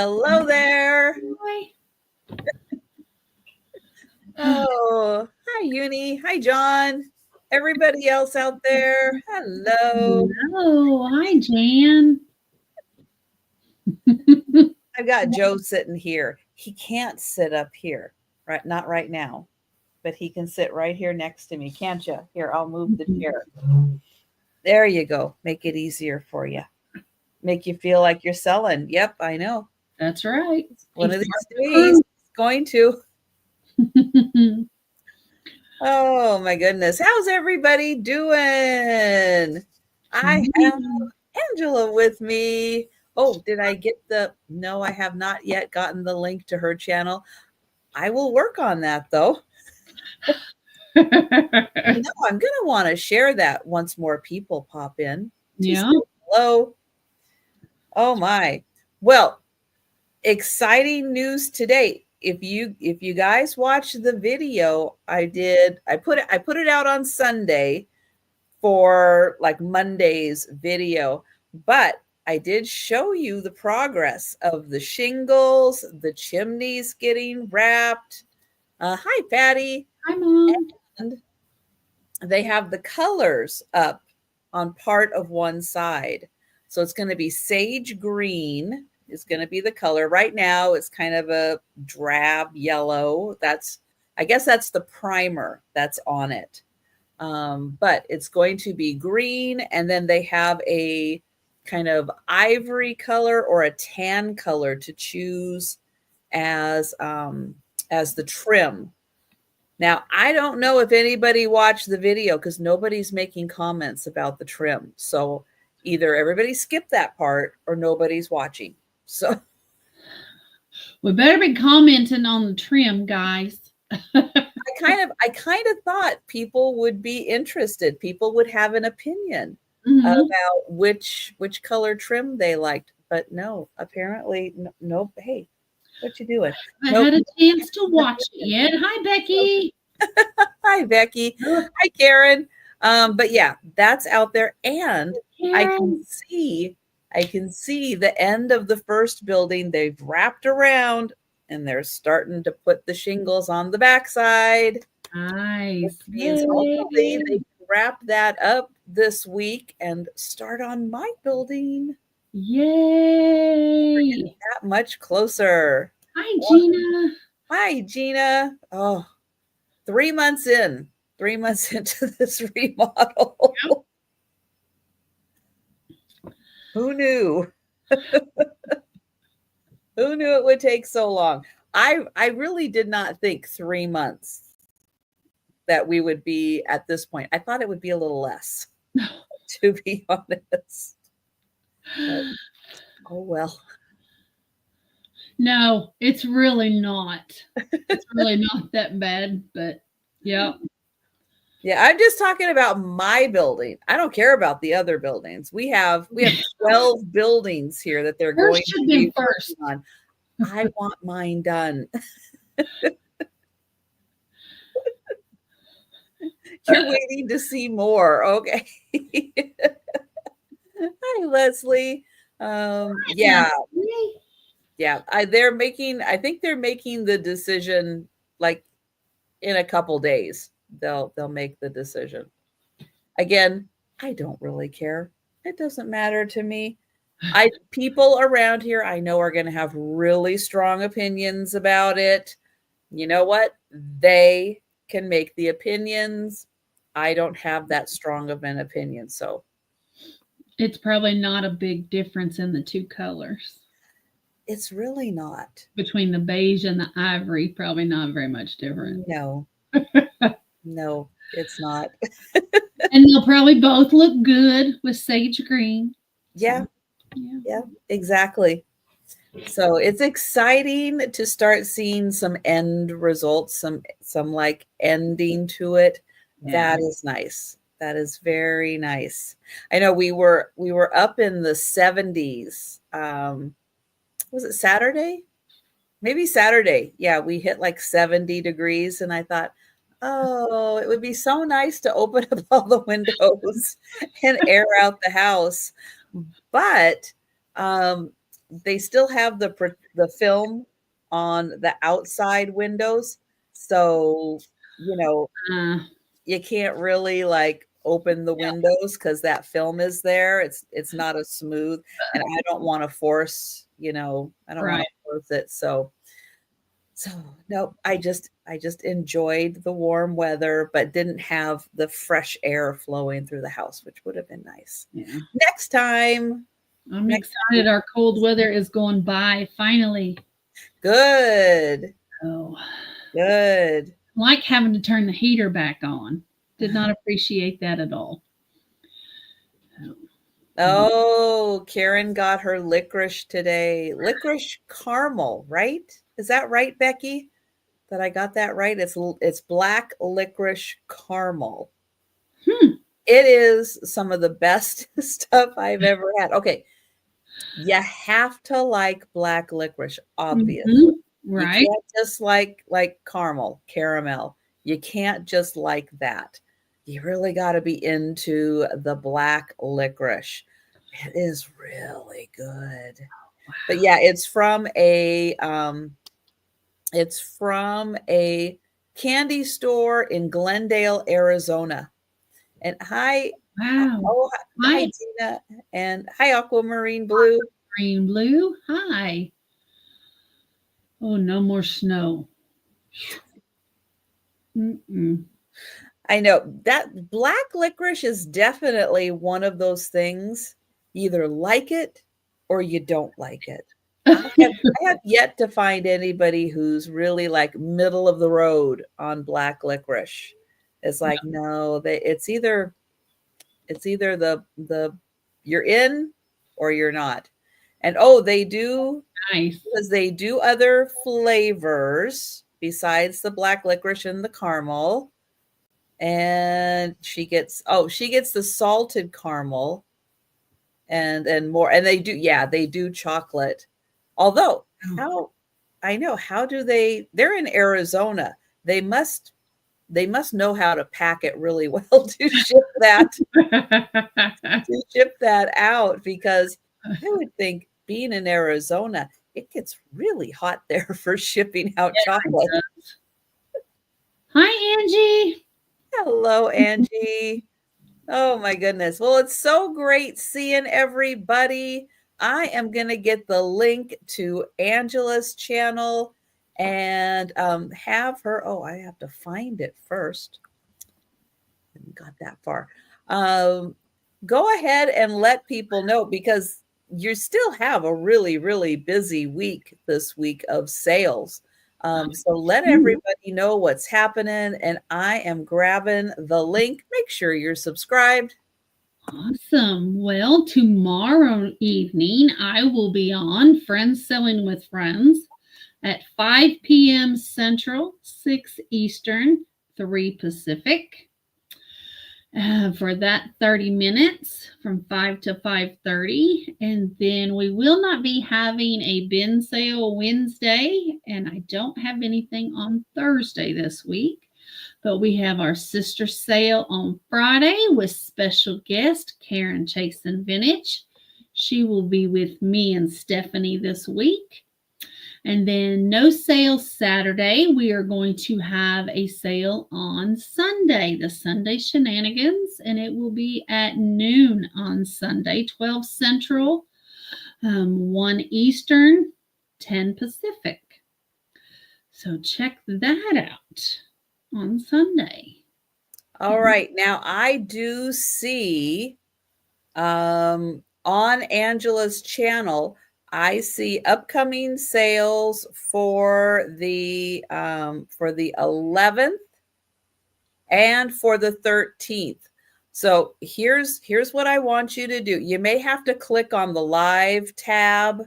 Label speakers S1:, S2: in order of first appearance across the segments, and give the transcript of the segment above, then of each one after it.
S1: Hello there.
S2: Hi.
S1: Oh, hi, Uni. Hi, John. Everybody else out there. Hello.
S2: Hello. Hi, Jan.
S1: I've got Joe sitting here. He can't sit up here, right? Not right now, but he can sit right here next to me, can't you? Here, I'll move the chair. There you go. Make it easier for you. Make you feel like you're selling. Yep, I know.
S2: That's right.
S1: One of these days, it's going to. Oh my goodness. How's everybody doing? I have Angela with me. Oh, did I get no, I have not yet gotten the link to her channel. I will work on that though. No, I'm going to want to share that once more people pop in.
S2: Yeah.
S1: Hello. Oh my. Well, exciting news today. If you guys watch the video I put it out on Sunday for like Monday's video, but I did show you the progress of the shingles, the chimneys getting wrapped. Hi, Patty.
S2: Hi, Mom.
S1: And they have the colors up on part of one side. So it's going to be sage green is going to be the color. Right now it's kind of a drab yellow. I guess that's the primer that's on it. But it's going to be green, and then they have a kind of ivory color or a tan color to choose as the trim. Now, I don't know if anybody watched the video because nobody's making comments about the trim. So either everybody skipped that part or nobody's watching. So
S2: we better be commenting on the trim, guys.
S1: I kind of thought people would be interested. People would have an opinion about which color trim they liked. But no, apparently no. Hey, what you doing?
S2: I had a chance to watch it yet. Hi, Becky.
S1: Hi, Becky. Hi, Karen. But yeah, that's out there, and I can see the end of the first building. They've wrapped around, and they're starting to put the shingles on the backside.
S2: Nice.
S1: Which means hopefully they can wrap that up this week and start on my building.
S2: Yay!
S1: That much closer.
S2: Hi, Gina.
S1: Hi, Gina. Oh, 3 months in. 3 months into this remodel. Yep. Who knew? Who knew it would take so long? I really did not think 3 months that we would be at this point. I thought it would be a little less, to be honest. But, oh well.
S2: No, it's really not. It's really not that bad, but yeah.
S1: Yeah, I'm just talking about my building. I don't care about the other buildings. We have 12 buildings here that they're going to be first on. I want mine done. You're waiting to see more. Okay. Hi, Leslie. Yeah. Yeah. I think they're making the decision like in a couple days. They'll make the decision. Again, I don't really care. It doesn't matter to me. People around here I know are going to have really strong opinions about it. You know what? They can make the opinions. I don't have that strong of an opinion, so
S2: it's probably not a big difference in the two colors.
S1: It's really not.
S2: Between the beige and the ivory, probably not very much different.
S1: No. No, it's not.
S2: And they'll probably both look good with sage green.
S1: Yeah. So, yeah, exactly. So it's exciting to start seeing some end results, some like ending to it. Yeah. That is nice. That is very nice. I know we were up in the 70s. Was it Saturday? Maybe Saturday. Yeah, we hit like 70 degrees, and I thought, oh, it would be so nice to open up all the windows and air out the house. But they still have the the film on the outside windows. So, you know,
S2: Uh,
S1: you can't really like open the windows because that film is there. It's not as smooth, and I don't want to force, I don't want
S2: right.
S1: to force it. So no, I just enjoyed the warm weather, but didn't have the fresh air flowing through the house, which would have been nice.
S2: Yeah.
S1: Next time.
S2: I'm
S1: Next
S2: excited. Our cold weather is going by finally.
S1: Good.
S2: Oh,
S1: Good.
S2: like having to turn the heater back on. Did not appreciate that at all.
S1: Oh, Karen got her licorice today. Licorice caramel, right? Is that right, Becky? That I got that right? It's black licorice caramel.
S2: Hmm.
S1: It is some of the best stuff I've ever had. Okay, you have to like black licorice, obviously.
S2: Mhm.
S1: You
S2: Right.
S1: can't just like caramel. You can't just like that. You really got to be into the black licorice. It is really good. But yeah, it's from a candy store in Glendale, Arizona. And
S2: Wow.
S1: hi
S2: Hi,
S1: Tina, and hi Aquamarine Blue.
S2: green blue. Hi. Oh, no more snow. Mm-mm.
S1: I know that black licorice is definitely one of those things. You either like it or you don't like it. I have yet to find anybody who's really like middle of the road on black licorice. It's like, no, it's either the you're in or you're not. And they do,
S2: Nice.
S1: because they do other flavors besides the black licorice and the caramel. And she gets the salted caramel and more, and they do chocolate. Although, how I know, how do they're in Arizona. They must know how to pack it really well to ship that out, because I would think, being in Arizona, it gets really hot there for shipping out chocolate.
S2: Hi, Angie.
S1: Hello, Angie. Oh my goodness. Well, it's so great seeing everybody. I am going to get the link to Angela's channel and have her. Oh, I have to find it first. Haven't got that far. Go ahead and let people know, because you still have a really, really busy week this week of sales. So let everybody know what's happening, and I am grabbing the link. Make sure you're subscribed.
S2: Awesome. Well, tomorrow evening I will be on Friends Selling with Friends at 5 p.m. Central, 6 Eastern, 3 Pacific. For that 30 minutes from 5 to 5:30, and then we will not be having a bin sale Wednesday, and I don't have anything on Thursday this week, but we have our sister sale on Friday with special guest Karen Chasen Vintage. She will be with me and Stephanie this week. And then no sale Saturday. We are going to have a sale on Sunday, the Sunday Shenanigans, and it will be at noon on Sunday, 12 Central, 1 Eastern, 10 Pacific. So check that out on Sunday.
S1: All right. Now I do see on Angela's channel, I see upcoming sales for the 11th and for the 13th. So here's what I want you to do. You may have to click on the live tab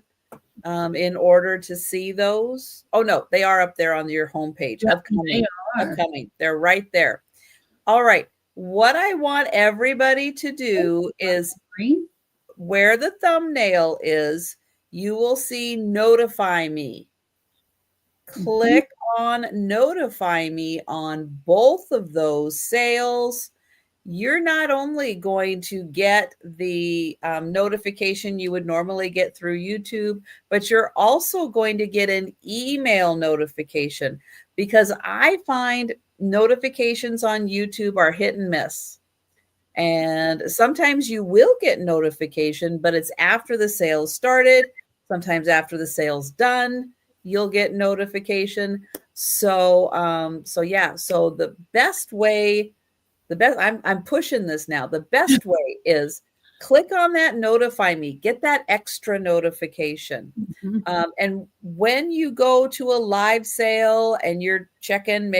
S1: in order to see those. Oh no, they are up there on your homepage. Upcoming. They're right there. All right. What I want everybody to do is, where the thumbnail is, you will see notify me. Click on notify me on both of those sales, you're not only going to get the notification you would normally get through YouTube, but you're also going to get an email notification, because I find notifications on YouTube are hit and miss. And sometimes you will get notification, but it's after the sales started. Sometimes after the sale's done, you'll get notification. So, so the best way, I'm pushing this now. The best way is click on that notify me, get that extra notification. And when you go to a live sale and you're checking,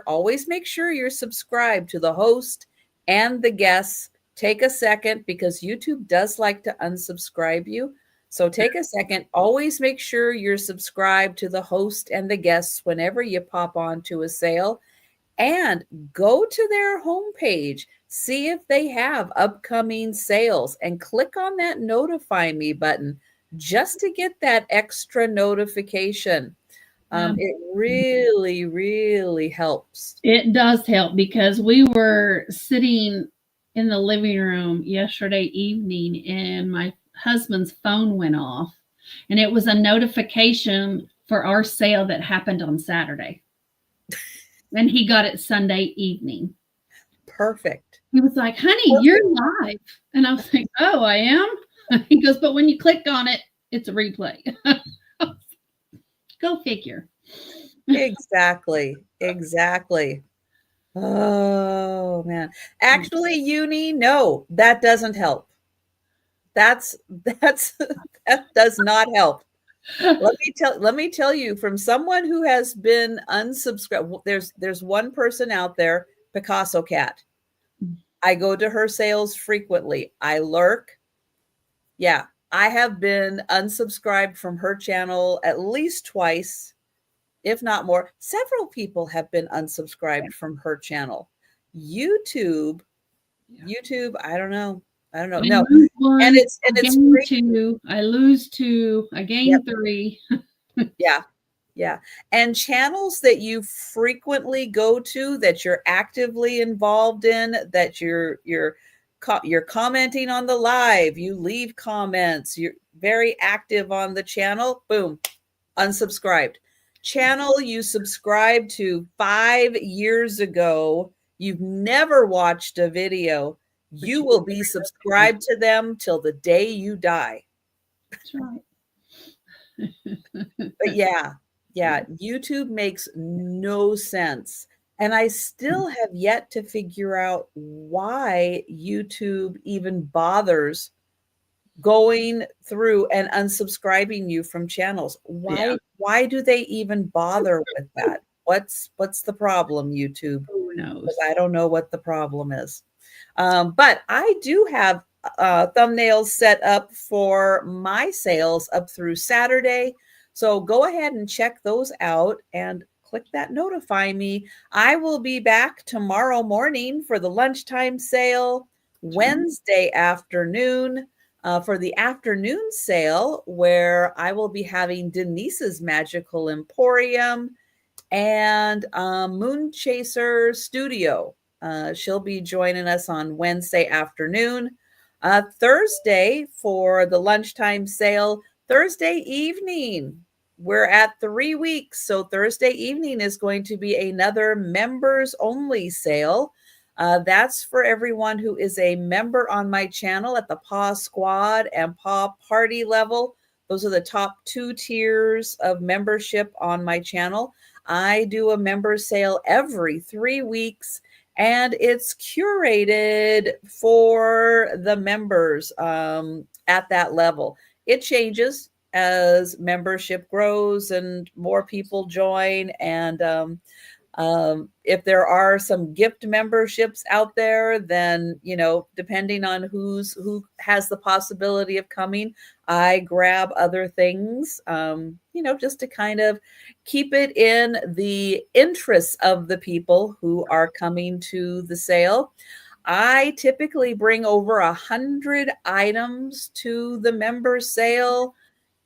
S1: always make sure you're subscribed to the host and the guests. Take a second, because YouTube does like to unsubscribe you. So take a second, always make sure you're subscribed to the host and the guests whenever you pop on to a sale, and go to their homepage, see if they have upcoming sales, and click on that notify me button just to get that extra notification. It really, really helps.
S2: It does help, because we were sitting in the living room yesterday evening and my husband's phone went off, and it was a notification for our sale that happened on Saturday. And he got it Sunday evening.
S1: Perfect.
S2: He was like, honey, you're live. And I was like, oh, I am? He goes, but when you click on it, it's a replay. Go figure.
S1: Exactly. Oh, man. Actually, Uni, no, that doesn't help. That does not help. Let me tell you, from someone who has been unsubscribed. There's one person out there, Picasso Cat. I go to her sales frequently. I lurk. Yeah, I have been unsubscribed from her channel at least twice, if not more. Several people have been unsubscribed from her channel. YouTube, I don't know. No.
S2: And it's gain 2, I lose 2, I gain 3.
S1: Yeah. And channels that you frequently go to, that you're actively involved in, that you're commenting on the live, you leave comments, you're very active on the channel, boom, unsubscribed. Channel you subscribed to 5 years ago, you've never watched a video, you will be subscribed to them till the day you die.
S2: That's right.
S1: But yeah, YouTube makes no sense. And I still have yet to figure out why YouTube even bothers going through and unsubscribing you from channels. Why do they even bother with that? What's the problem, YouTube?
S2: Who knows?
S1: Because I don't know what the problem is. But I do have thumbnails set up for my sales up through Saturday. So go ahead and check those out and click that notify me. I will be back tomorrow morning for the lunchtime sale, Wednesday afternoon for the afternoon sale, where I will be having Denise's Magical Emporium and Moon Chaser Studio. She'll be joining us on Wednesday afternoon. Thursday for the lunchtime sale, Thursday evening. We're at 3 weeks. So Thursday evening is going to be another members only sale. That's for everyone who is a member on my channel at the Paw Squad and Paw Party level. Those are the top 2 tiers of membership on my channel. I do a member sale every 3 weeks, and it's curated for the members at that level. It changes as membership grows and more people join. And if there are some gift memberships out there, then, depending on who has the possibility of coming, I grab other things, just to kind of keep it in the interests of the people who are coming to the sale. I typically bring over 100 items to the member sale.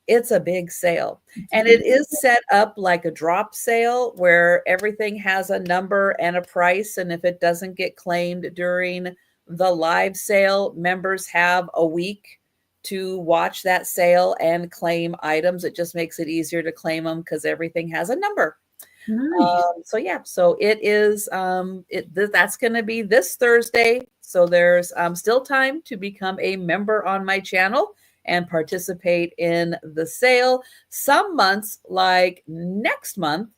S1: It's a big sale. And it is set up like a drop sale where everything has a number and a price. And if it doesn't get claimed during the live sale, members have a week to watch that sale and claim items. It just makes it easier to claim them because everything has a number.
S2: Nice.
S1: So yeah, so it is that's going to be this Thursday. So there's still time to become a member on my channel and participate in the sale. Some months, like next month,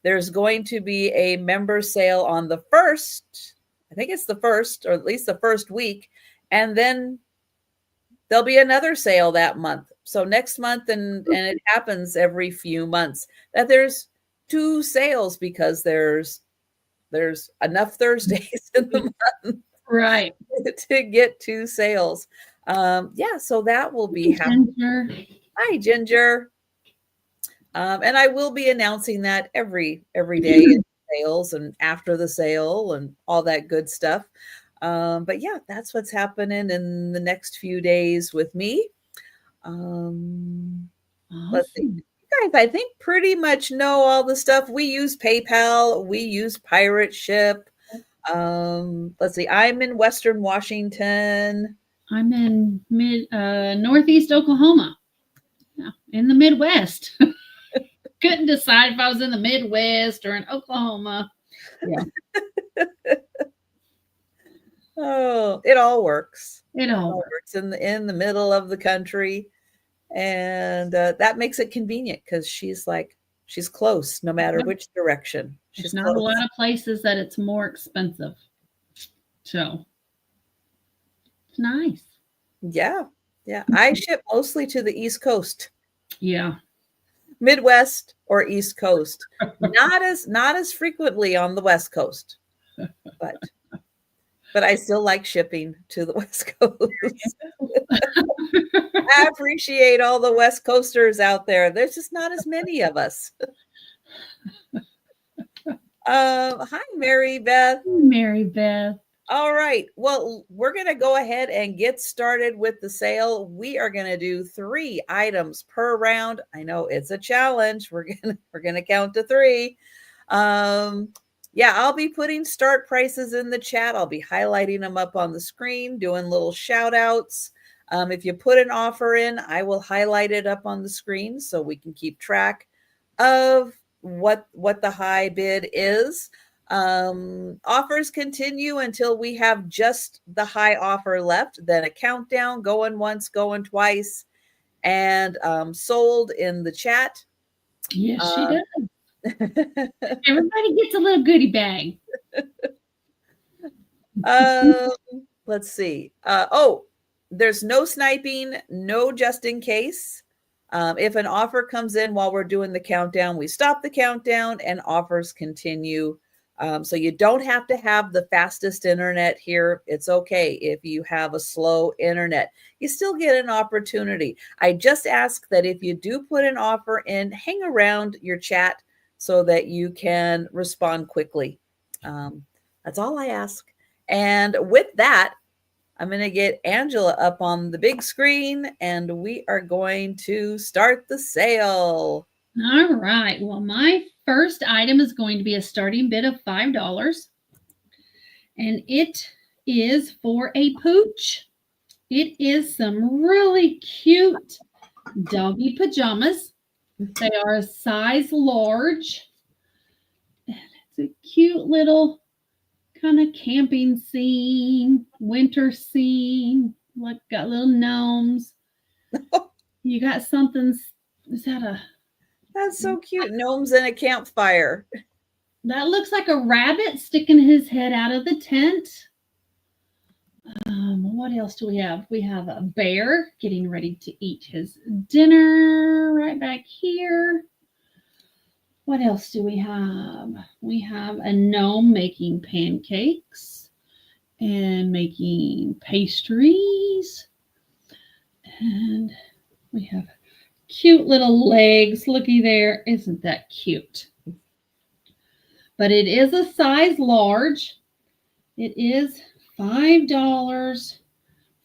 S1: there's going to be a member sale on the first, I think it's the first, or at least the first week, and then there'll be another sale that month. So next month, and it happens every few months, that there's 2 sales because there's enough Thursdays in the month,
S2: right,
S1: to get 2 sales. Yeah, so that will be happening. Hi, Ginger. And I will be announcing that every day in sales and after the sale and all that good stuff. But yeah, that's what's happening in the next few days with me. Let's see. You guys, I think, pretty much know all the stuff. We use PayPal. We use Pirate Ship. Let's see. I'm in Western Washington.
S2: I'm in Northeast Oklahoma. Yeah, in the Midwest. Couldn't decide if I was in the Midwest or in Oklahoma. Yeah.
S1: Oh, it all works.
S2: It all
S1: works in the middle of the country, and that makes it convenient because she's close no matter which direction.
S2: There's not a lot of places that it's more expensive, so it's nice.
S1: Yeah, I ship mostly to the East Coast.
S2: Yeah,
S1: Midwest or East Coast. not as frequently on the West Coast, but I still like shipping to the West Coast. I appreciate all the West Coasters out there. There's just not as many of us. Hi, Mary Beth.
S2: Mary Beth.
S1: All right. Well, we're going to go ahead and get started with the sale. We are going to do 3 items per round. I know it's a challenge. We're going to count to 3. Yeah, I'll be putting start prices in the chat. I'll be highlighting them up on the screen, doing little shout outs. If you put an offer in, I will highlight it up on the screen so we can keep track of what the high bid is. Offers continue until we have just the high offer left, then a countdown, going once, going twice, and sold in the chat.
S2: Yes, she does. Everybody gets a little goodie bag.
S1: Let's see. There's no sniping, no just in case. If an offer comes in while we're doing the countdown, we stop the countdown and offers continue. So you don't have to have the fastest internet here. It's okay if you have a slow internet. You still get an opportunity. I just ask that if you do put an offer in, hang around your chat so that you can respond quickly. That's all I ask. And with that, I'm going to get Angela up on the big screen and we are going to start the sale.
S2: All right. Well, my first item is going to be a starting bid of $5. And it is for a pooch. It is some really cute doggy pajamas. They are a size large. It's a cute little kind of camping scene, winter scene. Like got little gnomes. You got something. Is that a?
S1: That's so cute. Gnomes in a campfire.
S2: That looks like a rabbit sticking his head out of the tent. What else do we have? We have a bear getting ready to eat his dinner right back here. What else do we have? We have a gnome making pancakes and making pastries. And we have cute little legs. Looky there. Isn't that cute? But it is a size large. It is $5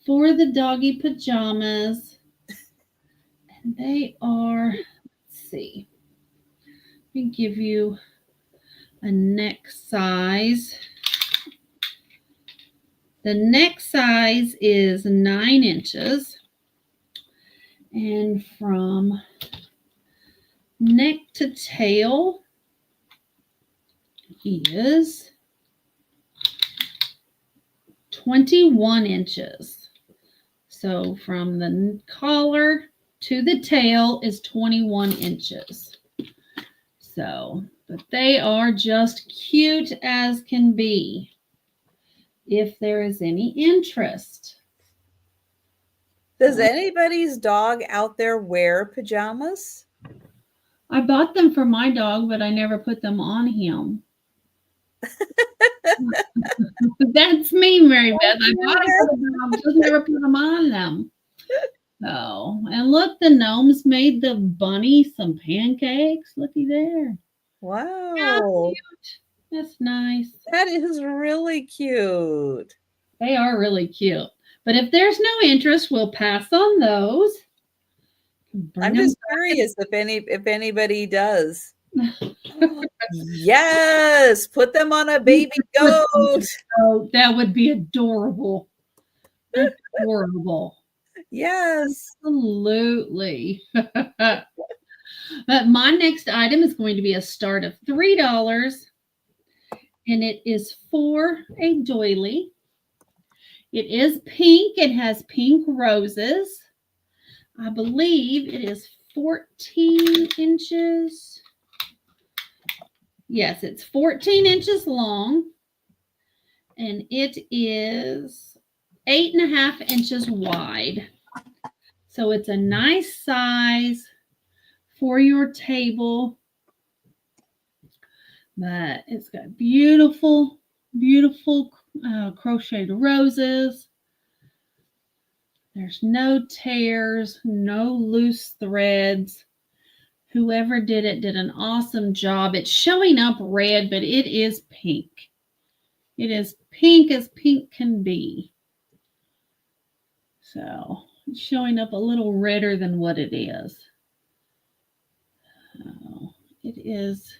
S2: for the doggy pajamas. And they are, let's see, let me give you a neck size. The neck size is 9 inches. And from neck to tail is 21 inches. So from the collar to the tail is 21 inches. So, but they are just cute as can be. If there is any interest.
S1: Does anybody's dog out there wear pajamas?
S2: I bought them for my dog, but I never put them on him. That's me, Mary Beth. I bought them for the dog, just never put them on them. So, and look, the gnomes made the bunny some pancakes. Looky there.
S1: Wow.
S2: How cute. That's nice.
S1: That is really cute.
S2: They are really cute. But if there's no interest, we'll pass on those.
S1: I'm just curious if anybody does. Yes, put them on a baby goat.
S2: Oh, that would be adorable. Adorable.
S1: Yes.
S2: Absolutely. But my next item is going to be a start of $3, and it is for a doily. It is pink. It has pink roses. I believe it is 14 inches. Yes, it's 14 inches long, and it is 8.5 inches wide. So it's a nice size for your table, but it's got beautiful, beautiful crocheted roses. There's no tears, no loose threads. Whoever did it did an awesome job. It's showing up red, but it is pink. It is pink as pink can be. So it's showing up a little redder than what it is. So it is.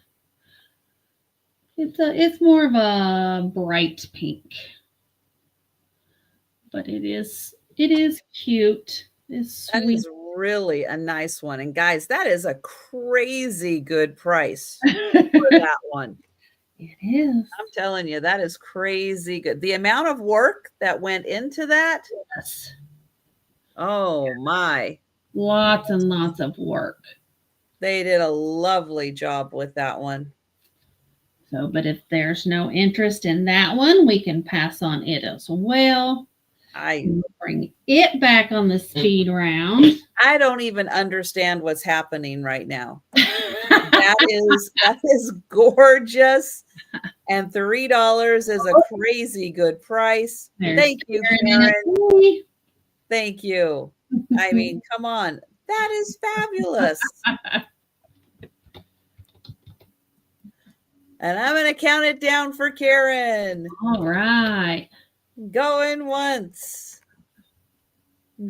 S2: It's more of a bright pink, but it is cute. It's sweet.
S1: That is really a nice one. And guys, that is a crazy good price for that one.
S2: It is.
S1: I'm telling you, that is crazy good. The amount of work that went into that.
S2: Yes.
S1: Oh my.
S2: Lots and lots of work.
S1: They did a lovely job with that one.
S2: So, but if there's no interest in that one, we can pass on it as well. We'll bring it back on the speed round.
S1: I don't even understand what's happening right now. That is gorgeous. And $3 is a crazy good price. Thank you, Karen. Thank you. I mean, come on. That is fabulous. And I'm going to count it down for Karen.
S2: All right.
S1: Going once.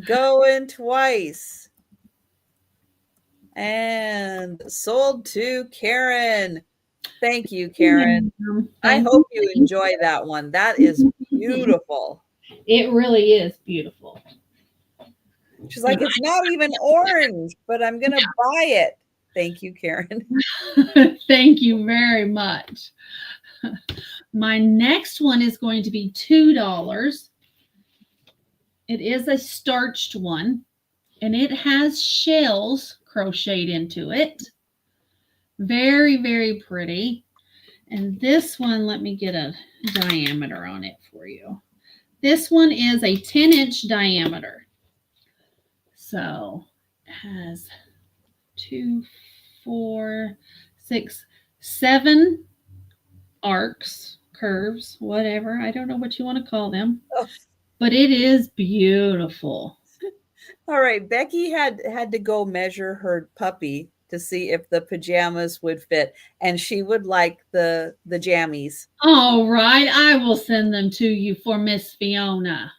S1: Going twice. And sold to Karen. Thank you, Karen. I hope you enjoy that one. That is beautiful.
S2: It really is beautiful.
S1: She's like, it's not even orange, but I'm going to buy it. Thank you, Karen.
S2: Thank you very much. My next one is going to be $2. It is a starched one, and it has shells crocheted into it. Very, very pretty. And this one, let me get a diameter on it for you. This one is a 10-inch diameter. So it has 2, 4, 6, 7 arcs, curves, whatever. I don't know what you want to call them. Oh. But it is beautiful.
S1: All right. Becky had to go measure her puppy to see if the pajamas would fit, and she would like the jammies.
S2: All right. I will send them to you for Miss Fiona.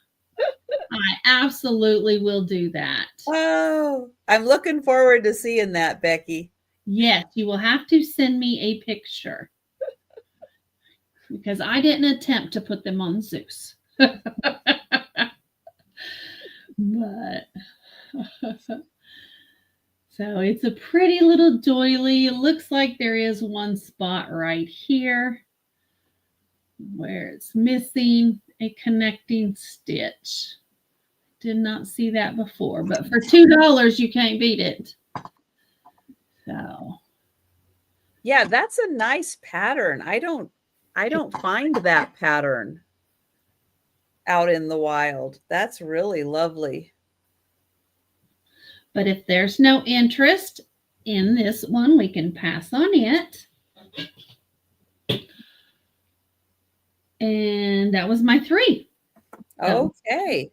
S2: I absolutely will do that.
S1: Oh, I'm looking forward to seeing that, Becky.
S2: Yes, you will have to send me a picture because I didn't attempt to put them on Zeus. But so it's a pretty little doily. It looks like there is one spot right here where it's missing a connecting stitch. Did not see that before, but for $2, you can't beat it. So
S1: Yeah, that's a nice pattern. I don't find that pattern out in the wild. That's really lovely.
S2: but if there's no interest in this one, we can pass on it. And that was my 3.
S1: Okay.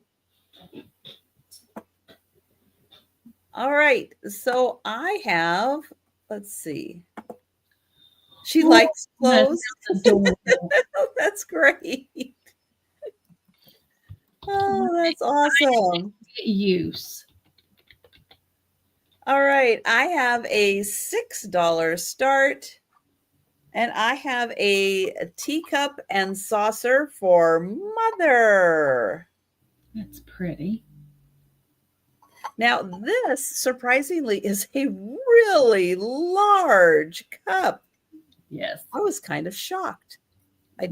S1: All right. So I have, let's see. She likes clothes.
S2: That's adorable.
S1: That's great. Oh, that's awesome.
S2: Use.
S1: All right. I have a $6 start. And I have a teacup and saucer for Mother.
S2: That's pretty.
S1: Now, this surprisingly is a really large cup.
S2: Yes.
S1: I was kind of shocked. I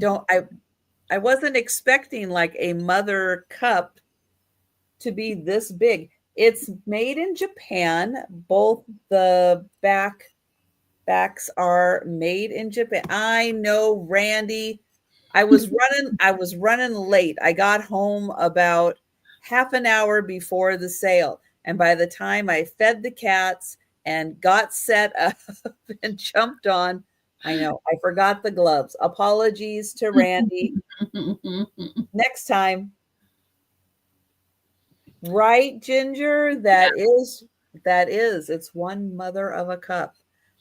S1: wasn't expecting like a Mother cup to be this big. It's made in Japan. Both the backs are made in Japan. I know, Randy. I was running late. I got home about half an hour before the sale. And by the time I fed the cats and got set up and jumped on, I know I forgot the gloves. Apologies to Randy. Next time. Right, Ginger? That is. It's one mother of a cup.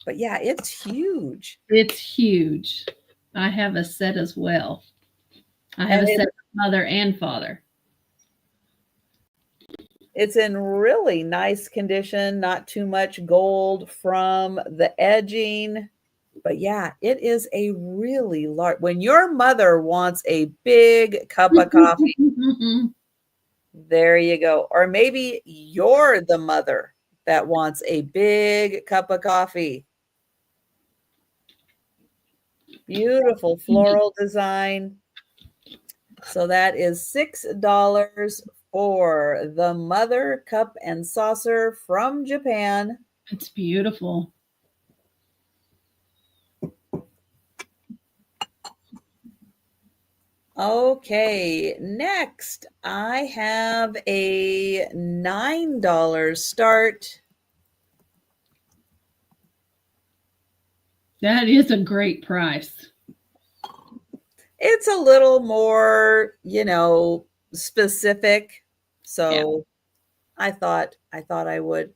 S1: But yeah, it's huge.
S2: It's huge. I have a set as well. I have a set of Mother and Father.
S1: It's in really nice condition, not too much gold from the edging. But yeah, it is a really large. When your mother wants a big cup of coffee, there you go. Or maybe you're the mother that wants a big cup of coffee. Beautiful floral design. So that is $6 for the Mother cup and saucer from Japan.
S2: It's beautiful.
S1: Okay, next I have a $9 start.
S2: That is a great price.
S1: It's a little more, specific. So yeah. I thought I would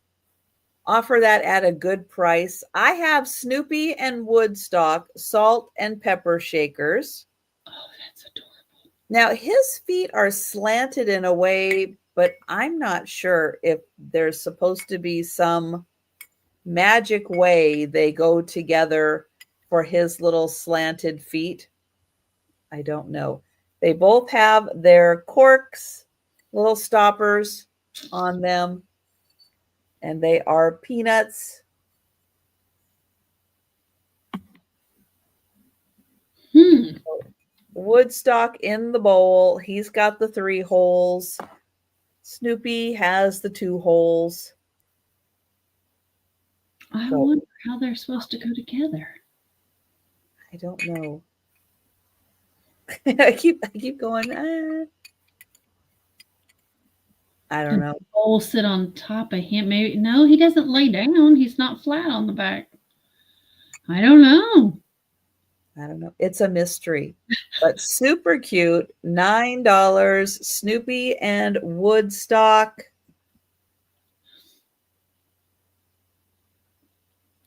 S1: offer that at a good price. I have Snoopy and Woodstock salt and pepper shakers.
S2: Oh, that's adorable.
S1: Now his feet are slanted in a way, but I'm not sure if there's supposed to be some magic way they go together for his little slanted feet. I don't know. They both have their corks, little stoppers on them, and they are peanuts. Woodstock in the bowl. He's got the 3 holes. Snoopy has the 2 holes.
S2: I wonder how they're supposed to go together.
S1: I don't know. I keep going. I don't know.
S2: The bowl sit on top of him. Maybe no, he doesn't lay down. He's not flat on the back. I don't know.
S1: It's a mystery, but super cute. $9. Snoopy and Woodstock.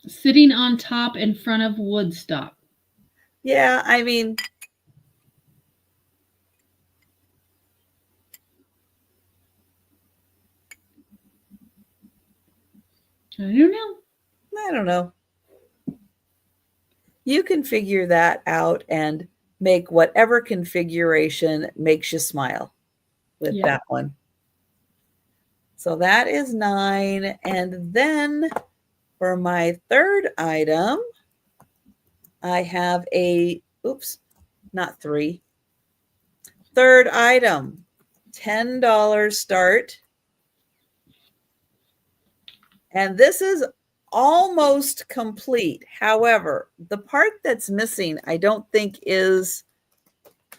S2: Sitting on top in front of Woodstock.
S1: Yeah, I mean,
S2: I don't know.
S1: I don't know. You can figure that out and make whatever configuration makes you smile with
S2: Yeah.
S1: that one. So that is 9. And then for my third item, I have oops, not 3. Third item, $10 start. And this is almost complete. However, the part that's missing, I don't think is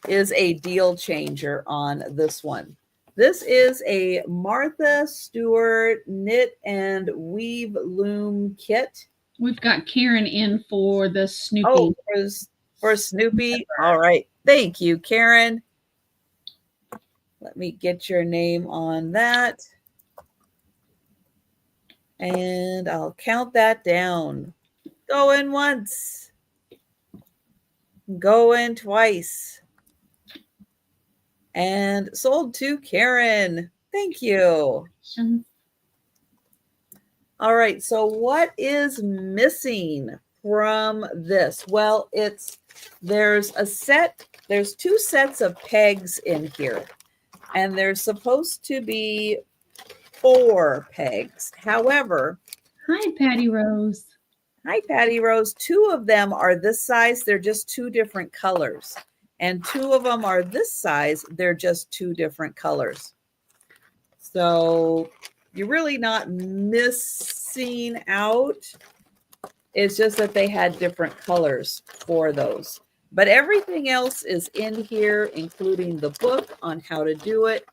S1: a deal changer on this one. This is a Martha Stewart knit and weave loom kit.
S2: We've got Karen in for the Snoopy.
S1: Oh, for Snoopy. All right. Thank you, Karen. Let me get your name on that. And I'll count that down. Going once. Going twice. And sold to Karen. Thank you. All right. So what is missing from this? Well, there's 2 sets of pegs in here. And there's supposed to be 4 pegs. However,
S2: hi, Patty Rose.
S1: Hi, Patty Rose. 2 of them are this size. They're just 2 different colors. And 2 of them are this size. They're just 2 different colors. So you're really not missing out. It's just that they had different colors for those. But everything else is in here, including the book on how to do it.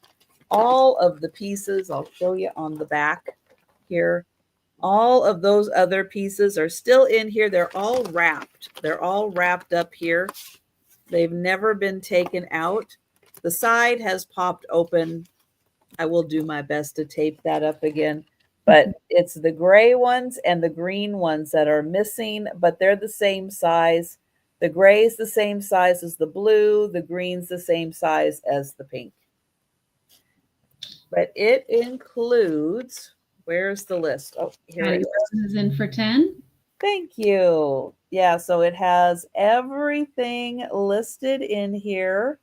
S1: All of the pieces, I'll show you on the back here. All of those other pieces are still in here. They're all wrapped. They're all wrapped up here. They've never been taken out. The side has popped open. I will do my best to tape that up again. But it's the gray ones and the green ones that are missing, but they're the same size. The gray is the same size as the blue. The green's the same size as the pink. But it includes, where's the list? Oh, here it
S2: is in for 10.
S1: Thank you. Yeah, so it has everything listed in here.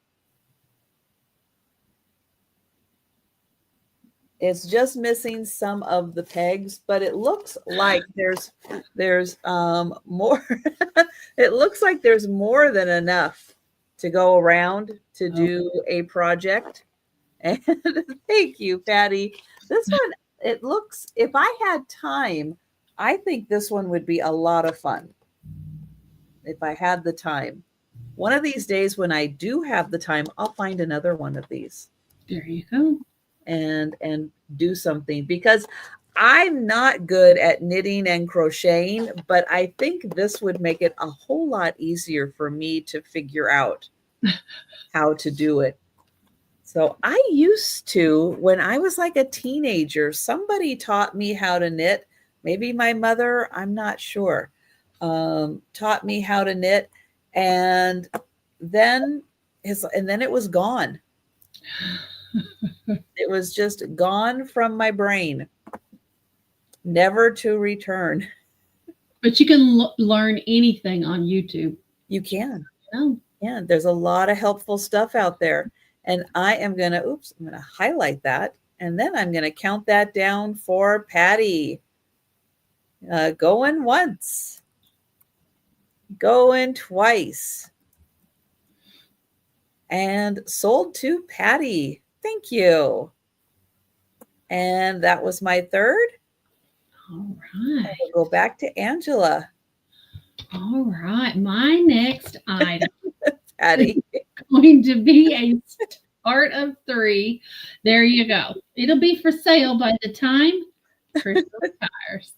S1: It's just missing some of the pegs, but it looks like there's more. It looks like there's more than enough to go around to do a project. And thank you, Patty. This one, it looks, if I had time, I think this one would be a lot of fun if I had the time. One of these days when I do have the time, I'll find another one of these.
S2: There you go.
S1: And do something, because I'm not good at knitting and crocheting, but I think this would make it a whole lot easier for me to figure out how to do it. So I used to, when I was like a teenager, somebody taught me how to knit. Maybe my mother, I'm not sure, taught me how to knit, and then it was gone. It was just gone from my brain, never to return.
S2: But you can learn anything on YouTube.
S1: You can.
S2: Oh.
S1: Yeah, there's a lot of helpful stuff out there. And I'm going to highlight that. And then I'm going to count that down for Patty. Going once. Going twice. And sold to Patty. Thank you. And that was my third.
S2: All right.
S1: We'll go back to Angela.
S2: All right. My next item
S1: Patty.
S2: is going to be a start of 3. There you go. It'll be for sale by the time Trisha retires.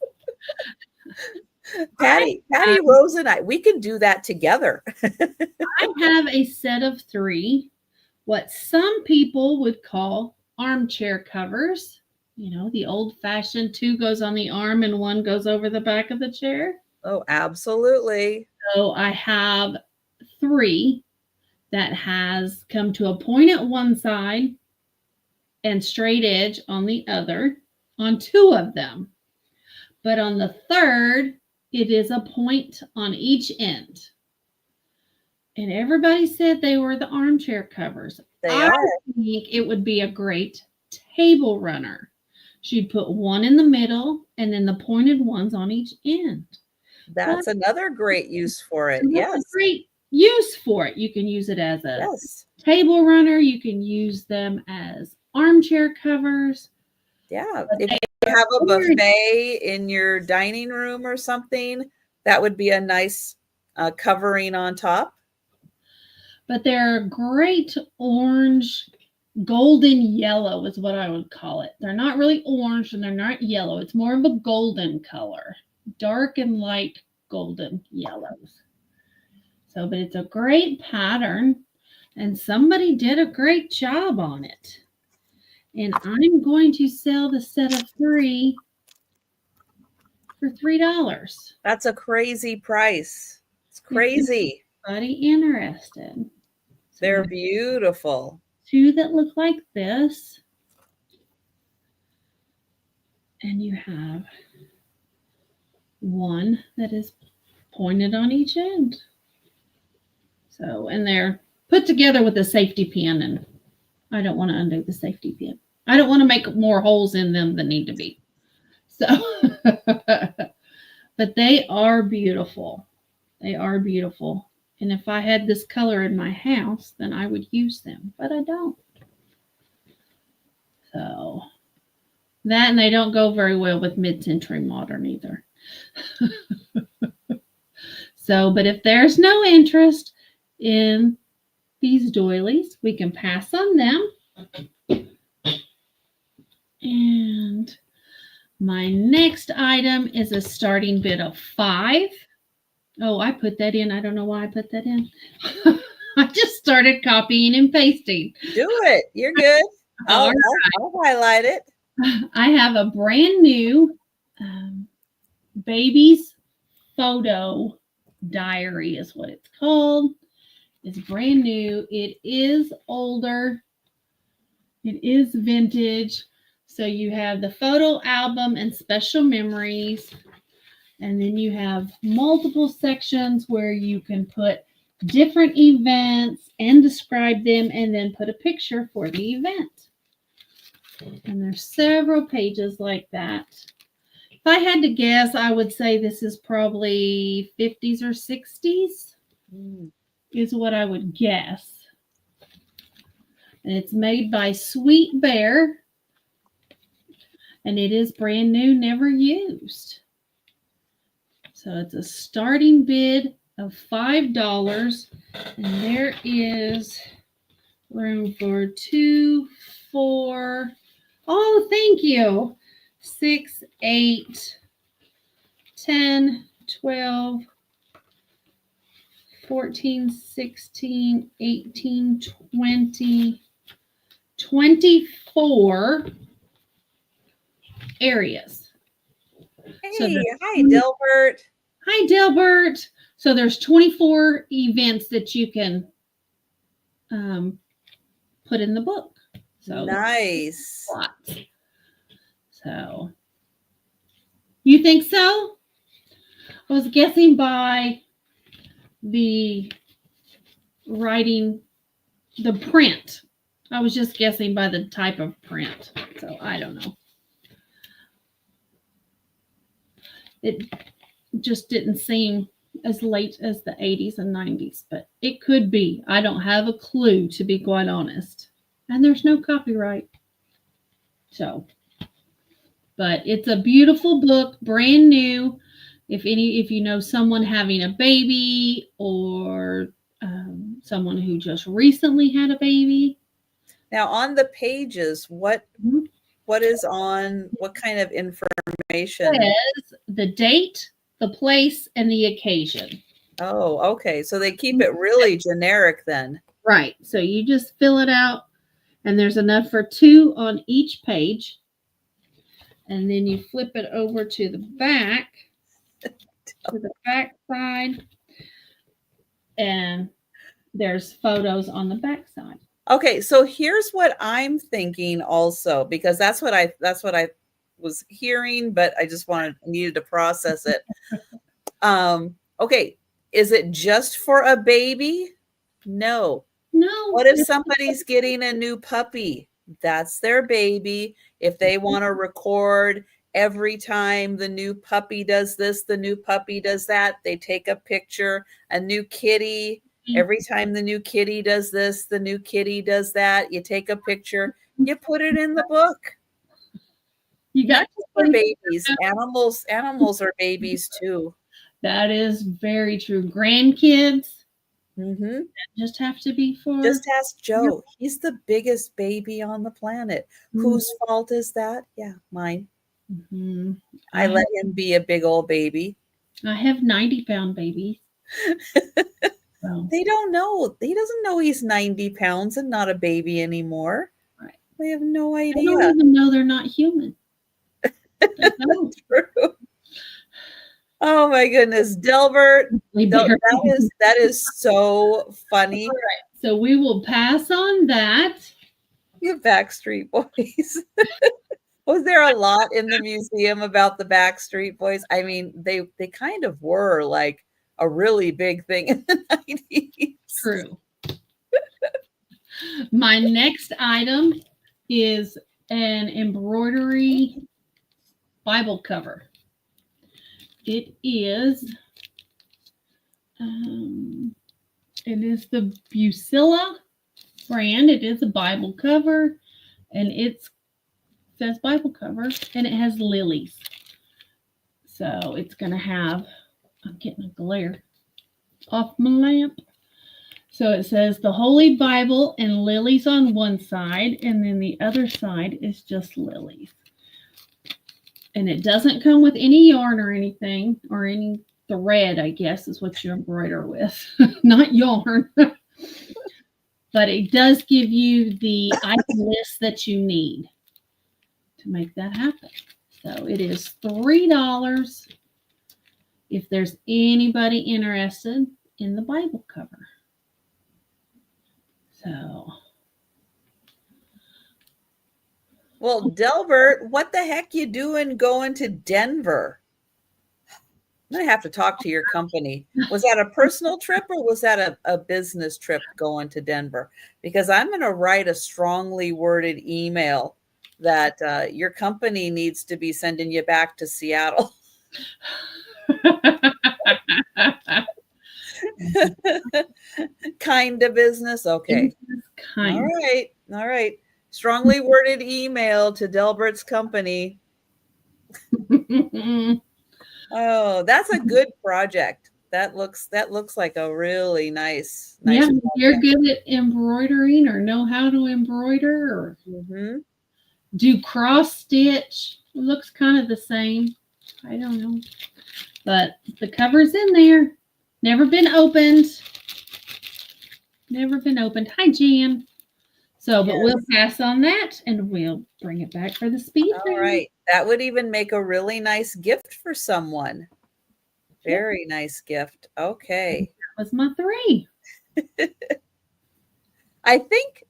S1: Patty Rose and I, we can do that together.
S2: I have a set of 3, what some people would call armchair covers. You know, the old-fashioned 2 goes on the arm and 1 goes over the back of the chair.
S1: Oh, absolutely.
S2: So I have 3 that has come to a point at one side and straight edge on the other, on 2 of them. But on the third, it is a point on each end. And everybody said they were the armchair covers. I think it would be a great table runner. She'd put one in the middle and then the pointed ones on each end.
S1: That's another great use for it. Yes.
S2: Great use for it. You can use it as a
S1: yes.
S2: table runner. You can use them as armchair covers.
S1: Yeah. If you have a buffet in your dining room or something, that would be a nice covering on top.
S2: But they're great orange, golden yellow is what I would call it. They're not really orange and they're not yellow. It's more of a golden color, dark and light golden yellows. So, but it's a great pattern and somebody did a great job on it. And I'm going to sell the set of 3 for $3.
S1: That's a crazy price. It's crazy.
S2: Anybody interested?
S1: They're beautiful.
S2: 2 that look like this. And you have 1 that is pointed on each end. So, and they're put together with a safety pin, and I don't want to undo the safety pin. I don't want to make more holes in them than need to be. So, but they are beautiful. They are beautiful. And if I had this color in my house, then I would use them, but I don't. So that, and they don't go very well with mid-century modern either. So, but if there's no interest in these doilies, we can pass on them. And my next item is a starting bid of 5. Oh, I put that in. I don't know why I put that in. I just started copying and pasting.
S1: Do it. You're good. I'll highlight it.
S2: I have a brand new baby's photo diary is what it's called. It's brand new. It is older. It is vintage. So you have the photo album and special memories. And then you have multiple sections where you can put different events and describe them and then put a picture for the event. And there's several pages like that. If I had to guess, I would say this is probably 50s or 60s is what I would guess. And it's made by Sweet Bear. And it is brand new, never used. So it's a starting bid of $5. And there is room for 2, 4. Oh, thank you. 6, 8, 10, 12, 14, 16, 18, 20, 24 areas.
S1: Hey, so hi, Delbert.
S2: Hi, Delbert. So there's 24 events that you can put in the book. So
S1: nice.
S2: So you think so? I was guessing by the writing, the print. I was just guessing by the type of print. So I don't know. It just didn't seem as late as the 80s and 90s, but it could be. I don't have a clue, to be quite honest. And there's no copyright. So, but it's a beautiful book, brand new. If you know someone having a baby or someone who just recently had a baby.
S1: Now on the pages, what is on, what kind of information?
S2: It says the date, the place, and the occasion.
S1: Oh, okay. So they keep it really generic then.
S2: Right. So you just fill it out, and there's enough for 2 on each page. And then you flip it over to the back, to the back side, and there's photos on the back side.
S1: Okay, so here's what I'm thinking also, because that's what I was hearing, but I just needed to process it. Okay. Is it just for a baby? No.
S2: No.
S1: What if somebody's getting a new puppy? That's their baby. If they want to record every time the new puppy does this, the new puppy does that, they take a picture. A new kitty, every time the new kitty does this, the new kitty does that, you take a picture, you put it in the book.
S2: You got
S1: for babies. Animals are babies too.
S2: That is very true. Grandkids just have to be for.
S1: Just ask Joe. He's the biggest baby on the planet. Whose fault is that? Yeah, mine. I let him be a big old baby.
S2: I have 90-pound babies. So.
S1: They don't know. He doesn't know he's 90 pounds and not a baby anymore.
S2: Right.
S1: They have no idea.
S2: They don't even know they're not human.
S1: True. Oh my goodness, Delbert, that is so funny.
S2: All right, so we will pass on that.
S1: You Backstreet Boys. Was there a lot in the museum about the Backstreet Boys? I mean, they kind of were like a really big thing in the 90s.
S2: True. My next item is an embroidery Bible cover. It is the Busilla brand. It is a Bible cover, and it says Bible cover, and it has lilies. So it's going to have, I'm getting a glare off my lamp. So it says the Holy Bible and lilies on one side, and then the other side is just lilies. And it doesn't come with any yarn or anything, or any thread, I guess, is what you embroider with, not yarn. But it does give you the item list that you need to make that happen. So it is $3 if there's anybody interested in the Bible cover. So.
S1: Well, Delbert, what the heck you doing going to Denver? I'm going to have to talk to your company. Was that a personal trip or was that a business trip going to Denver? Because I'm going to write a strongly worded email that your company needs to be sending you back to Seattle. Kind of business? Okay. All right. Strongly worded email to Delbert's company. Oh, that's a good project. That looks like a really nice
S2: yeah,
S1: project.
S2: You're good at embroidering or know how to embroider or do cross stitch. It looks kind of the same. I don't know. But the cover's in there. Never been opened. Hi, Jan. So, but we'll pass on that and we'll bring it back for the speed round.
S1: All right. That would even make a really nice gift for someone. Very nice gift. Okay.
S2: That was my 3.
S1: I think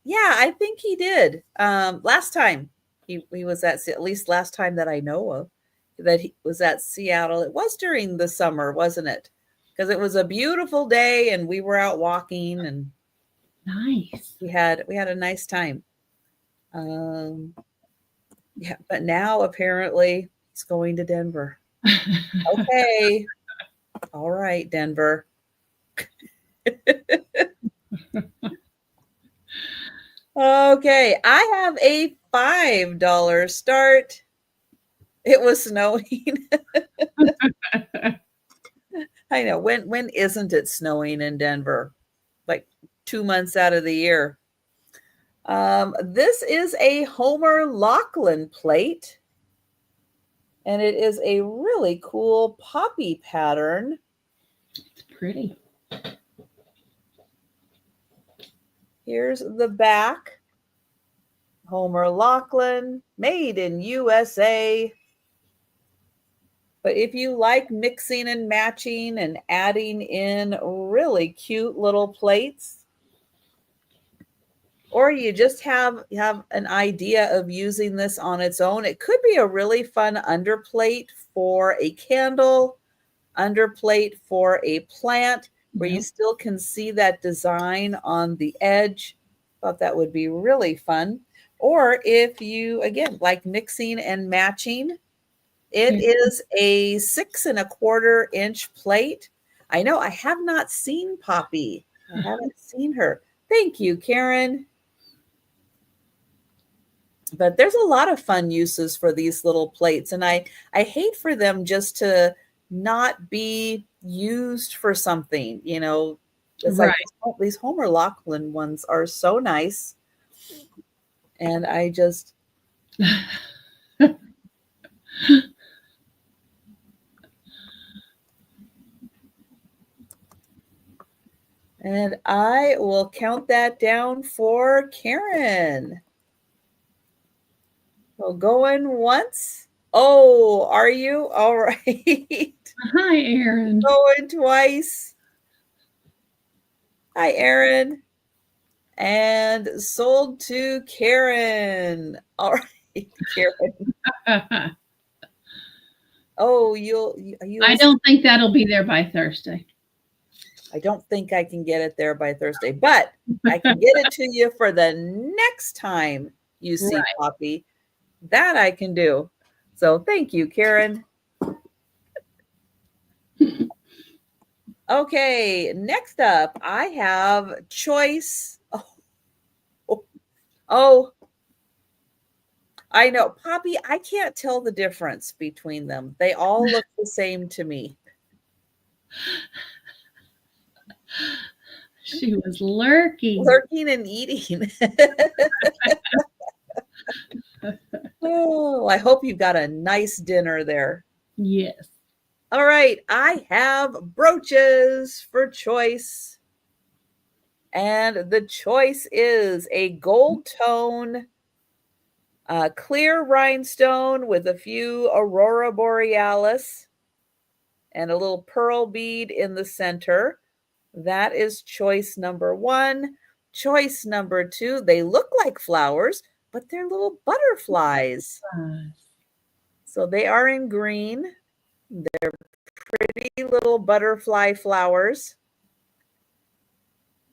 S1: he did. Last time he was at least last time that I know of, that he was at Seattle. It was during the summer, wasn't it? Because it was a beautiful day and we were out walking and
S2: nice.
S1: We had a nice time. Yeah, but now apparently it's going to Denver. Okay. All right, Denver. Okay, I have a $5 start. It was snowing. I know. When isn't it snowing in Denver? Like 2 months out of the year. This is a Homer Lachlan plate. And it is a really cool poppy pattern.
S2: It's pretty.
S1: Here's the back. Homer Lachlan, made in USA. But if you like mixing and matching and adding in really cute little plates, or you just have an idea of using this on its own. It could be a really fun underplate for a candle, underplate for a plant, where you still can see that design on the edge. Thought that would be really fun. Or if you, again, like mixing and matching, it is a 6¼ inch plate. I know I have not seen Poppy. I haven't seen her. Thank you, Karen. But there's a lot of fun uses for these little plates, and I hate for them just to not be used for something. It's like these Homer Laughlin ones are so nice, and I just and I will count that down for Karen. So going once. Oh, are you? All right.
S2: Hi, Aaron.
S1: Going twice. Hi, Aaron. And sold to Karen. All right, Karen. Oh, you'll
S2: I don't think that'll be there by Thursday.
S1: I don't think I can get it there by Thursday, but I can get it to you for the next time you see Poppy. That I can do. So thank you, Karen. Okay, next up, I have choice. Oh, I know. Poppy, I can't tell the difference between them. They all look the same to me.
S2: She was lurking.
S1: Lurking and eating. Oh, I hope you've got a nice dinner there.
S2: Yes.
S1: All right, I have brooches for choice. And the choice is a gold tone, clear rhinestone with a few aurora borealis and a little pearl bead in the center. That is choice number 1. Choice number 2, they look like flowers, but they're little butterflies. So they are in green. They're pretty little butterfly flowers.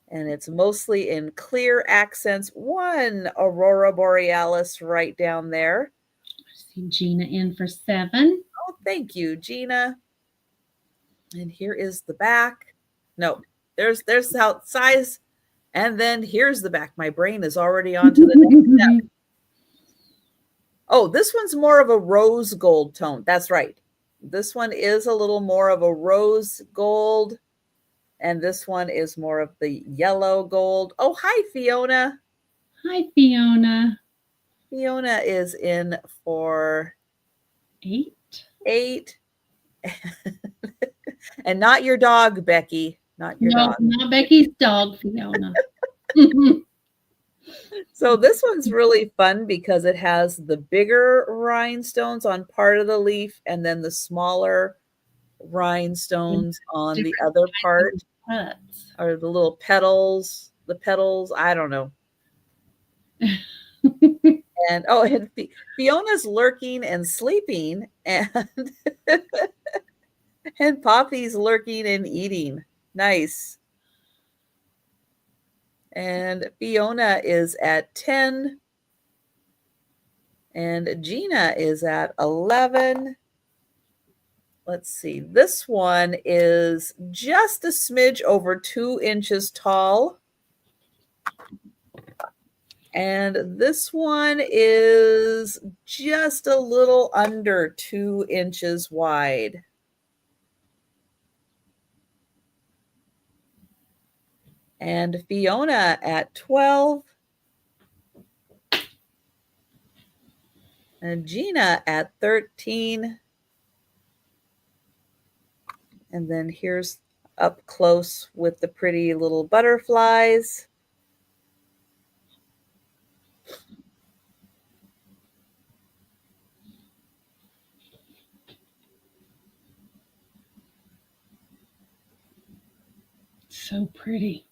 S1: And it's mostly in clear accents. 1 aurora borealis right down there.
S2: I see Gina in for 7.
S1: Oh, thank you, Gina. And here is the back. No, there's the size. And then here's the back. My brain is already on to the next step. Oh, this one's more of a rose gold tone. That's right. This one is a little more of a rose gold. And this one is more of the yellow gold. Oh, hi, Fiona.
S2: Hi, Fiona.
S1: Fiona is in for
S2: 8.
S1: 8. And not your dog, Becky. Not your dog.
S2: Not Becky's dog, Fiona.
S1: So this one's really fun because it has the bigger rhinestones on part of the leaf and then the smaller rhinestones on the other part. Or the little petals, I don't know. And and Fiona's lurking and sleeping, and and Poppy's lurking and eating. Nice. And Fiona is at 10. And Gina is at 11. Let's see. This one is just a smidge over 2 inches tall. And this one is just a little under 2 inches wide. And Fiona at 12. And Gina at 13. And then here's up close with the pretty little butterflies.
S2: So pretty.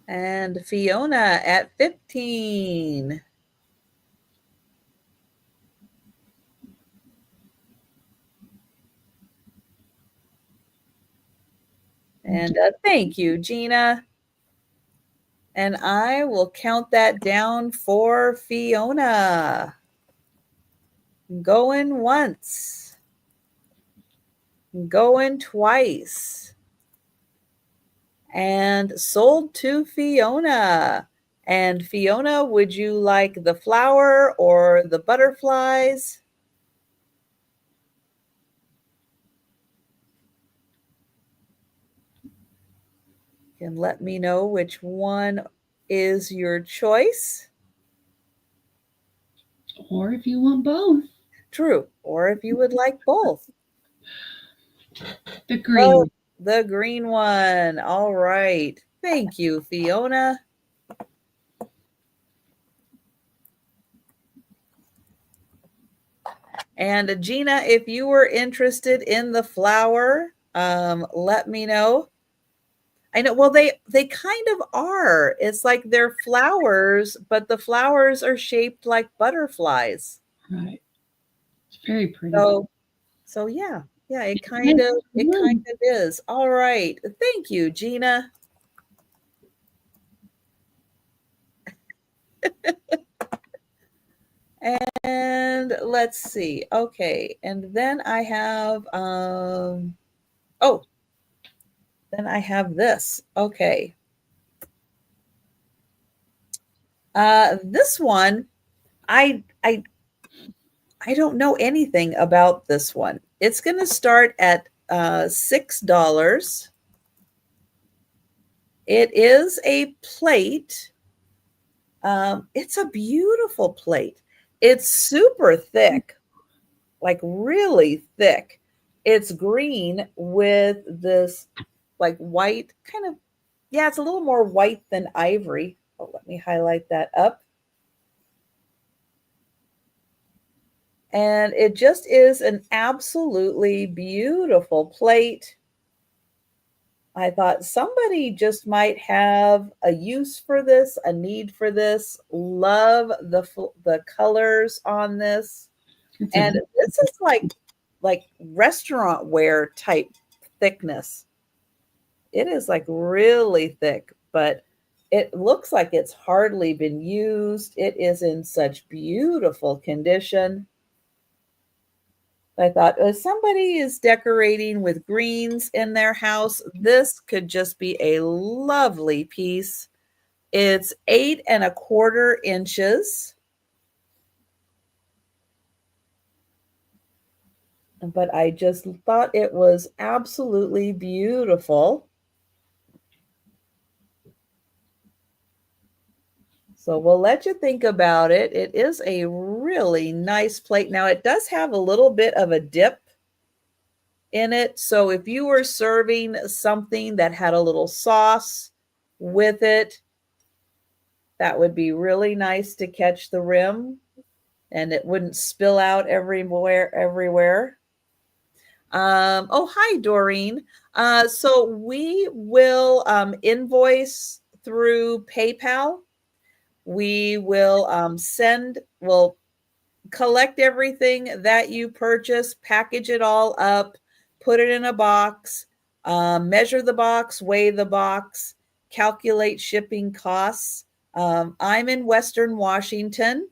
S1: And Fiona at 15. And thank you, Gina. And I will count that down for Fiona. Going once. Going twice. And sold to Fiona. And Fiona, would you like the flower or the butterflies? You can let me know which one is your choice.
S2: Or if you want both.
S1: True. Or if you would like both.
S2: The green.
S1: Oh, the green one. All right. Thank you, Fiona. And Gina, if you were interested in the flower, let me know. I know. Well, they kind of are. It's like they're flowers, but the flowers are shaped like butterflies.
S2: Right. It's very pretty.
S1: So yeah, it kind of is. All right. Thank you, Gina. And let's see. Okay. And then I have then I have this. Okay. This one, I don't know anything about this one. It's going to start at $6. It is a plate. It's a beautiful plate. It's super thick, like really thick. It's green with this like white kind of, yeah, it's a little more white than ivory. Oh, let me highlight that up. And it just is an absolutely beautiful plate. I thought somebody just might have a use for this, a need for this. Love the colors on this. And this is like restaurant wear type thickness. It is like really thick, but it looks like it's hardly been used. It is in such beautiful condition. I thought, if somebody is decorating with greens in their house, this could just be a lovely piece. It's 8¼ inches. But I just thought it was absolutely beautiful. So we'll let you think about it. It is a really nice plate. Now it does have a little bit of a dip in it. So if you were serving something that had a little sauce with it, that would be really nice to catch the rim and it wouldn't spill out everywhere. Oh, hi, Doreen. So we will invoice through PayPal. We will we'll collect everything that you purchase, package it all up, put it in a box, measure the box, weigh the box, calculate shipping costs. I'm in Western Washington.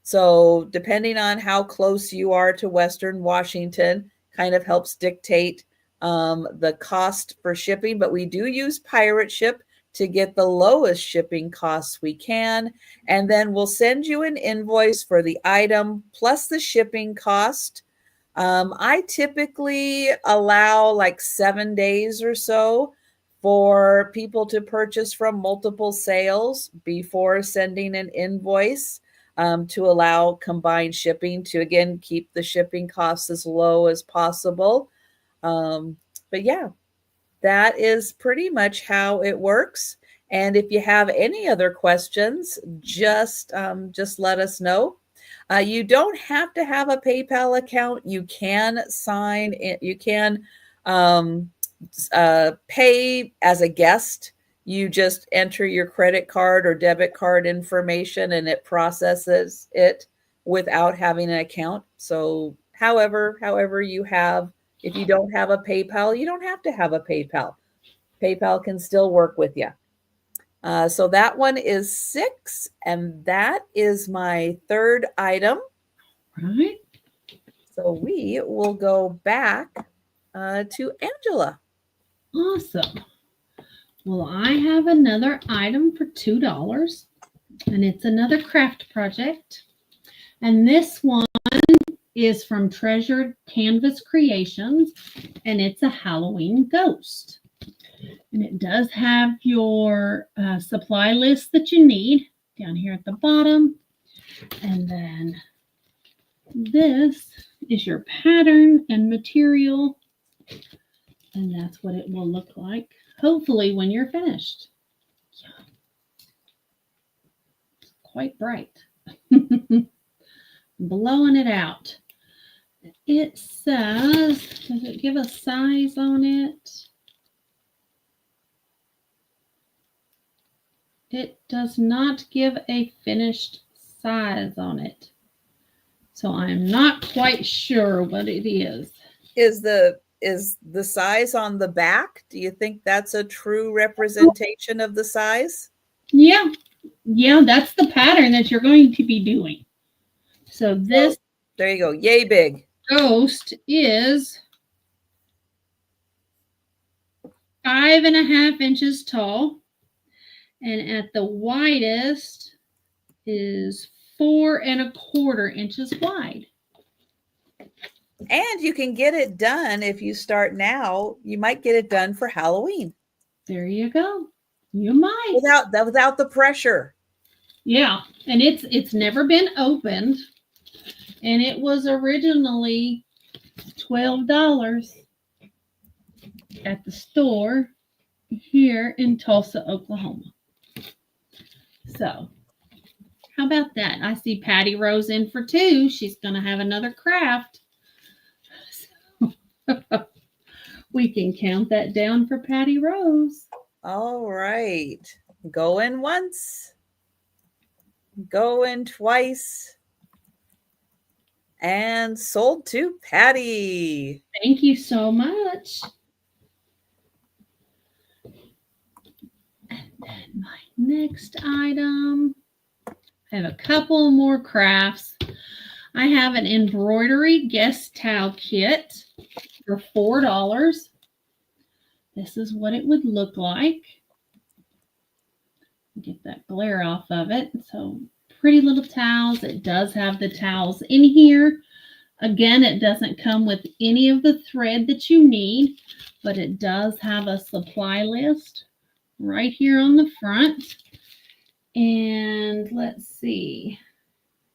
S1: So depending on how close you are to Western Washington, kind of helps dictate the cost for shipping. But we do use Pirate Ship to get the lowest shipping costs we can. And then we'll send you an invoice for the item plus the shipping cost. I typically allow like 7 days or so for people to purchase from multiple sales before sending an invoice, to allow combined shipping to, again, keep the shipping costs as low as possible. But yeah, that is pretty much how it works. And if you have any other questions, just let us know. You don't have to have a PayPal account. You can pay as a guest You just enter your credit card or debit card information and it processes it without having an account. So however you have, if you don't have a PayPal, you don't have to have a PayPal. PayPal can still work with you. So that one is 6, and that is my third item.
S2: Right.
S1: So we will go back to Angela.
S2: Awesome. Well, I have another item for $2, and it's another craft project. And this one is from Treasured Canvas Creations, and it's a Halloween ghost. And it does have your supply list that you need down here at the bottom. And then this is your pattern and material. And that's what it will look like, hopefully, when you're finished. Yeah. It's quite bright. Blowing it out. It says, does it give a size on it? It does not give a finished size on it. So I'm not quite sure what it is.
S1: Is the size on the back? Do you think that's a true representation of the size?
S2: Yeah. Yeah, that's the pattern that you're going to be doing. So this
S1: there you go. Yay big.
S2: Ghost is 5.5 inches tall. And at the widest is 4.25 inches wide.
S1: And you can get it done if you start now. You might get it done for Halloween.
S2: There you go. You might.
S1: Without the pressure.
S2: Yeah, and it's never been opened. And it was originally $12 at the store here in Tulsa, Oklahoma. So, how about that? I see Patty Rose in for 2. She's going to have another craft. So, we can count that down for Patty Rose.
S1: All right. Going once. Going twice. And sold to Patty.
S2: Thank you so much. And then my next item, I have a couple more crafts. I have an embroidery guest towel kit for $4. This is what it would look like. Get that glare off of it. So pretty little towels. It does have the towels in here. Again, it doesn't come with any of the thread that you need, but it does have a supply list right here on the front. And let's see.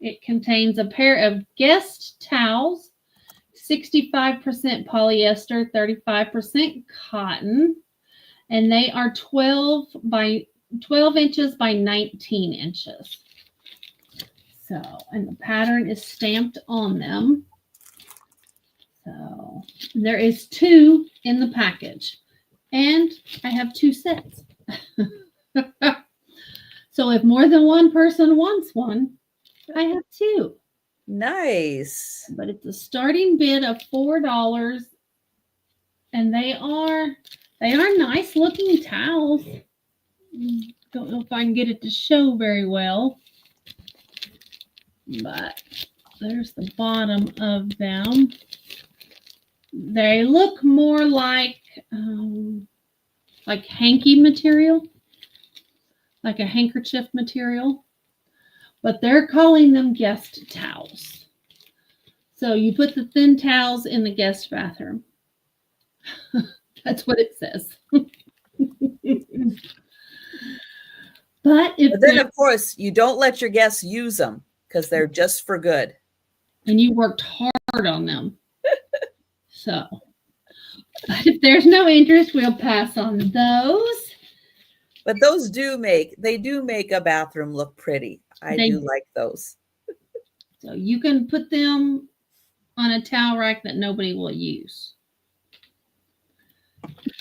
S2: It contains a pair of guest towels, 65% polyester, 35% cotton, and they are 12 inches by 19 inches. So, and the pattern is stamped on them. So, there is 2 in the package, and I have 2 sets. So, if more than one person wants one, I have 2.
S1: Nice.
S2: But it's a starting bid of $4, and they are nice looking towels. Don't know if I can get it to show very well, but there's the bottom of them. They look more like hanky material, like a handkerchief material, but they're calling them guest towels. So you put the thin towels in the guest bathroom. That's what it says. But then,
S1: of course, you don't let your guests use them because they're just for good.
S2: And you worked hard on them. So, but if there's no interest, we'll pass on those.
S1: But those do make a bathroom look pretty. I do like those.
S2: So you can put them on a towel rack that nobody will use.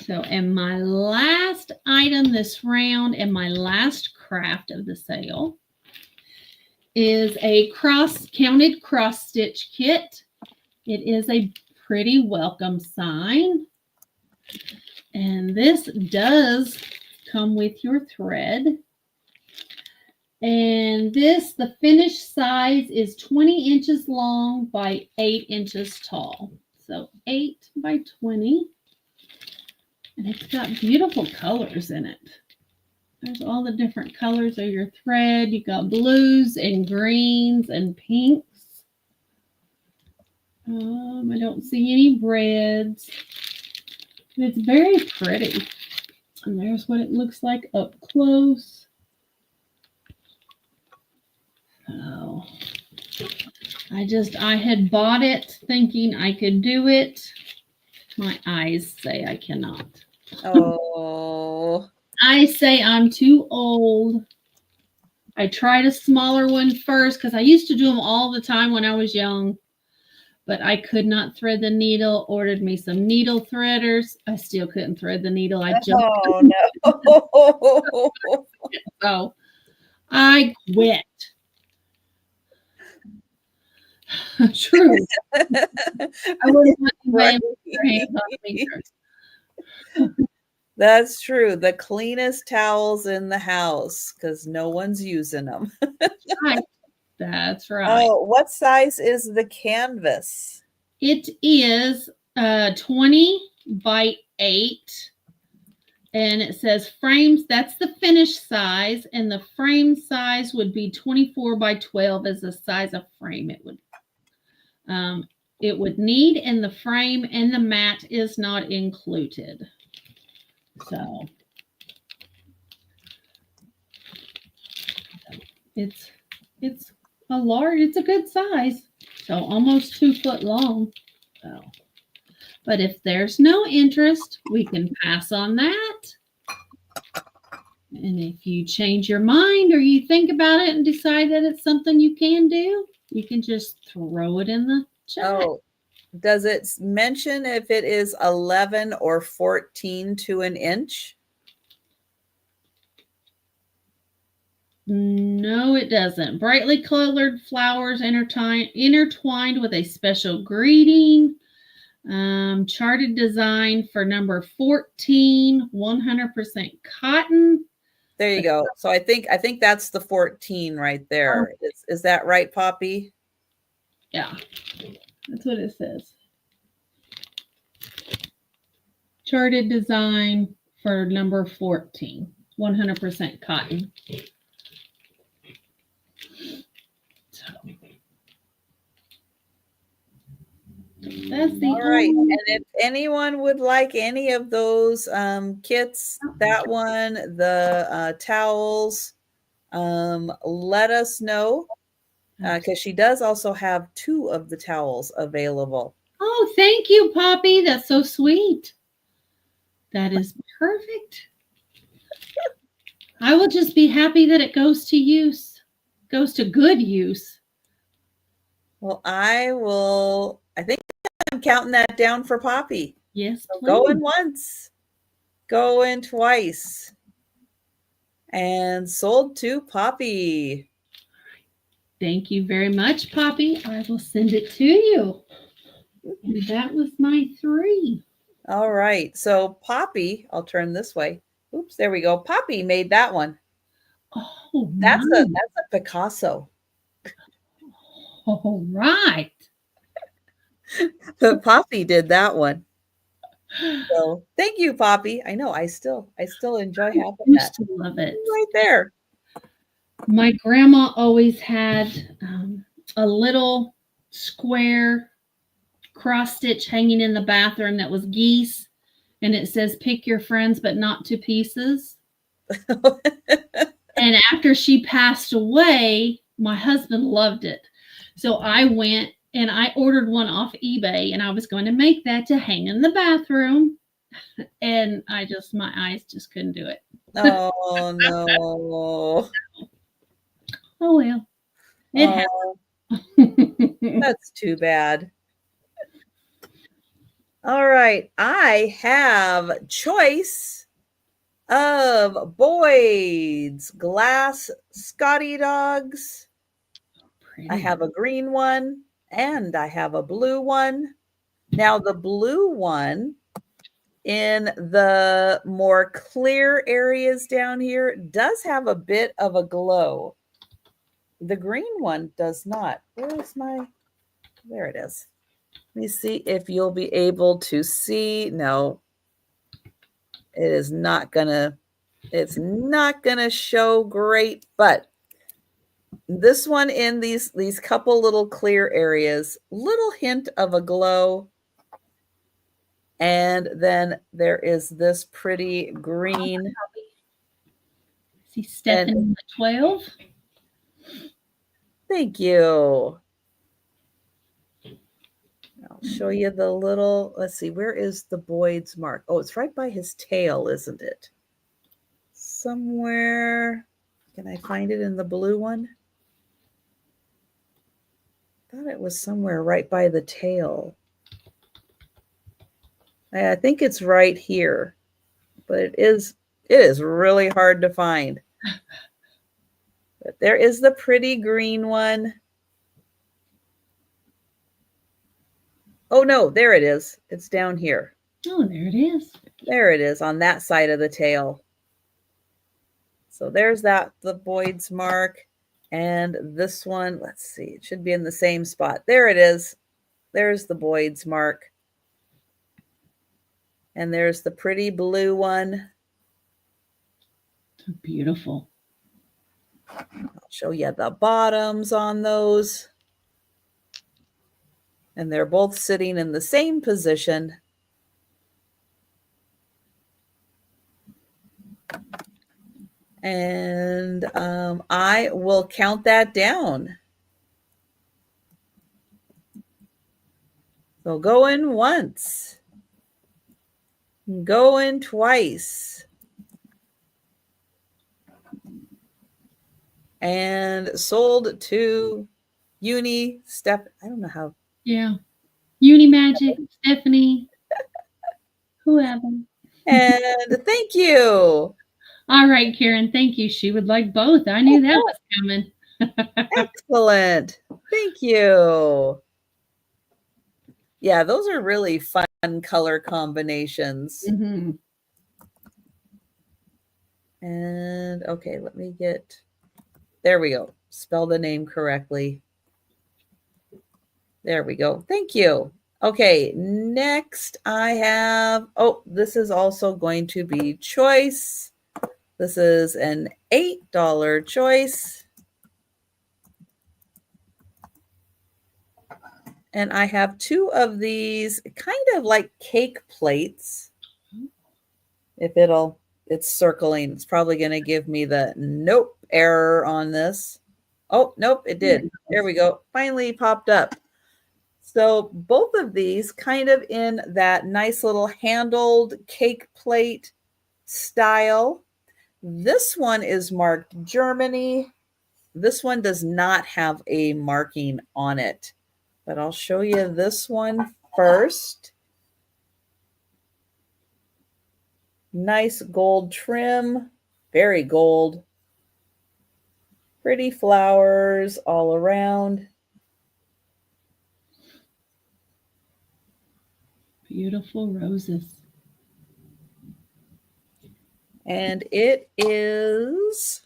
S2: So, and my last item this round and my last craft of the sale is a counted cross stitch kit. It is a pretty welcome sign. And this does come with your thread. And this, the finished size is 20 inches long by 8 inches tall. So 8 by 20. And it's got beautiful colors in it. There's all the different colors of your thread. You got blues and greens and pinks. I don't see any reds. It's very pretty. And there's what it looks like up close. Oh, I had bought it thinking I could do it. My eyes say I cannot.
S1: Oh.
S2: I say I'm too old. I tried a smaller one first because I used to do them all the time when I was young, but I could not thread the needle. Ordered me some needle threaders. I still couldn't thread the needle. I jumped.
S1: Oh, no.
S2: So I quit. True. I wouldn't want
S1: Right.
S2: your hands on me.
S1: That's true. The cleanest towels in the house because no one's using them.
S2: Right. That's right.
S1: Oh, what size is the canvas?
S2: It is 20 by 8. And it says frames. That's the finished size. And the frame size would be 24 by 12 as the size of frame it would need. And the frame and the mat is not included. So it's a good size. So almost 2 foot long. So, but if there's no interest, we can pass on that. And if you change your mind or you think about it and decide that it's something you can do, you can just throw it in the chat.
S1: Oh, does it mention if it is 11 or 14 to an inch?
S2: No, it doesn't. Brightly colored flowers intertwined with a special greeting. Charted design for number 14, 100% cotton.
S1: There you go. So I think that's the 14 right there. Is that right, Poppy?
S2: Yeah, that's what it says. Charted design for number 14, 100% cotton. So that's the
S1: all right. And if anyone would like any of those kits, that one, the towels, let us know because she does also have 2 of the towels available.
S2: Oh, thank you, Poppy. That's so sweet. That is perfect. I will just be happy that it goes to good use.
S1: Well, I think I'm counting that down for Poppy.
S2: Yes,
S1: so
S2: please.
S1: Going once, going twice, and sold to Poppy.
S2: Thank you very much, Poppy. I will send it to you. And that was my 3.
S1: All right. So Poppy, I'll turn this way. Oops, there we go. Poppy made that one.
S2: Oh,
S1: that's a Picasso.
S2: All right.
S1: But Poppy did that one. So thank you, Poppy. I know I still enjoy having that.
S2: I love it.
S1: Right there.
S2: My grandma always had a little square cross stitch hanging in the bathroom that was geese, and it says pick your friends but not to pieces. And after she passed away, my husband loved it, so I went and I ordered one off eBay, and I was going to make that to hang in the bathroom, and my eyes just couldn't do it.
S1: Oh no.
S2: Oh well, it happened.
S1: That's too bad. All right. I have choice of Boyd's glass Scotty dogs.
S2: Pretty.
S1: I have a green one and I have a blue one. Now, the blue one in the more clear areas down here does have a bit of a glow. The green one does not. Where's my, there it is. Let me see if you'll be able to see. No, it is not gonna, it's not gonna show great, but this one in these couple little clear areas, little hint of a glow. And then there is this pretty green.
S2: See Stephanie 12.
S1: Thank you. I'll show you the little, let's see, where is the Boyd's mark? Oh, it's right by his tail, isn't it? Somewhere. Can I find it in the blue one? I thought it was somewhere right by the tail. I think it's right here, but it is really hard to find. But there is the pretty green one. Oh no, there it is. It's down here.
S2: Oh, there it is.
S1: There it is on that side of the tail. So there's that, the Boyd's mark. And this one, let's see, it should be in the same spot. There it is. There's the Boyd's mark. And there's the pretty blue one.
S2: Beautiful.
S1: I'll show you the bottoms on those. And they're both sitting in the same position. And I will count that down. So going once, going twice, and sold to Uni Steph. I don't know how.
S2: Yeah. Uni Magic, Stephanie, whoever.
S1: And thank you.
S2: All right, Karen, thank you. She would like both. I knew that was coming.
S1: Excellent. Thank you. Yeah, those are really fun color combinations.
S2: Mm-hmm.
S1: And okay, let me get, there we go. Spell the name correctly. There we go. Thank you. Okay, next I have, oh, this is also going to be choice. This is an $8 choice. And I have two of these kind of like cake plates. If it's circling, it's probably going to give me the nope error on this. Oh, nope, it did. There we go. Finally popped up. So both of these kind of in that nice little handled cake plate style. This one is marked Germany. This one does not have a marking on it, but I'll show you this one first. Nice gold trim, very gold. Pretty flowers all around.
S2: Beautiful roses.
S1: And it is,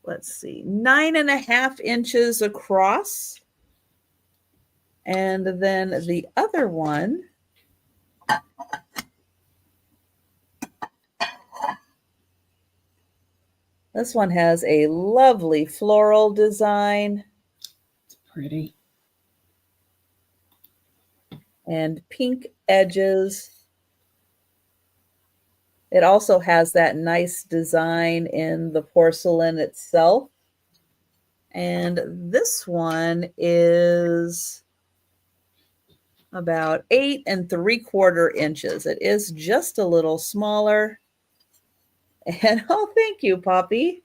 S1: let's see, 9.5 inches across. And then the other one, this one has a lovely floral design.
S2: It's pretty.
S1: And pink edges. It also has that nice design in the porcelain itself. And this one is about 8 3/4 inches. It is just a little smaller. And oh, thank you, Poppy.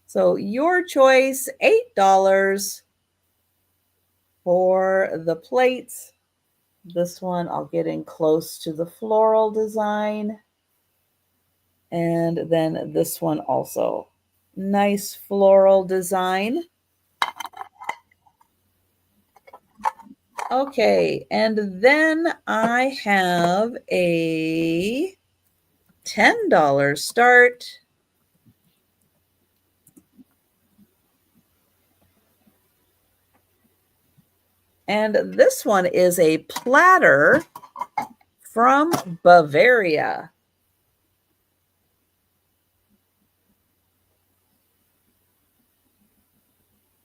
S1: So your choice, $8 For the plates, this one I'll get in close to the floral design. And then this one also. Nice floral design. Okay, and then I have a $10 start. And this one is a platter from Bavaria.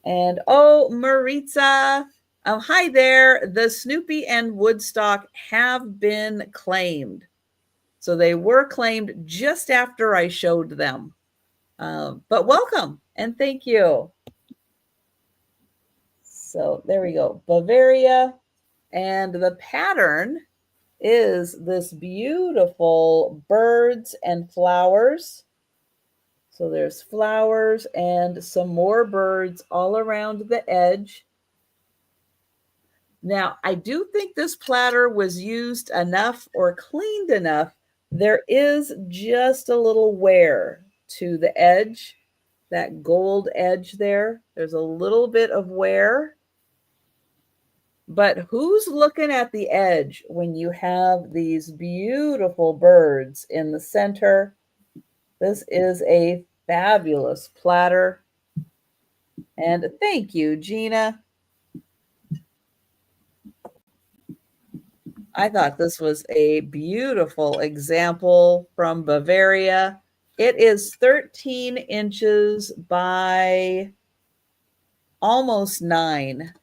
S1: And oh, Maritza, hi there. The Snoopy and Woodstock have been claimed. So they were claimed just after I showed them. But welcome and thank you. So there we go, Bavaria. And the pattern is this beautiful birds and flowers. So there's flowers and some more birds all around the edge. Now, I do think this platter was used enough or cleaned enough. There is just a little wear to the edge, that gold edge there. There's a little bit of wear. But who's looking at the edge when you have these beautiful birds in the center? This is a fabulous platter. And thank you, Gina. I thought this was a beautiful example from Bavaria. It is 13 inches by almost 9.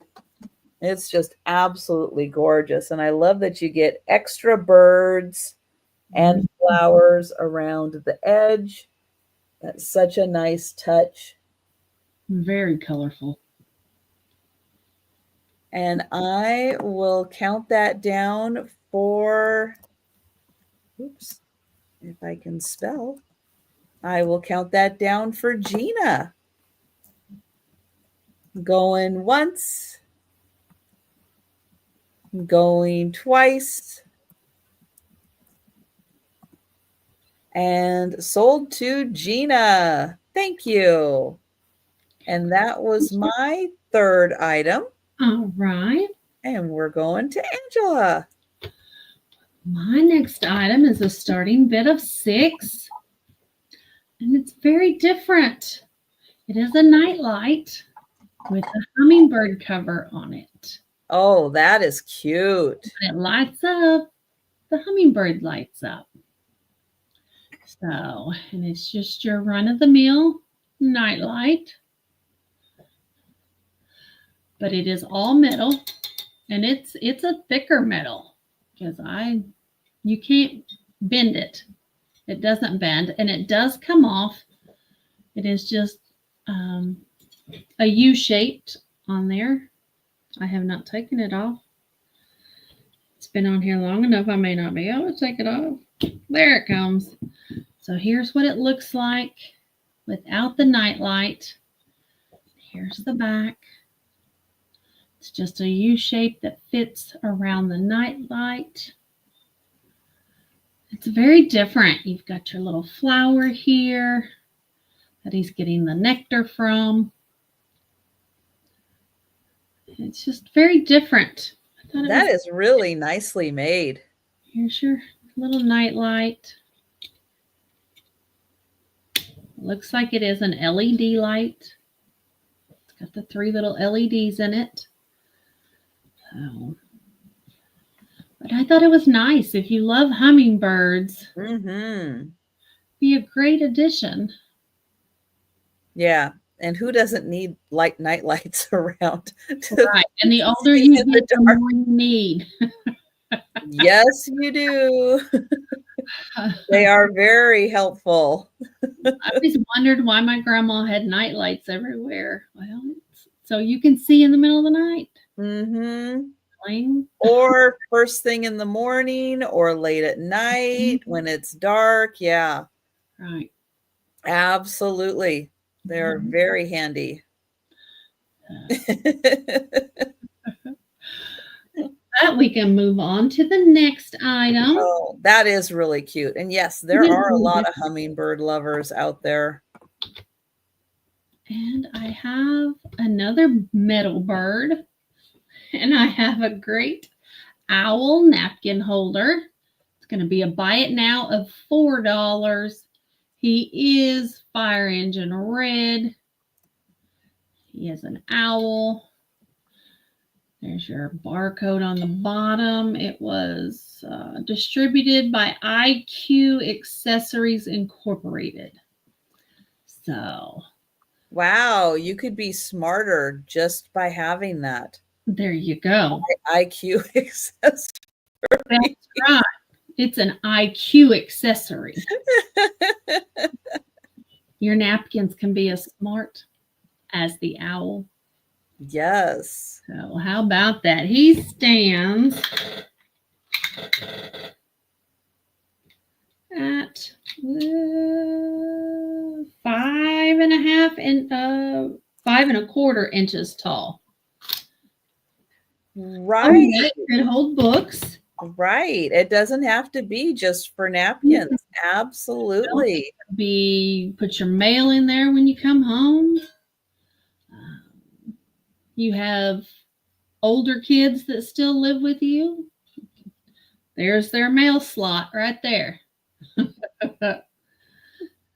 S1: It's just absolutely gorgeous. And I love that you get extra birds and flowers around the edge. That's such a nice touch.
S2: Very colorful.
S1: And I will count that down for, oops, if I can spell, I will count that down for Gina. Going once, going twice, and sold to Gina. Thank you. And that was my third item.
S2: All right.
S1: And we're going to Angela.
S2: My next item is a starting bid of 6. And it's very different. It is a nightlight with a hummingbird cover on it.
S1: Oh, that is cute.
S2: It lights up. The hummingbird lights up. So, and it's just your run-of-the-mill nightlight. But it is all metal, and it's a thicker metal because you can't bend it. It doesn't bend, and it does come off. It is just a U-shaped on there. I have not taken it off. It's been on here long enough. I may not be able to take it off. There it comes. So here's what it looks like without the nightlight. Here's the back. It's just a U shape that fits around the nightlight. It's very different. You've got your little flower here that he's getting the nectar from. It's just very different.
S1: That is really nicely made.
S2: Here's your little nightlight. Looks like it is an LED light. It's got the 3 little LEDs in it. So, but I thought it was nice. If you love hummingbirds, be a great addition.
S1: Yeah. And who doesn't need night lights around?
S2: Right. And the older you get, the more you need.
S1: Yes, you do. They are very helpful.
S2: I always wondered why my grandma had night lights everywhere. Well, so you can see in the middle of the night.
S1: Or first thing in the morning or late at night when it's dark. Yeah.
S2: Right.
S1: Absolutely. They're very handy.
S2: that, we can move on to the next item.
S1: Oh, that is really cute. And yes, there are a lot of hummingbird lovers out there.
S2: And I have another metal bird. And I have a great owl napkin holder. It's going to be a buy it now of $4. He is fire engine red. He is an owl. There's your barcode on the bottom. It was distributed by IQ Accessories Incorporated. So,
S1: wow, you could be smarter just by having that.
S2: There you go.
S1: IQ accessory.
S2: That's right. It's an IQ accessory. Your napkins can be as smart as the owl.
S1: Yes.
S2: So how about that? He stands at 5.25 inches tall.
S1: Right.
S2: It can hold books.
S1: Right. It doesn't have to be just for napkins. Absolutely.
S2: Put your mail in there when you come home. You have older kids that still live with you. There's their mail slot right there.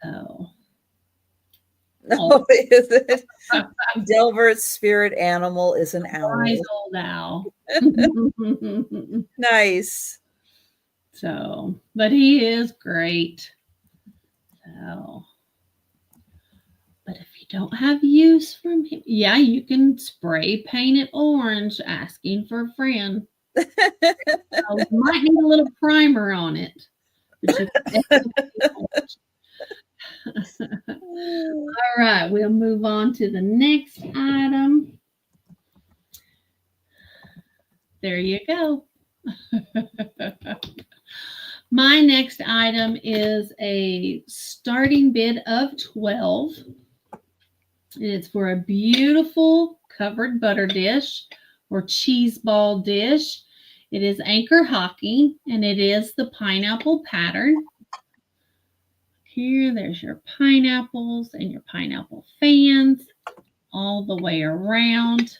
S2: Oh.
S1: No, is it? Delbert's spirit animal is an owl.
S2: Nice old owl.
S1: Nice.
S2: So, but he is great. So, but if you don't have use from him, yeah, you can spray paint it orange, asking for a friend. You might need a little primer on it. All right, we'll move on to the next item. There you go. My next item is a starting bid of $12. It's for a beautiful covered butter dish or cheese ball dish. It is anchor hocking, and it is the pineapple pattern. Here, there's your pineapples and your pineapple fans all the way around.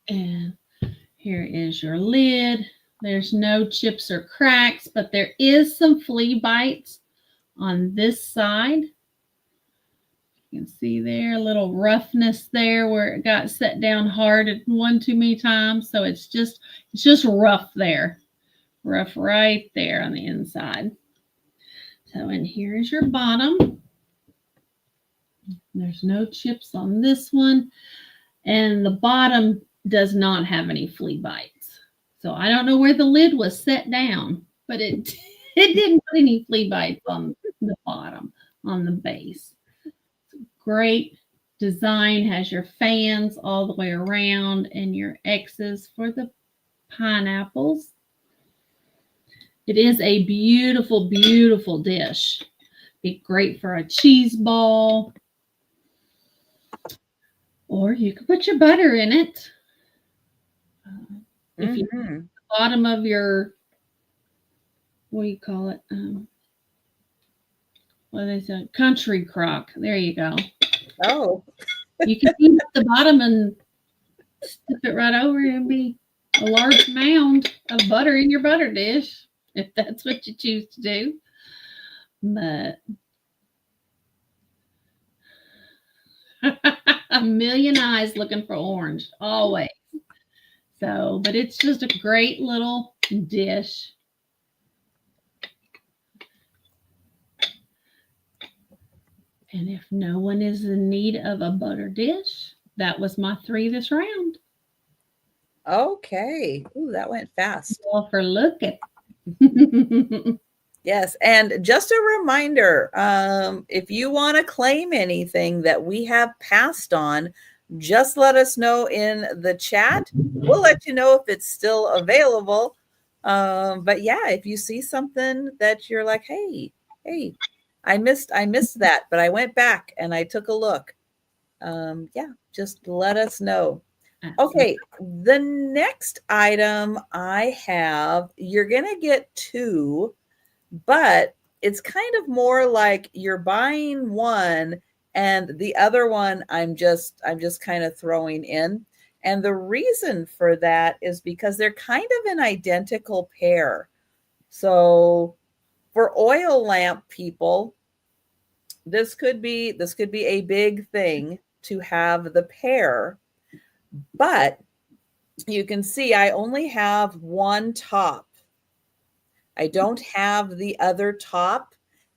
S2: And here is your lid. There's no chips or cracks, but there is some flea bites on this side. You can see there a little roughness there where it got set down hard one too many times. So it's just rough there. Rough right there on the inside. So, and here's your bottom. There's no chips on this one. And the bottom does not have any flea bites. So I don't know where the lid was set down, but it didn't put any flea bites on the bottom, on the base. Great design, has your fans all the way around and your X's for the pineapples. It is a beautiful, beautiful dish. Be great for a cheese ball. Or you could put your butter in it. If you at the bottom of your, what do you call it? What do they say? Country crock. There you go.
S1: Oh.
S2: You can eat at the bottom and step it right over and be a large mound of butter in your butter dish, if that's what you choose to do. But a million eyes looking for orange, always. So, but it's just a great little dish. And if no one is in need of a butter dish, that was my 3 this round.
S1: Okay. Ooh, that went fast.
S2: Well, for looking.
S1: Yes. And just a reminder, if you want to claim anything that we have passed on, just let us know in the chat. We'll let you know if it's still available. But yeah, if you see something that you're like, hey, I missed that, but I went back and I took a look. Yeah, just let us know.
S2: Absolutely.
S1: Okay, the next item I have, you're going to get two, but it's kind of more like you're buying one and the other one I'm just kind of throwing in. And the reason for that is because they're kind of an identical pair. So for oil lamp people, this could be a big thing to have the pair, but you can see I only have one top. I don't have the other top.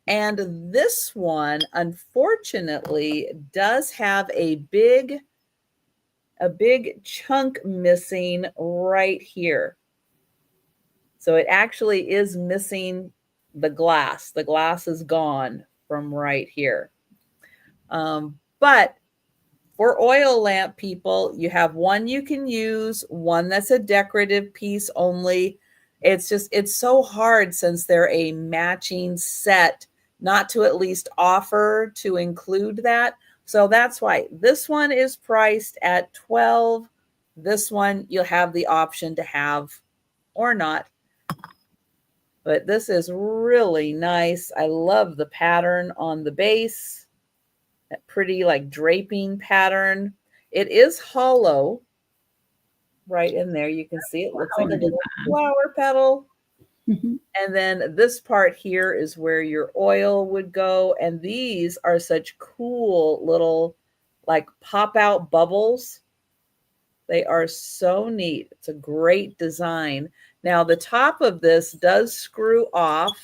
S1: And this one, unfortunately, does have a big chunk missing right here. So it actually is missing the glass. The glass is gone from right here. But for oil lamp people, you have one you can use, one that's a decorative piece only. It's so hard since they're a matching set not to at least offer to include that. So that's why this one is priced at 12. This one you'll have the option to have or not. But this is really nice. I love the pattern on the base. That pretty like draping pattern. It is hollow right in there. You can see it looks like a little flower petal.
S2: Mhm.
S1: And then this part here is where your oil would go. And these are such cool little like pop out bubbles. They are so neat. It's a great design. Now the top of this does screw off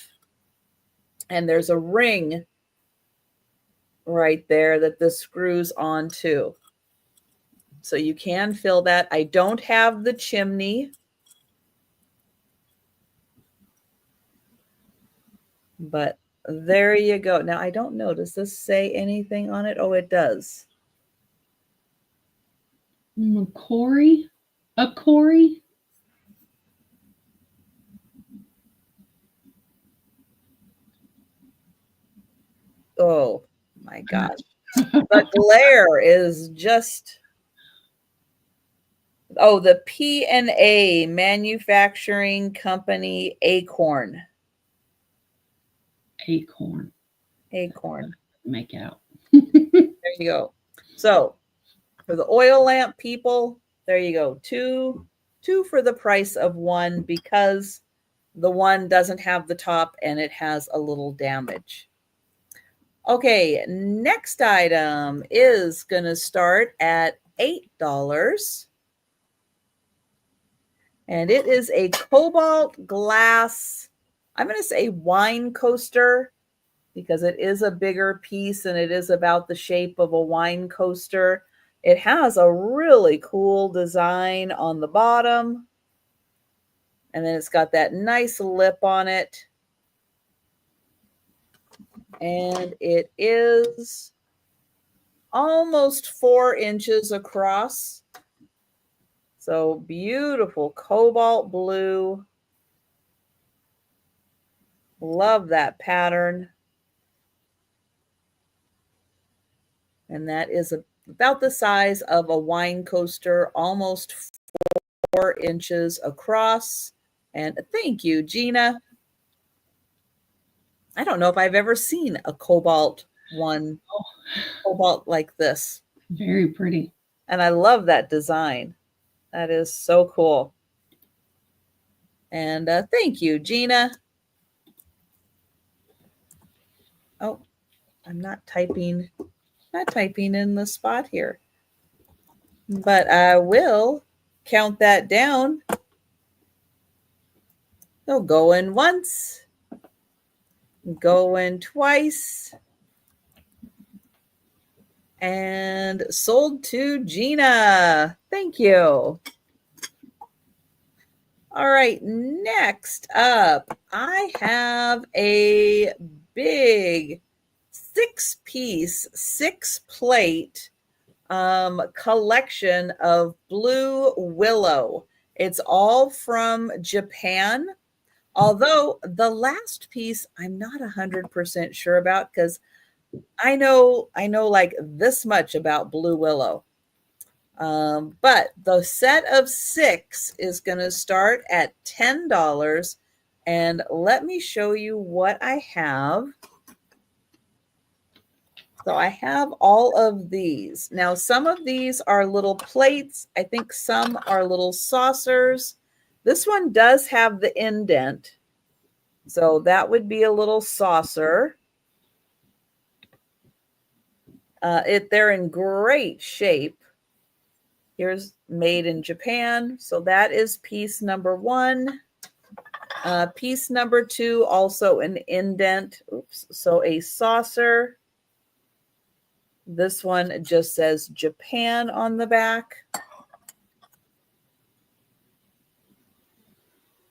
S1: and there's a ring right there that this screws onto. So you can fill that. I don't have the chimney, but there you go. Now, I don't know. Does this say anything on it? Oh, it does.
S2: McCory? A Corey?
S1: Oh, my gosh. The glare is just... Oh, the P&A Manufacturing Company Acorn.
S2: Acorn.
S1: Acorn.
S2: Make out.
S1: There you go. So for the oil lamp people, there you go. Two for the price of one because the one doesn't have the top and it has a little damage. Okay, next item is going to start at $8. And it is a cobalt glass, I'm going to say wine coaster, because it is a bigger piece and it is about the shape of a wine coaster. It has a really cool design on the bottom. And then it's got that nice lip on it. And it is almost 4 inches across. So beautiful cobalt blue. Love that pattern. And that is about the size of a wine coaster, almost 4 inches across. And thank you, Gina. I don't know if I've ever seen a cobalt like this.
S2: Very pretty.
S1: And I love that design. That is so cool. And thank you, Gina. Oh, I'm not typing in the spot here. But I will count that down. So going once, going twice, and sold to Gina. Thank you. All right, next up, I have a big 6-piece, 6-plate collection of blue willow. It's all from Japan. Although the last piece I'm not 100% sure about because I know like this much about blue willow. But the set of 6 is going to start at $10. And let me show you what I have. So I have all of these. Now, some of these are little plates. I think some are little saucers. This one does have the indent. So that would be a little saucer. They're in great shape. Here's made in Japan. So that is piece number 1. Piece number 2, also an indent. Oops. So a saucer. This one just says Japan on the back.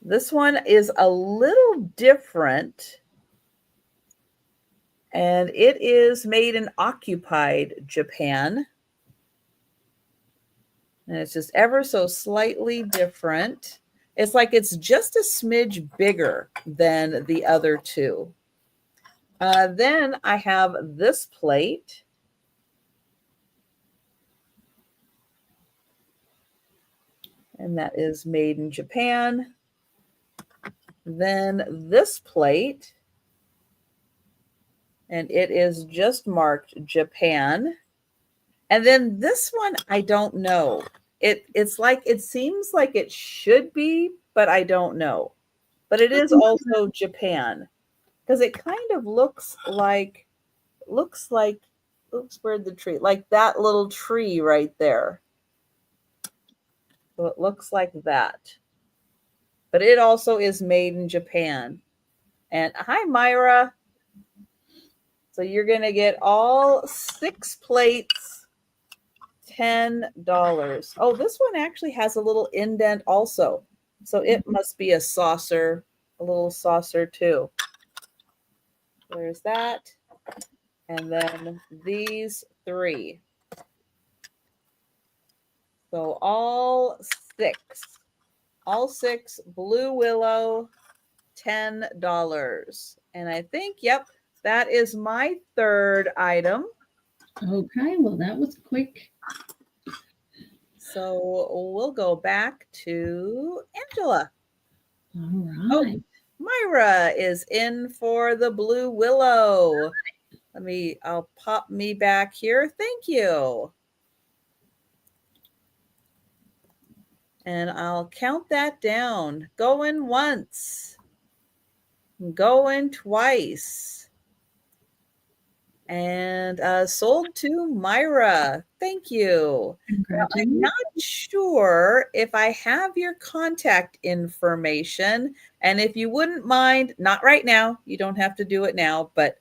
S1: This one is a little different. And it is made in occupied Japan. And it's just ever so slightly different. It's like it's just a smidge bigger than the other 2. Then I have this plate. And that is made in Japan. Then this plate. And it is just marked Japan. And then this one, I don't know. It's like, it seems like it should be, but I don't know. But it is also Japan. Because it kind of looks like, oops, where'd the tree? Like that little tree right there. So it looks like that. But it also is made in Japan. And hi, Myra. So you're going to get all 6 plates, $10. Oh, this one actually has a little indent also. So it must be a saucer, a little saucer too. There's that. And then these 3. So all 6 blue willow, $10. And I think, yep, that is my 3rd item.
S2: Okay, well, that was quick.
S1: So we'll go back to Angela.
S2: All right.
S1: Oh, Myra is in for the blue willow. I'll pop me back here. Thank you. And I'll count that down. Going once. Going twice. And sold to Myra. Thank you. Now, I'm not sure if I have your contact information. And if you wouldn't mind, not right now, you don't have to do it now, but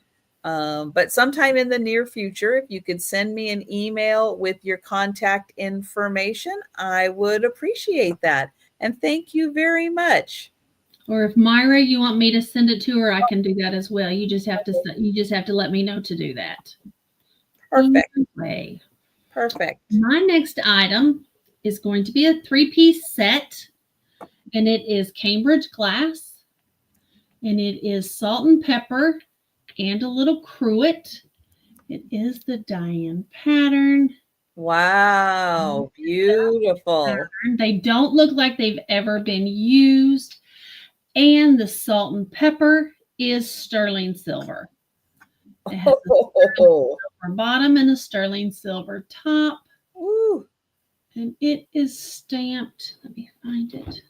S1: sometime in the near future, if you could send me an email with your contact information, I would appreciate that. And thank you very much.
S2: Or if Myra, you want me to send it to her, I can do that as well. You just have to let me know to do that.
S1: Perfect.
S2: Anyway,
S1: perfect.
S2: My next item is going to be a 3-piece set, and it is Cambridge glass, and it is salt and pepper and a little cruet. It is the Diane pattern.
S1: Wow, beautiful.
S2: They don't look like they've ever been used. And the salt and pepper is sterling silver. It has a silver bottom and a sterling silver top.
S1: Ooh.
S2: And it is stamped. Let me find it.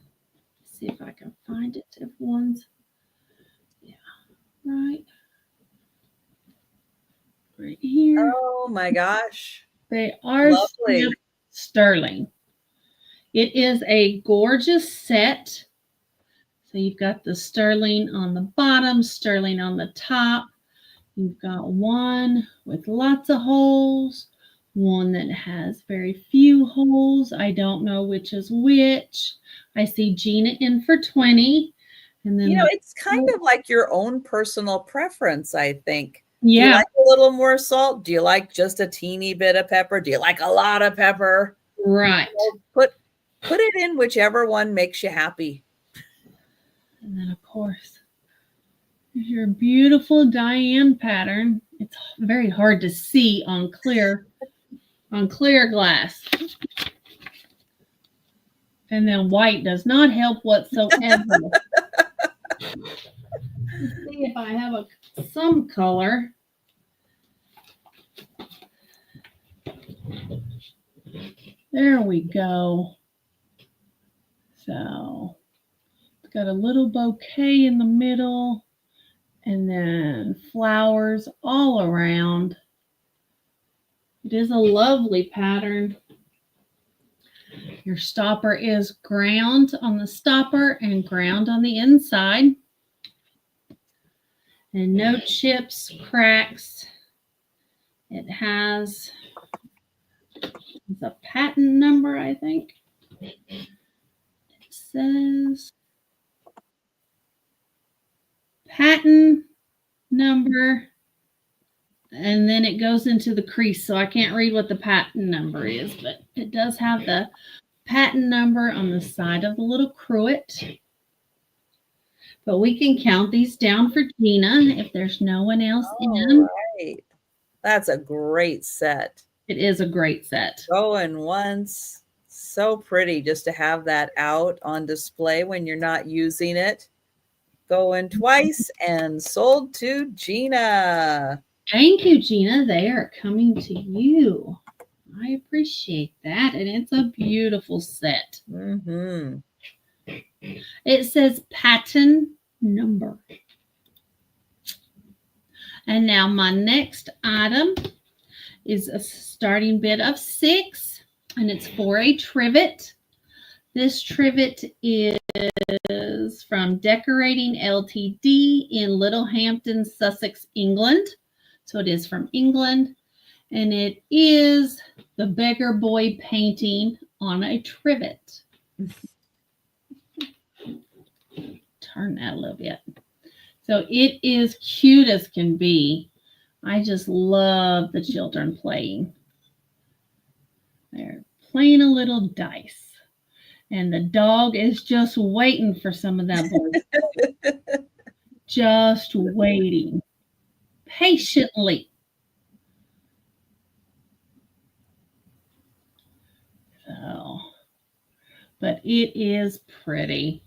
S2: See if I can find it. If one's, yeah, right here.
S1: Oh my gosh.
S2: They are
S1: lovely.
S2: Sterling. It is a gorgeous set. So you've got the sterling on the bottom, sterling on the top. You've got one with lots of holes, one that has very few holes. I don't know which is which. I see Gina in for 20. And then
S1: it's kind of like your own personal preference, I think.
S2: Yeah.
S1: Do you like a little more salt? Do you like just a teeny bit of pepper? Do you like a lot of pepper?
S2: Right.
S1: Put it in whichever one makes you happy.
S2: And then, of course, here's your beautiful Diane pattern. It's very hard to see on clear glass. And then white does not help whatsoever. Let's see if I have some color. There we go. So it's got a little bouquet in the middle and then flowers all around. It is a lovely pattern. Your stopper is ground on the stopper and ground on the inside. And no chips, cracks. It has a patent number, I think. It says patent number, and then it goes into the crease, so I can't read what the patent number is, but it does have the patent number on the side of the little cruet. But we can count these down for Gina if there's no one else in.
S1: Right. That's a great set.
S2: It is a great set.
S1: Going once. So pretty just to have that out on display when you're not using it. Going twice and sold to Gina.
S2: Thank you, Gina. They are coming to you. I appreciate that. And it's a beautiful set.
S1: Mm-hmm.
S2: It says patent number. And now my next item is a starting bid of 6, and it's for a trivet. This trivet is from Decorating Ltd. in Littlehampton, Sussex, England. So it is from England, and it is the Beggar Boy painting on a trivet. Turn that a little bit. So it is cute as can be. I just love the children playing. They're playing a little dice. And the dog is just waiting for some of that blood. Just waiting. Patiently. So, but it is pretty.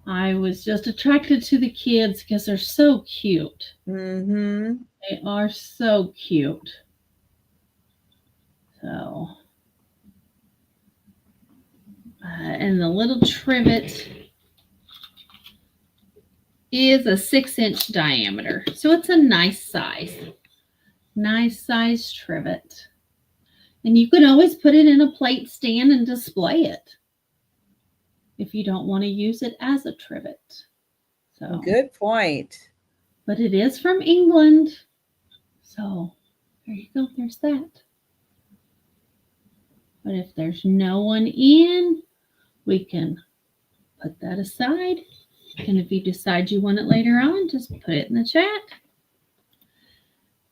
S2: I was just attracted to the kids because they're so cute.
S1: Mm-hmm.
S2: They are so cute. So, and the little trivet is a 6-inch diameter. So it's a nice size. Nice size trivet. And you can always put it in a plate stand and display it if you don't want to use it as a trivet. So
S1: good point.
S2: But it is from England. So there you go. There's that. But if there's no one in, we can put that aside. And if you decide you want it later on, just put it in the chat.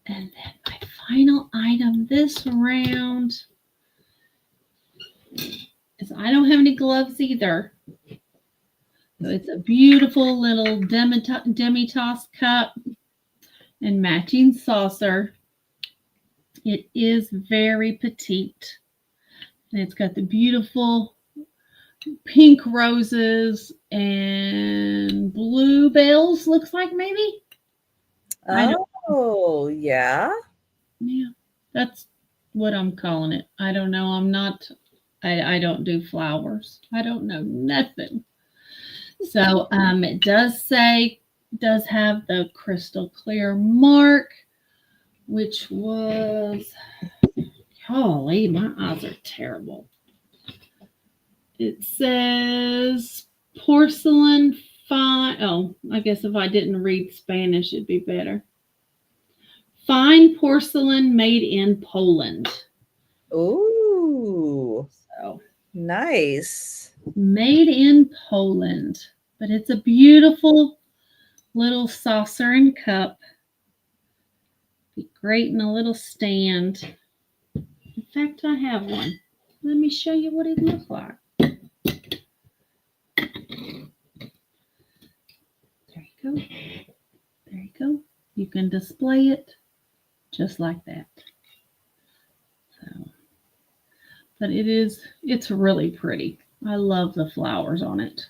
S2: And then my final item this round is I don't have any gloves either. So it's a beautiful little demi-tasse cup and matching saucer. It is very petite. And it's got the beautiful pink roses and bluebells, looks like maybe.
S1: Oh, yeah.
S2: Yeah, that's what I'm calling it. I don't know. I don't do flowers. I don't know nothing. So it does have the crystal clear mark, which was, holy, my eyes are terrible. It says porcelain fine. Oh, I guess if I didn't read Spanish, it'd be better. Fine porcelain made in Poland.
S1: Ooh.
S2: So
S1: nice.
S2: Made in Poland. But it's a beautiful little saucer and cup. Be great in a little stand. In fact, I have one. Let me show you what it looks like. There you go. There you go. You you can display it just like that. So, but it's really pretty. I love the flowers on it.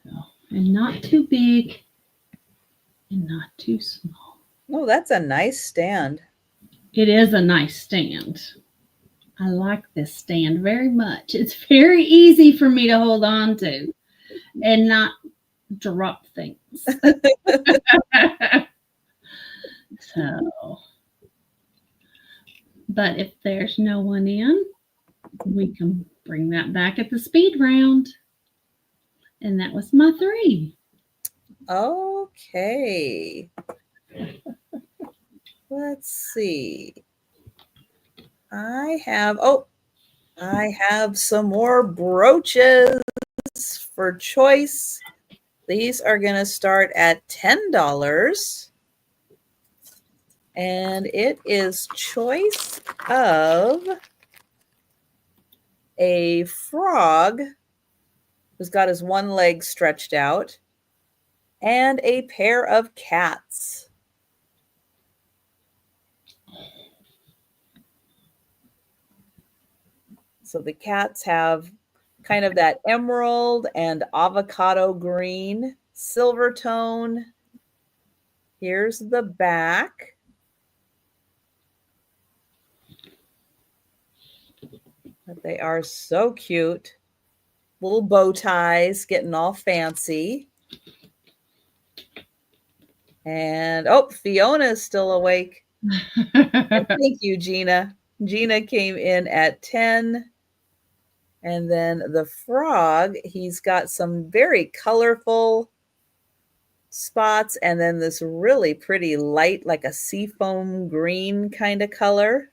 S2: So, and not too big and not too small.
S1: Oh, that's a nice stand.
S2: It is a nice stand. I like this stand very much. It's very easy for me to hold on to and not drop things. So, but if there's no one in, we can bring that back at the speed round. And that was my 3.
S1: Okay. Let's see. I have some more brooches for choice. These are going to start at $10. And it is choice of a frog who's got his one leg stretched out and a pair of cats. So the cats have kind of that emerald and avocado green, silver tone. Here's the back. But they are so cute. Little bow ties, getting all fancy. And Fiona is still awake. Thank you, Gina. Gina came in at 10. And then the frog, he's got some very colorful spots and then this really pretty light, like a seafoam green kind of color.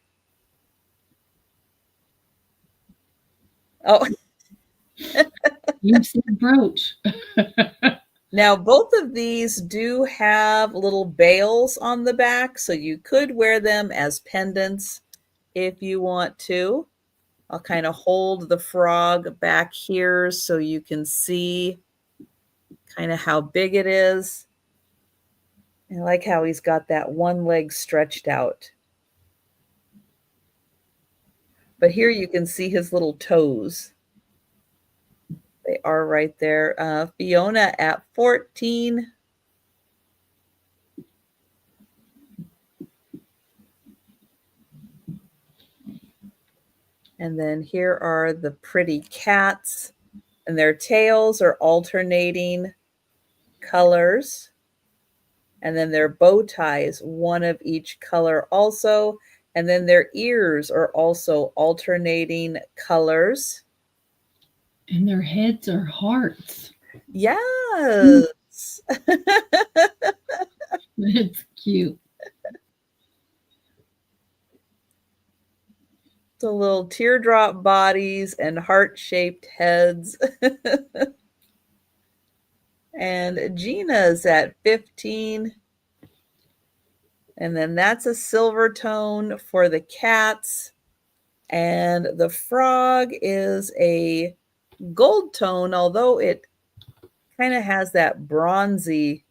S1: Oh,
S2: You said brooch.
S1: now both of these do have little bails on the back, so you could wear them as pendants if you want to. I'll kind of hold the frog back here so you can see kind of how big it is. I like how he's got that one leg stretched out. But here you can see his little toes. They are right there. Fiona at 14. And then here are the pretty cats. And their tails are alternating colors. And then their bow ties, one of each color also. And then their ears are also alternating colors.
S2: And their heads are hearts.
S1: Yes.
S2: It's cute.
S1: The little teardrop bodies and heart-shaped heads. And Gina's at 15. And then that's a silver tone for the cats. And the frog is a gold tone, although it kind of has that bronzy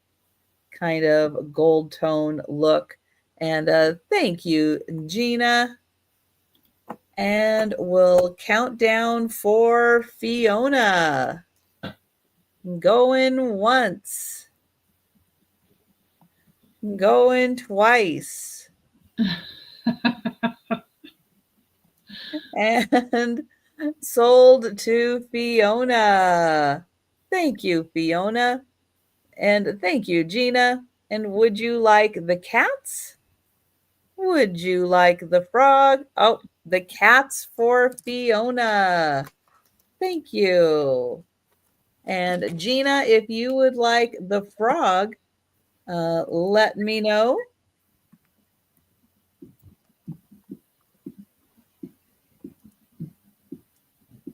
S1: kind of gold tone look. And thank you, Gina. And we'll count down for Fiona. Going once. Going twice. And sold to Fiona. Thank you, Fiona. And thank you, Gina. And would you like the cats? Would you like the frog? Oh, the cats for Fiona. Thank you. And Gina, if you would like the frog, let me know.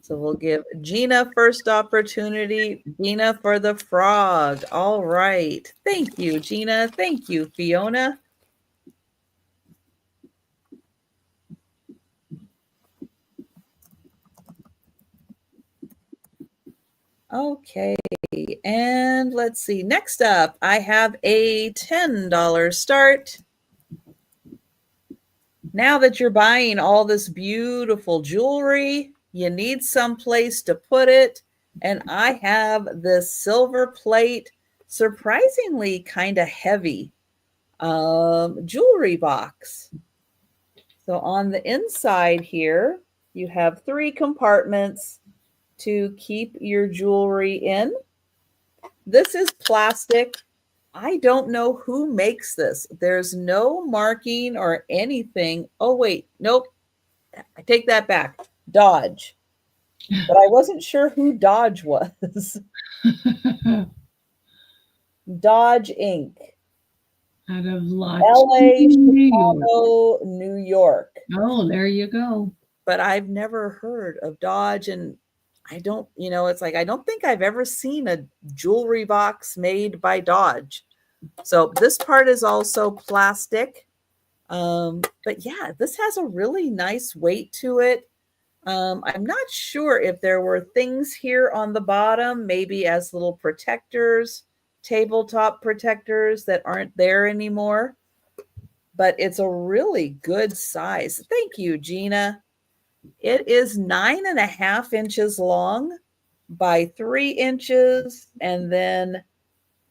S1: So we'll give Gina first opportunity. Gina for the frog. All right. Thank you, Gina. Thank you, Fiona. Okay. And let's see. Next up, I have a $10 start. Now that you're buying all this beautiful jewelry, you need some place to put it. And I have this silver plate, surprisingly kind of heavy jewelry box. So on the inside here, you have 3 compartments to keep your jewelry in. This is plastic. I don't know who makes this. There's no marking or anything. Oh, wait. Nope. I take that back. Dodge. But I wasn't sure who Dodge was. Dodge Inc.
S2: Out of
S1: LA,
S2: New York.
S1: Chicago, New York.
S2: Oh, there you go.
S1: But I've never heard of Dodge, and I don't, it's like I don't think I've ever seen a jewelry box made by Dodge. So this part is also plastic. But yeah, this has a really nice weight to it. I'm not sure if there were things here on the bottom, maybe as little protectors, tabletop protectors that aren't there anymore. But it's a really good size. Thank you, Gina. It is 9.5 inches long by 3 inches. And then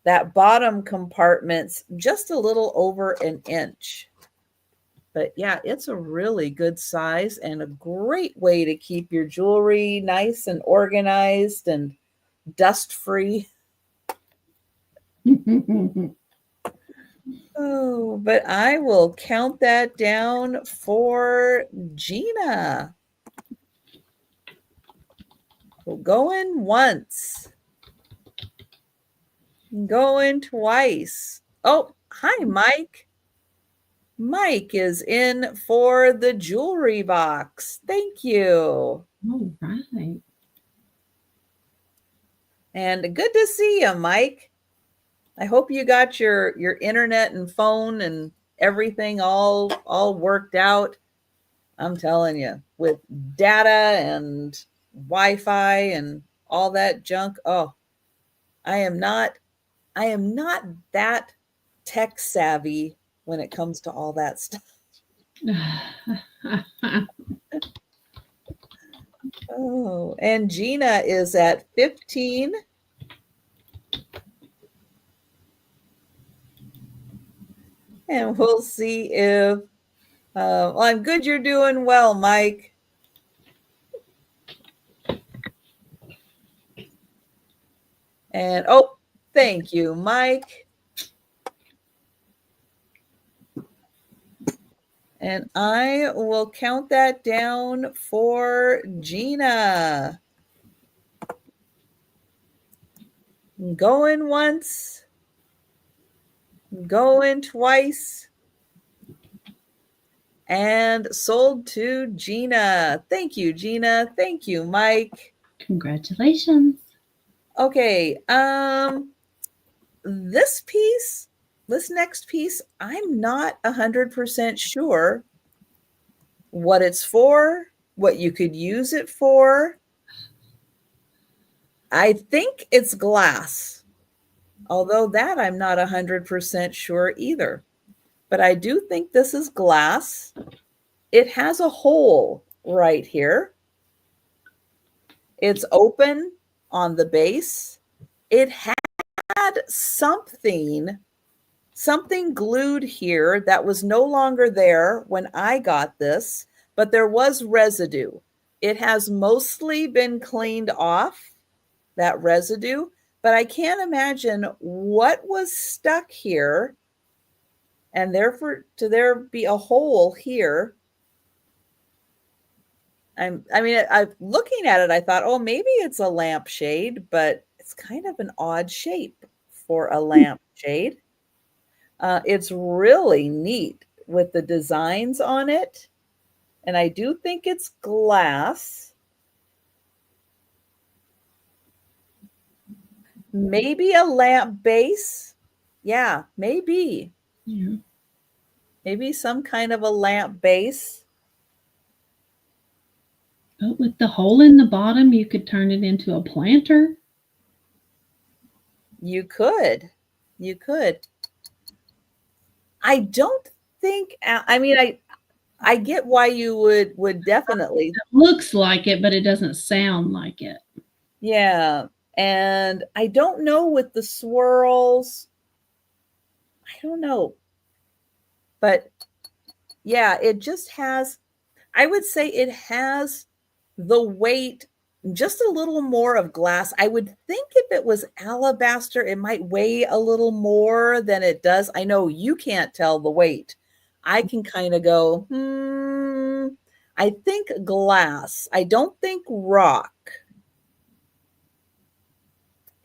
S1: that bottom compartment's just a little over an inch. But yeah, it's a really good size and a great way to keep your jewelry nice and organized and dust-free. Oh, but I will count that down for Gina. We'll going once. Going twice. Oh, hi, Mike. Mike is in for the jewelry box. Thank you.
S2: All right.
S1: And good to see you, Mike. I hope you got your internet and phone and everything all worked out. I'm telling you, with data and Wi-Fi and all that junk. Oh, I am not that tech savvy when it comes to all that stuff. Oh, and Gina is at 15. And we'll see if, well, I'm good you're doing well, Mike. And, oh, thank you, Mike. And I will count that down for Gina. Going once. Going twice. And sold to Gina. Thank you, Gina. Thank you, Mike.
S2: Congratulations.
S1: Okay. This next piece, I'm not 100% sure what it's for, what you could use it for. I think it's glass, although that I'm not 100% sure either. But I do think this is glass. It has a hole right here. It's open on the base. It had something glued here that was no longer there when I got this, but there was residue. It has mostly been cleaned off, that residue, but I can't imagine what was stuck here, and therefore to there be a hole here. I'm looking at it, I thought, oh, maybe it's a lampshade, but it's kind of an odd shape for a lampshade. It's really neat with the designs on it. And I do think it's glass. Maybe a lamp base. Yeah, maybe.
S2: Yeah.
S1: Maybe some kind of a lamp base.
S2: But with the hole in the bottom, you could turn it into a planter.
S1: You could. You could. I don't think, I mean, I get why you would definitely.
S2: It looks like it, but it doesn't sound like it.
S1: Yeah. And I don't know with the swirls. I don't know. But yeah, it just has, I would say it has the weight, just a little more of glass. I would think if it was alabaster, it might weigh a little more than it does. I know you can't tell the weight. I can kind of go, I think glass. I don't think rock.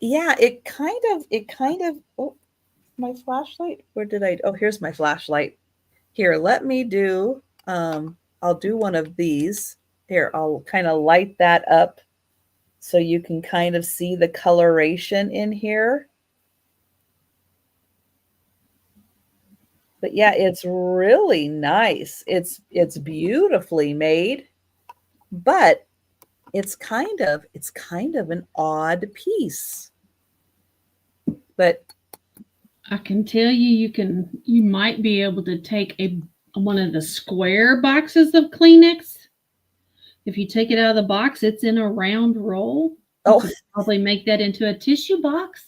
S1: Yeah, it kind of, oh, my flashlight. Where did oh, here's my flashlight. Here, let me do, I'll do one of these. Here, I'll kind of light that up so you can kind of see the coloration in here. But yeah, it's really nice. It's beautifully made, but it's kind of an odd piece. But
S2: I can tell you, you might be able to take one of the square boxes of Kleenex. If you take it out of the box, it's in a round roll. You could probably make that into a tissue box.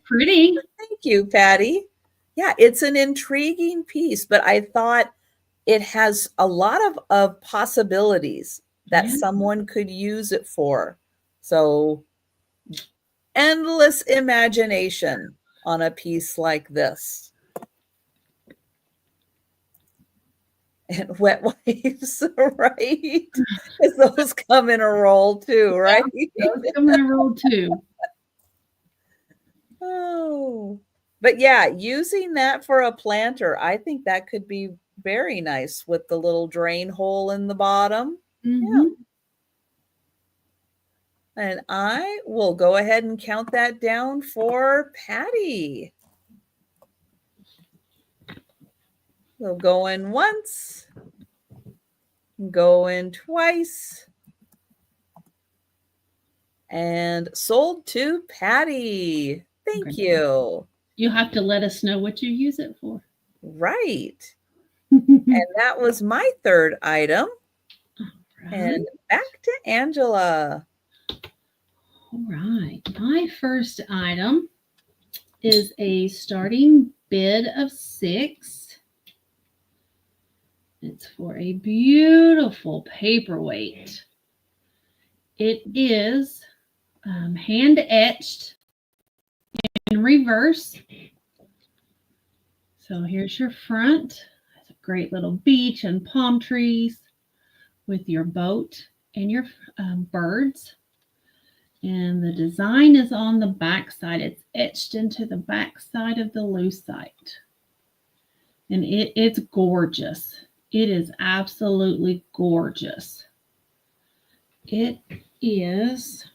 S2: Pretty.
S1: Thank you, Patty. Yeah, it's an intriguing piece, but I thought it has a lot of possibilities that someone could use it for. So endless imagination on a piece like this. And wet wipes, right? Because those come in a roll too, right?
S2: Those come in a roll too.
S1: Oh, but yeah, using that for a planter, I think that could be very nice with the little drain hole in the bottom. Yeah. And I will go ahead and count that down for Patty. So go in once, go in twice, and sold to Patty. Thank you.
S2: You have to let us know what you use it for.
S1: Right. And that was my third item. Right. And back to Angela.
S2: All right. My first item is a starting bid of 6. It's for a beautiful paperweight. It is hand etched in reverse. So here's your front. It's a great little beach and palm trees with your boat and your birds. And the design is on the back side. It's etched into the back side of the lucite. And it's gorgeous. It is absolutely gorgeous. It is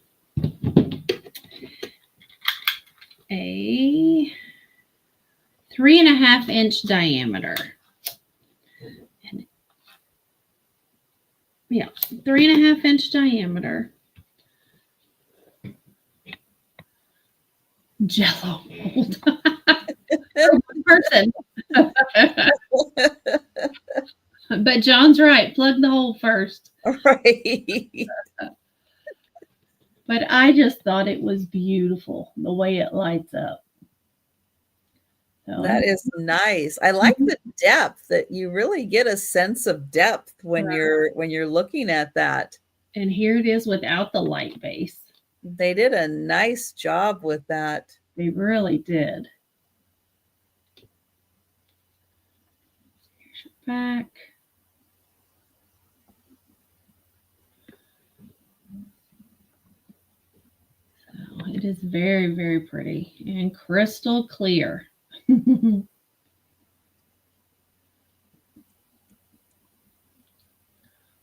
S2: a 3.5-inch diameter. And yeah, 3.5-inch diameter. Jello mold. One person. But John's right. Plug the hole first.
S1: Right.
S2: But I just thought it was beautiful the way it lights up. So,
S1: that is nice. I like the depth, that you really get a sense of depth when you're looking at that.
S2: And here it is without the light base.
S1: They did a nice job with that.
S2: They really did. Here's your back. So it is very, very pretty and crystal clear.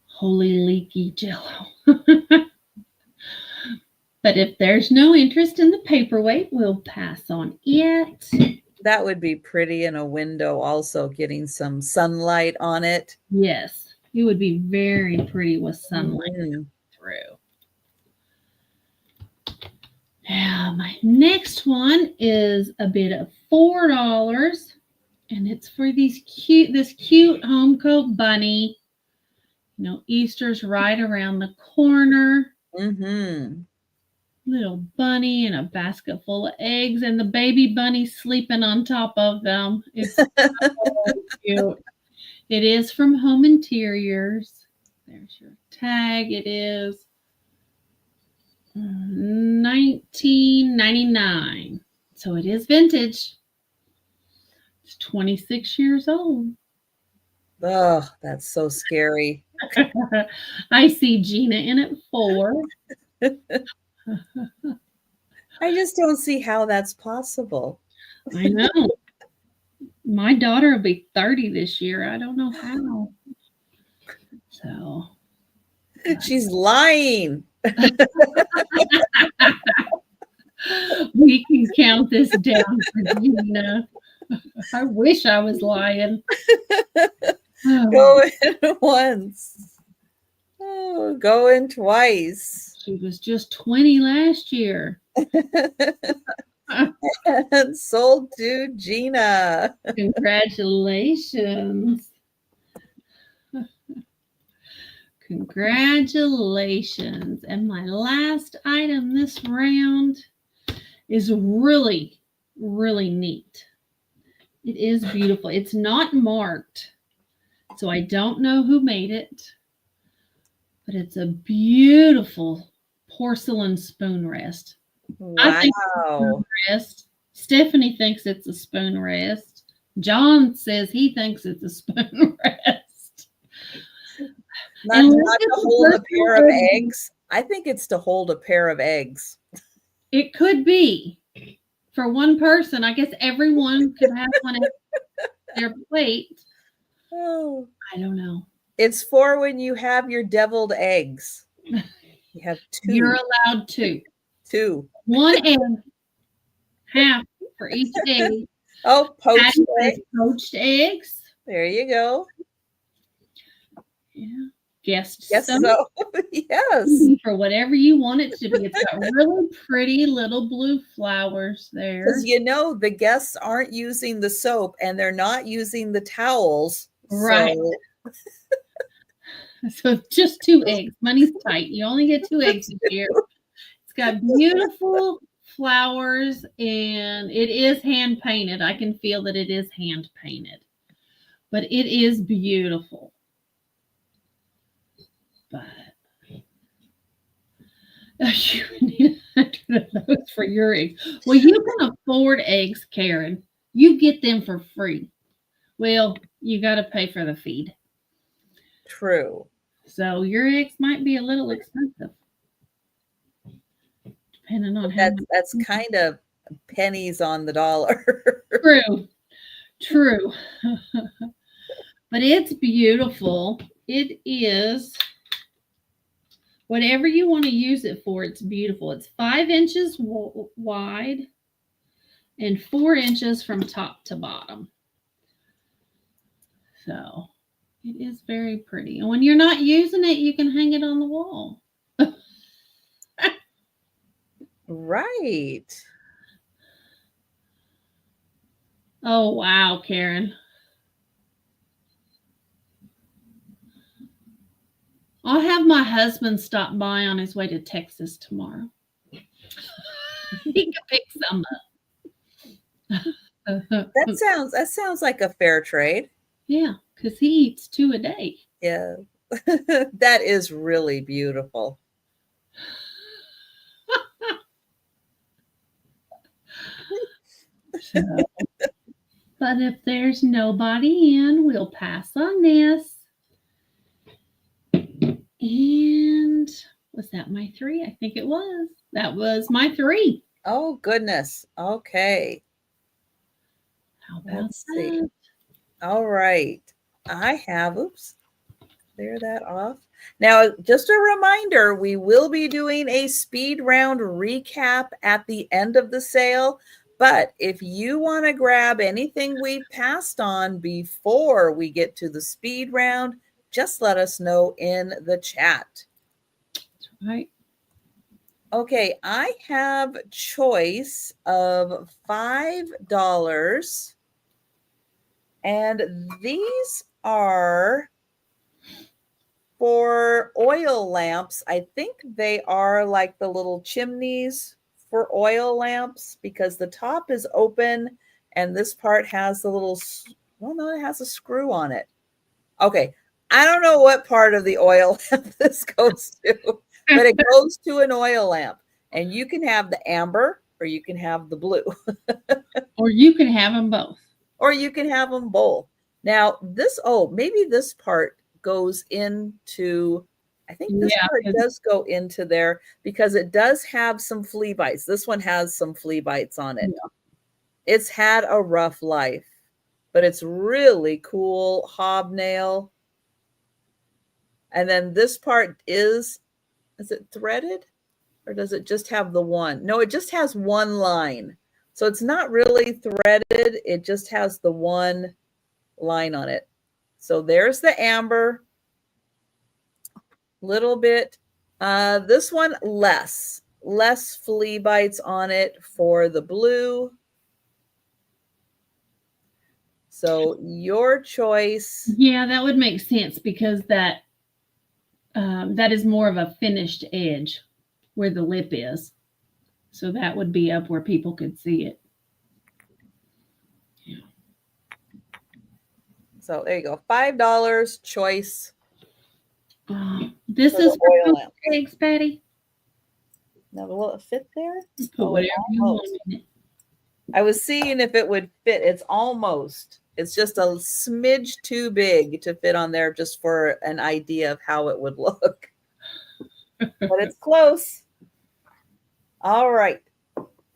S2: Holy leaky Jello. But if there's no interest in the paperweight, we'll pass on it.
S1: That would be pretty in a window, also getting some sunlight on it.
S2: Yes, it would be very pretty with sunlight through. Yeah, my next one is a bid of $4, and it's for this cute home coat bunny. Easter's right around the corner.
S1: Mm-hmm.
S2: Little bunny and a basket full of eggs, and the baby bunny sleeping on top of them. It's so cute. It is from Home Interiors. There's your tag. It is $19.99. So it is vintage. It's 26 years old.
S1: Oh, that's so scary.
S2: I see Gina in it 4.
S1: I just don't see how that's possible.
S2: I know. My daughter will be 30 this year. I don't know how. So
S1: She's lying.
S2: we can count this down for Gina. I wish I was lying.
S1: Going once. Oh, going twice.
S2: She was just 20 last year.
S1: And sold to Gina.
S2: Congratulations. Congratulations. And my last item this round is really, really neat. It is beautiful. It's not marked, so I don't know who made it, but it's a beautiful porcelain spoon rest. I think it's a spoon
S1: Wow.
S2: rest. Stephanie thinks it's a spoon rest. John says he thinks it's a spoon rest.
S1: Not to hold a pair of eggs. I think it's to hold a pair of eggs.
S2: It could be for one person. I guess everyone could have one at their plate.
S1: Oh.
S2: I don't know.
S1: It's for when you have your deviled eggs. You have 2.
S2: You're allowed 2.
S1: 2.
S2: 1 egg, half for each egg.
S1: Oh, poached eggs.
S2: Poached eggs.
S1: There you go.
S2: Yeah. Guest
S1: Yes,
S2: some.
S1: so yes.
S2: For whatever you want it to be. It's got really pretty little blue flowers there.
S1: Because the guests aren't using the soap and they're not using the towels.
S2: Right. So just 2 eggs. Money's tight. You only get 2 eggs a year. It's got beautiful flowers and it is hand painted. I can feel that it is hand painted. But it is beautiful. But you need $100 for your eggs. Well, you can afford eggs, Karen. You get them for free. Well, you got to pay for the feed.
S1: True.
S2: So your eggs might be a little expensive. Depending on how
S1: that's kind of pennies on the dollar.
S2: True. But it's beautiful. It is whatever you want to use it for. It's beautiful. It's 5 inches wide and 4 inches from top to bottom. So it is very pretty. And when you're not using it, you can hang it on the wall.
S1: Right.
S2: Oh, wow, Karen. I'll have my husband stop by on his way to Texas tomorrow. He can pick some up.
S1: That sounds like a fair trade.
S2: Yeah, because he eats 2 a day.
S1: Yeah. That is really beautiful.
S2: So, but if there's nobody in, we'll pass on this. And was that my 3? I think it was. That was my 3.
S1: Oh, goodness. Okay.
S2: How about
S1: Let's
S2: that?
S1: see. All right. I have, clear that off. Now, just a reminder, we will be doing a speed round recap at the end of the sale. But if you want to grab anything we passed on before we get to the speed round, just let us know in the chat.
S2: That's right.
S1: Okay, I have choice of $5. And these are for oil lamps. I think they are like the little chimneys for oil lamps because the top is open and this part has the little, well, no, it has a screw on it. Okay. I don't know what part of the oil lamp this goes to, but it goes to an oil lamp. And you can have the amber or you can have the blue.
S2: Or you can have them both.
S1: Or you can have them both. Now, this, oh, maybe this part goes into, I think this part does go into there because it does have some flea bites. This one has some flea bites on it. Yeah. It's had a rough life, but it's really cool hobnail. And then this part is it threaded or does it just have the one? No, it just has one line. So it's not really threaded. It just has the one line on it. So there's the amber. Little bit. This one less flea bites on it for the blue. So your choice.
S2: Yeah, that would make sense because that is more of a finished edge where the lip is. So that would be up where people could see it. Yeah.
S1: So there you go. $5 choice.
S2: This is for oil eggs, Patty.
S1: Now, will it fit there?
S2: Put whatever you want in it.
S1: I was seeing if it would fit. It's almost. It's just a smidge too big to fit on there just for an idea of how it would look. But it's close. All right.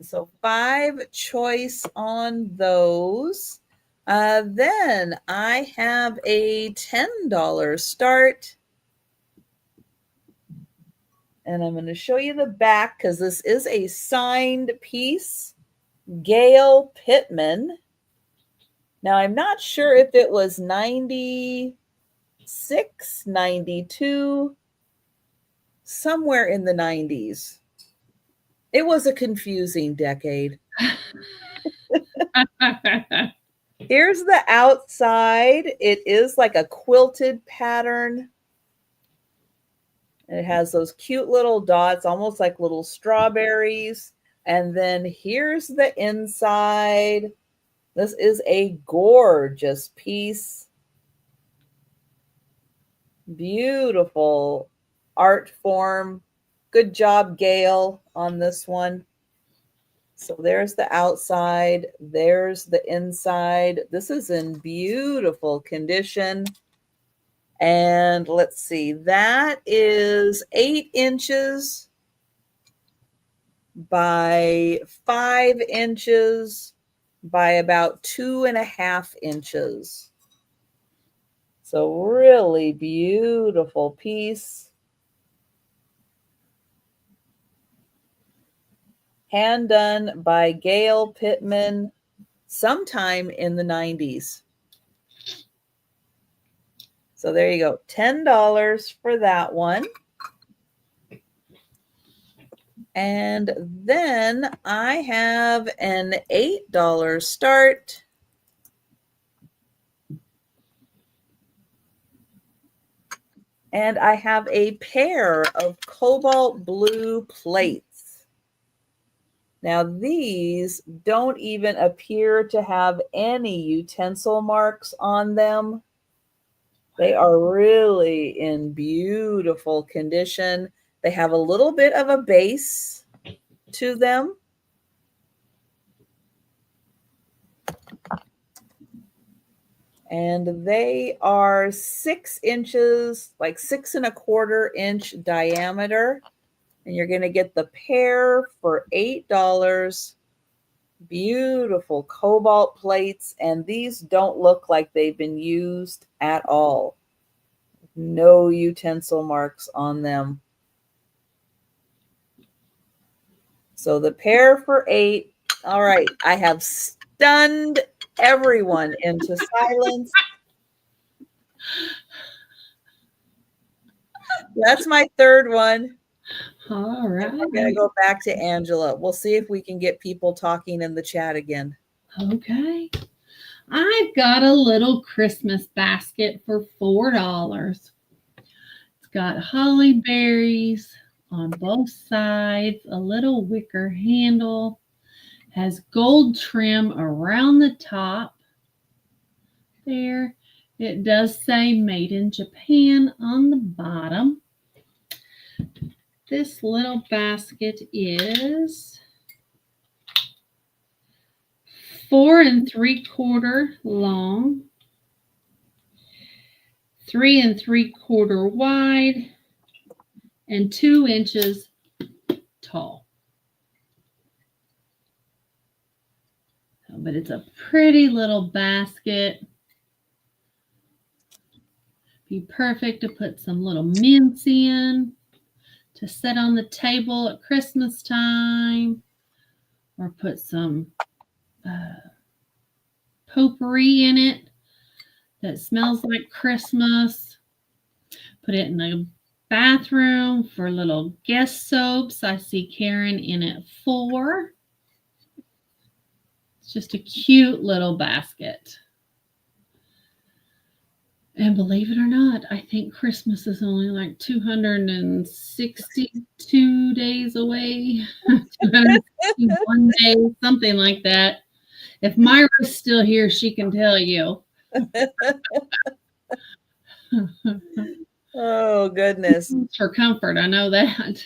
S1: So 5 choice on those. Then I have a $10 start. And I'm going to show you the back because this is a signed piece. Gail Pittman. Now, I'm not sure if it was 96, 92, somewhere in the 90s. It was a confusing decade. Here's the outside. It is like a quilted pattern. It has those cute little dots, almost like little strawberries. And then here's the inside. This is a gorgeous piece. Beautiful art form. Good job, Gail, on this one. So there's the outside. There's the inside. This is in beautiful condition. And let's see, that is 8 inches by 5 inches by about 2.5 inches. So really beautiful piece. Hand done by Gail Pittman sometime in the 90s. So there you go, $10 for that one. And then I have an $8 start. And I have a pair of cobalt blue plates. Now these don't even appear to have any utensil marks on them. They are really in beautiful condition. They have a little bit of a base to them. And they are 6 inches, like 6.25 inch diameter. And you're going to get the pair for $8. Beautiful cobalt plates. And these don't look like they've been used at all. No utensil marks on them. So the pair for $8. All right. I have stunned everyone into silence. That's my third one.
S2: All right.
S1: We're going to go back to Angela. We'll see if we can get people talking in the chat again.
S2: Okay. I've got a little Christmas basket for $4. It's got holly berries on both sides, a little wicker handle, has gold trim around the top there. It does say made in Japan on the bottom. This little basket is 4 3/4 long, 3 3/4 wide, and 2 inches tall. But it's a pretty little basket. Be perfect to put some little mints in, to set on the table at Christmas time, or put some potpourri in it that smells like Christmas. Put it in the bathroom for little guest soaps. I see Karen in at 4. It's just a cute little basket. And believe it or not, I think Christmas is only like 262 days away. 261 days, something like that. If Myra's still here, she can tell you.
S1: Oh, goodness.
S2: For comfort, I know that.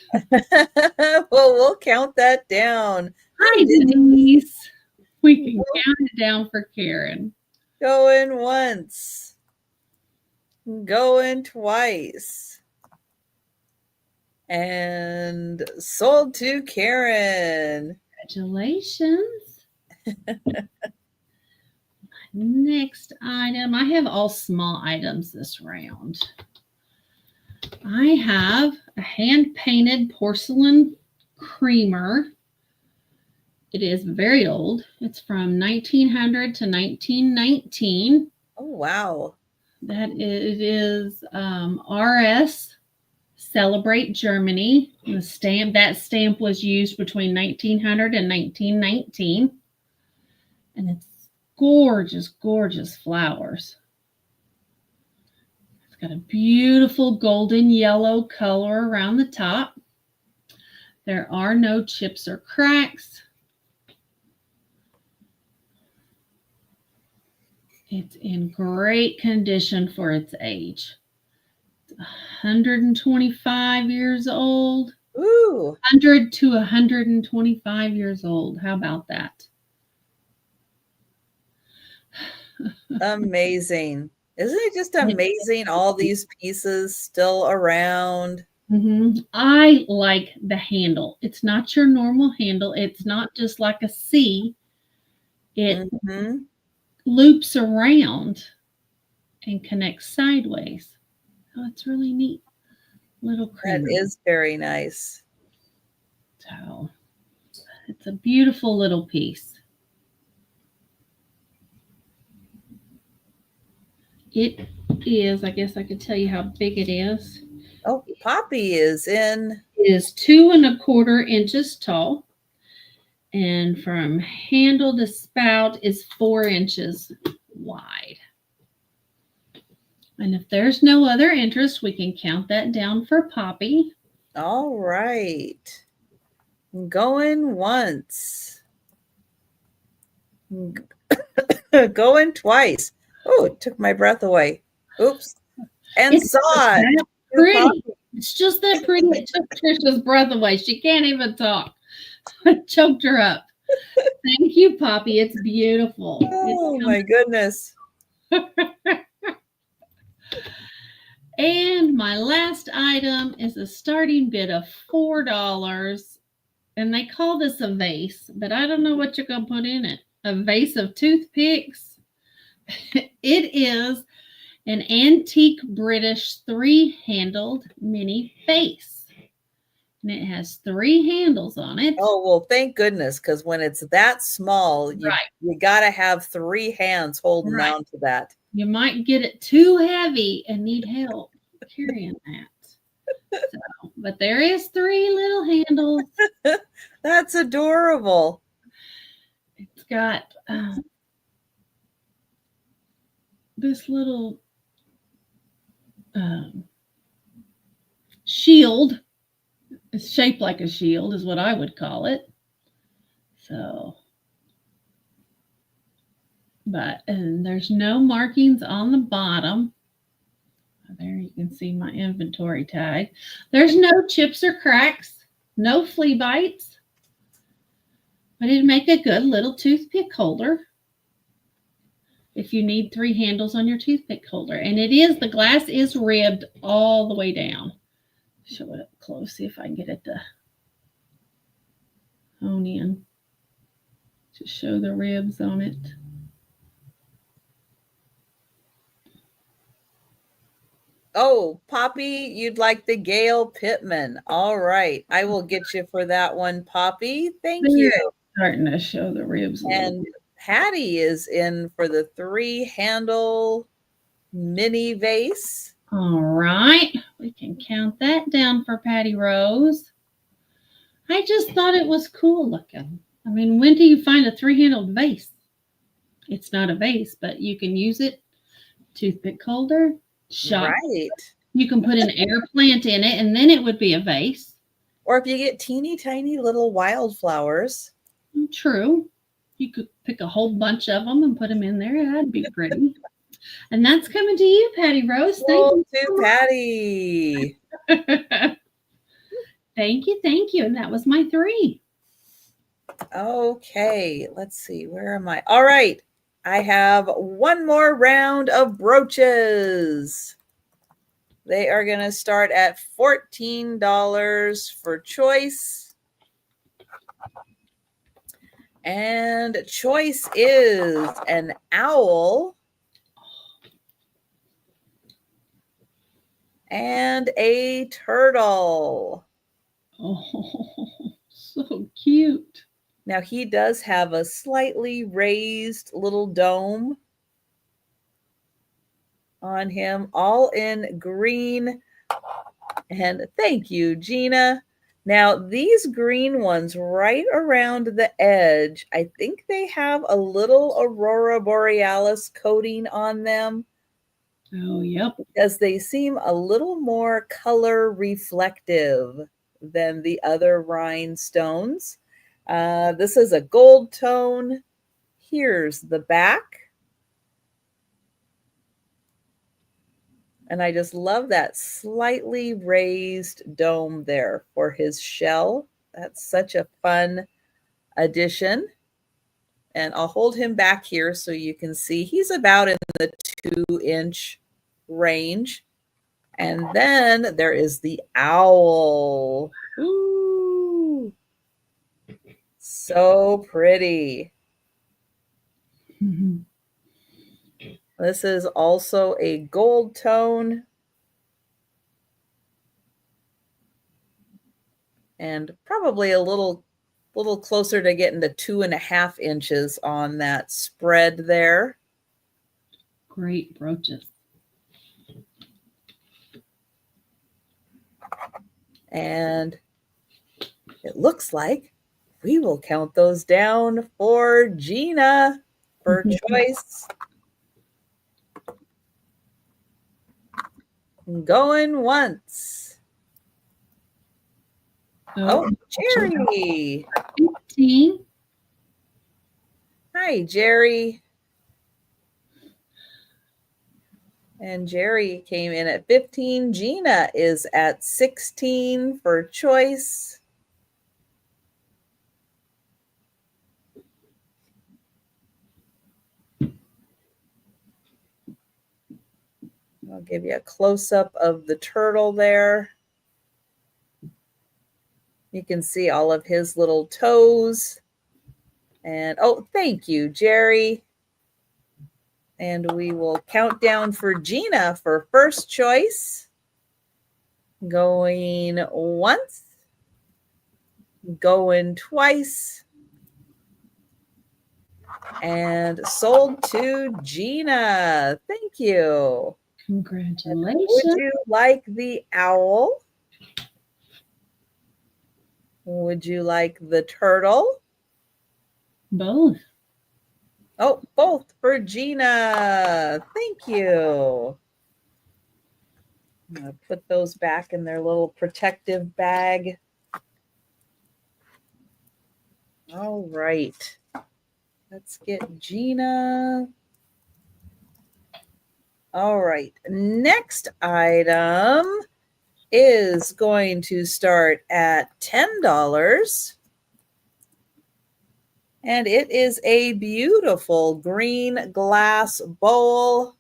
S1: Well, we'll count that down.
S2: Hi, Denise. We can count it down for Karen.
S1: Going once. Going twice. And sold to Karen.
S2: Congratulations. Next item. I have all small items this round. I have a hand-painted porcelain creamer. It is very old. It's from 1900 to 1919.
S1: Oh, wow.
S2: That it is RS Celebrate Germany. The stamp, that stamp was used between 1900 and 1919. And it's gorgeous, gorgeous flowers. It's got a beautiful golden yellow color around the top. There are no chips or cracks. It's in great condition for its age. It's 125 years old.
S1: Ooh.
S2: 100 to 125 years old. How about that?
S1: Amazing. Isn't it just amazing, all these pieces still around?
S2: Mm-hmm. I like the handle. It's not your normal handle. It's not just like a C. It loops around and connects sideways. Oh, it's really neat. Little creamer.
S1: That is very nice.
S2: So it's a beautiful little piece. It is, I guess I could tell you how big it is.
S1: Oh, Poppy is in.
S2: It is 2 1/4 inches tall. And from handle to spout is 4 inches wide. And if there's no other interest, we can count that down for Poppy.
S1: All right. Going once. Going twice. Oh, it took my breath away. Oops. And
S2: It's
S1: saw it.
S2: Pretty. It's just that pretty. It took Trisha's breath away. She can't even talk. I choked her up. Thank you, Poppy. It's beautiful.
S1: Oh, my goodness.
S2: And my last item is a starting bid of $4. And they call this a vase, but I don't know what you're going to put in it. A vase of toothpicks. It is an antique British 3-handled mini vase. And it has 3 handles on it.
S1: Oh, well, thank goodness, because when it's that small, you got to have 3 hands holding on to that.
S2: You might get it too heavy and need help carrying that. So but there is 3 little handles.
S1: That's adorable.
S2: It's got this little shield. It's shaped like a shield is what I would call it. So, and there's no markings on the bottom. There you can see my inventory tag. There's no chips or cracks, no flea bites. But it'd make a good little toothpick holder if you need 3 handles on your toothpick holder. And the glass is ribbed all the way down. Show it up close, see if I can get it to hone in. Just show the ribs on it.
S1: Oh, Poppy, you'd like the Gail Pittman. All right. I will get you for that one, Poppy. Thank you.
S2: Starting to show the ribs.
S1: And Patty is in for the 3-handle mini vase.
S2: All right. We can count that down for Patty Rose. I just thought it was cool looking. I mean, when do you find a 3-handled vase? It's not a vase, but you can use it. Toothpick holder. Shot.
S1: Right.
S2: You can put an air plant in it, and then it would be a vase.
S1: Or if you get teeny tiny little wildflowers.
S2: True. You could pick a whole bunch of them and put them in there. That'd be pretty. And that's coming to you, Patty Rose.
S1: Thank you, Patty.
S2: Thank you. And that was my 3.
S1: Okay. Let's see. Where am I? All right. I have one more round of brooches. They are going to start at $14 for choice. And choice is an owl and a turtle.
S2: Oh, so cute.
S1: Now, he does have a slightly raised little dome on him, all in green. And thank you, Gina. Now, these green ones right around the edge, I think they have a little Aurora Borealis coating on them.
S2: Oh, yep.
S1: Because they seem a little more color reflective than the other rhinestones. This is a gold tone. Here's the back. And I just love that slightly raised dome there for his shell. That's such a fun addition. And I'll hold him back here so you can see he's about in the 2-inch range. And then there is the owl. Ooh. So pretty.
S2: Mm-hmm.
S1: This is also a gold tone. And probably a little closer to getting to 2.5 inches on that spread there.
S2: Great brooches.
S1: And it looks like we will count those down for Gina for choice. Going once. Oh, Jerry.
S2: 15.
S1: Hi, Jerry. And Jerry came in at 15. Gina is at 16 for choice. I'll give you a close-up of the turtle there. You can see all of his little toes. And, oh, thank you, Jerry. And we will count down for Gina for first choice. Going once. Going twice. And sold to Gina. Thank you.
S2: Congratulations.
S1: Would you like the owl? Would you like the turtle?
S2: Both.
S1: Oh, both for Gina. Thank you. I'm going to put those back in their little protective bag. All right. Let's get Gina. All right. Next item is going to start at $10. And it is a beautiful green glass bowl.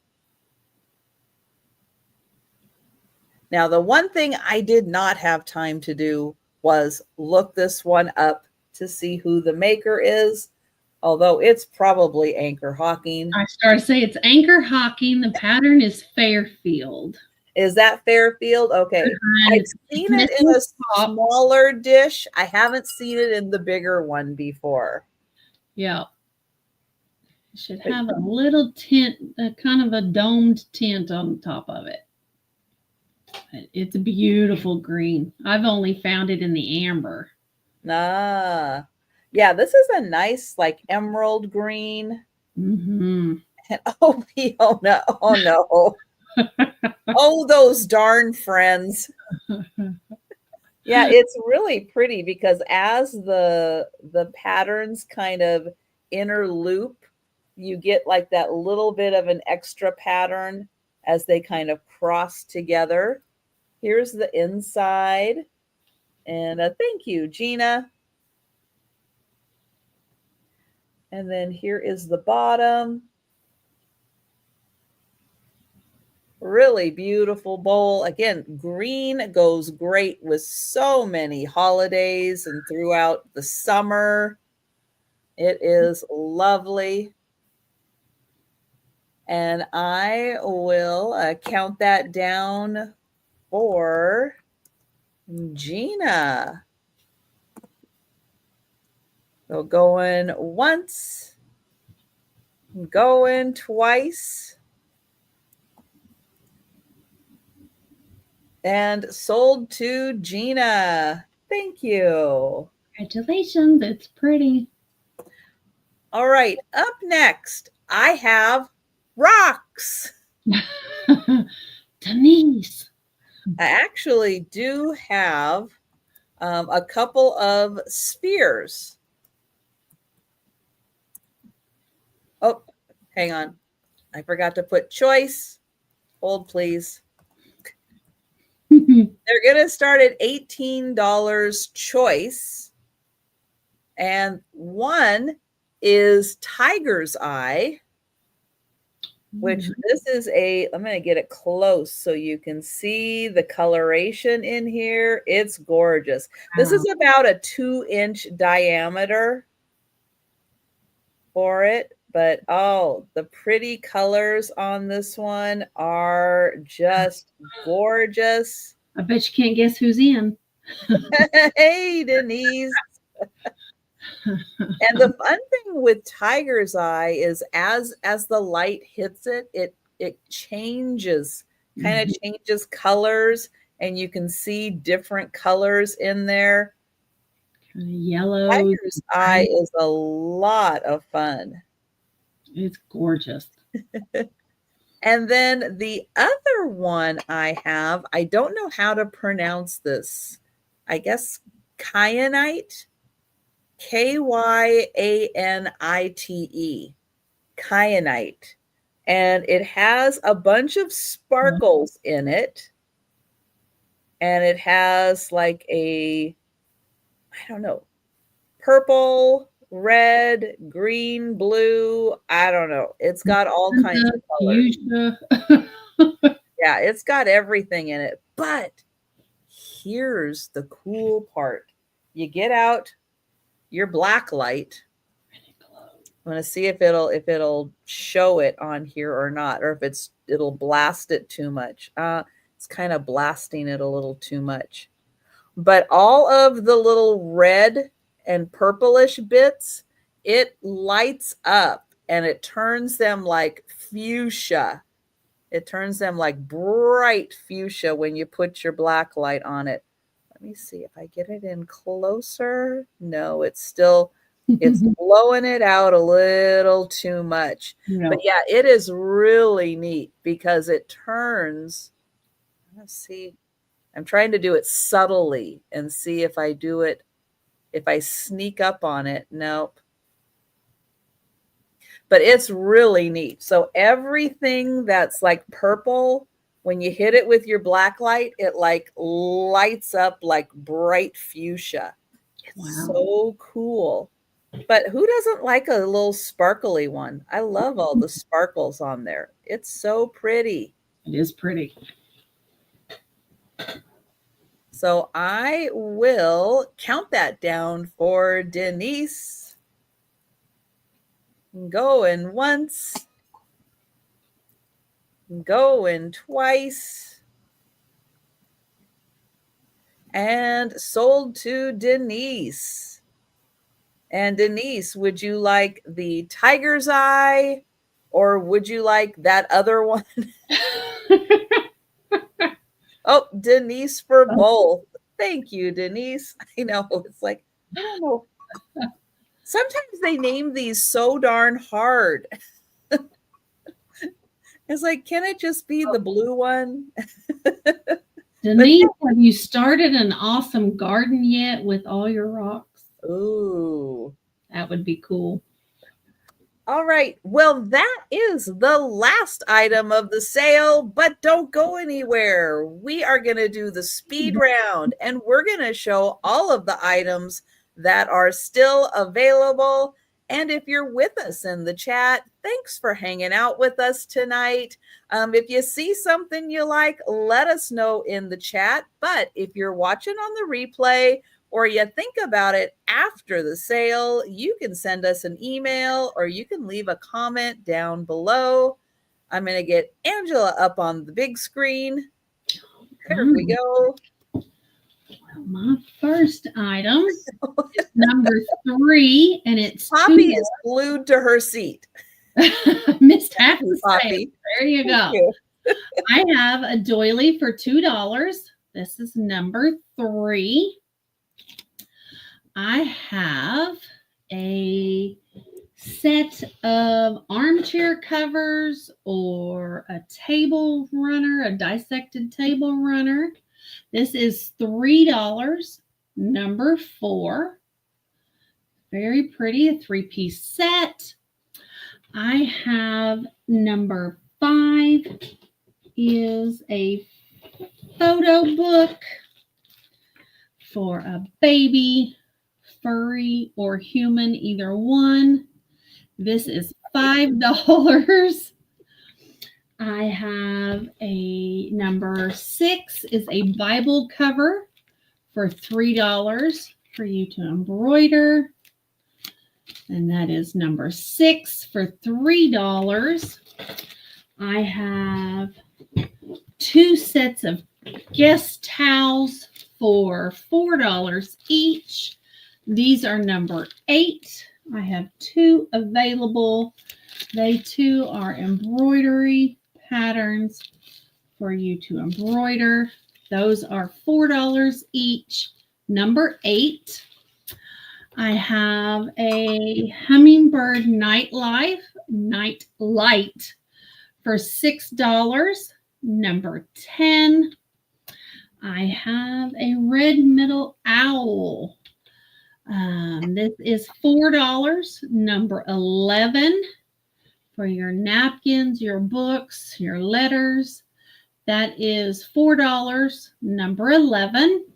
S1: Now, the one thing I did not have time to do was look this one up to see who the maker is, although it's probably Anchor Hawking.
S2: I started to say it's Anchor Hawking. The pattern is Fairfield.
S1: Is that Fairfield? Okay. I've seen it in a smaller dish. I haven't seen it in the bigger one before.
S2: Yeah. It should have a little tint, kind of a domed tint on top of it. It's a beautiful green. I've only found it in the amber.
S1: Ah, yeah, this is a nice like emerald green.
S2: Mm-hmm.
S1: And oh no, oh no. Oh, those darn friends. Yeah, it's really pretty because as the patterns kind of interloop, you get like that little bit of an extra pattern as they kind of cross together. Here's the inside. And thank you, Gina. And then here is the bottom. Really beautiful bowl. Again, green goes great with so many holidays and throughout the summer. It is lovely. And I will count that down for Gina. So going once, going twice, and sold to Gina. Thank you.
S2: Congratulations. It's pretty.
S1: All right. Up next, I have rocks.
S2: Denise.
S1: I actually do have a couple of spheres. Oh, hang on. I forgot to put choice. Hold, please. They're going to start at $18 choice. And one is Tiger's Eye, which this is I'm going to get it close so you can see the coloration in here. It's gorgeous. This is about a 2-inch diameter for it. But oh, the pretty colors on this one are just gorgeous.
S2: I bet you can't guess who's in.
S1: Hey, Denise. And the fun thing with Tiger's Eye is as the light hits it, it changes, kind of changes colors, and you can see different colors in there.
S2: Kind of yellow.
S1: Tiger's Eye is a lot of fun.
S2: It's gorgeous.
S1: And then the other one I have, I don't know how to pronounce this. I guess kyanite. Kyanite. Kyanite. And it has a bunch of sparkles in it. And it has like I don't know, purple, red, green, blue. I don't know. It's got all kinds of colors. Yeah, it's got everything in it. But here's the cool part. You get out your black light. I'm going to see if it'll show it on here or not, or if it'll blast it too much. It's kind of blasting it a little too much. But all of the little red and purplish bits, it lights up and it turns them like fuchsia. It turns them like bright fuchsia when you put your black light on it. Let me see if I get it in closer. No, it's blowing it out a little too much.
S2: Yeah.
S1: But yeah, it is really neat because it turns. Let's see. I'm trying to do it subtly and see if I do it, if I sneak up on it. Nope. But it's really neat. So everything that's like purple, when you hit it with your black light, it like lights up like bright fuchsia. It's
S2: Wow.
S1: so cool. But who doesn't like a little sparkly one? I love all the sparkles on there. It's so pretty.
S2: It is pretty.
S1: So I will count that down for Denise. Going once. Going twice. And sold to Denise. And Denise, would you like the tiger's eye or would you like that other one? Oh, Denise for both. Thank you, Denise. I know. It's like, I don't know. Sometimes they name these so darn hard. It's like, can it just be the blue one?
S2: Denise, have you started an awesome garden yet with all your rocks?
S1: Ooh.
S2: That would be cool.
S1: All right. Well, that is the last item of the sale, but don't go anywhere. We are going to do the speed round and we're going to show all of the items that are still available. And if you're with us in the chat, thanks for hanging out with us tonight. If you see something you like, let us know in the chat. But if you're watching on the replay, or you think about it after the sale, you can send us an email or you can leave a comment down below. I'm going to get Angela up on the big screen. There we go.
S2: Well, my first item is number 3, and it's
S1: Poppy is glued to her seat.
S2: Missed half the
S1: Poppy.
S2: sale. There you go. I have a doily for $2. This is number 3. I have a set of armchair covers or a table runner, a dissected table runner. This is $3, number 4. Very pretty, a 3-piece set. I have number 5 is a photo book for a baby, furry or human, either one. This is $5. I have a number 6 is a Bible cover for $3 for you to embroider. And that is number 6 for $3. I have 2 sets of guest towels for $4 each. These are number 8. I have 2 available. They too are embroidery patterns for you to embroider. Those are $4 each. Number 8. I have a hummingbird night light for $6. Number 10. I have a red metal owl. This is $4. Number 11 for your napkins, your books, your letters. That is $4. Number 11.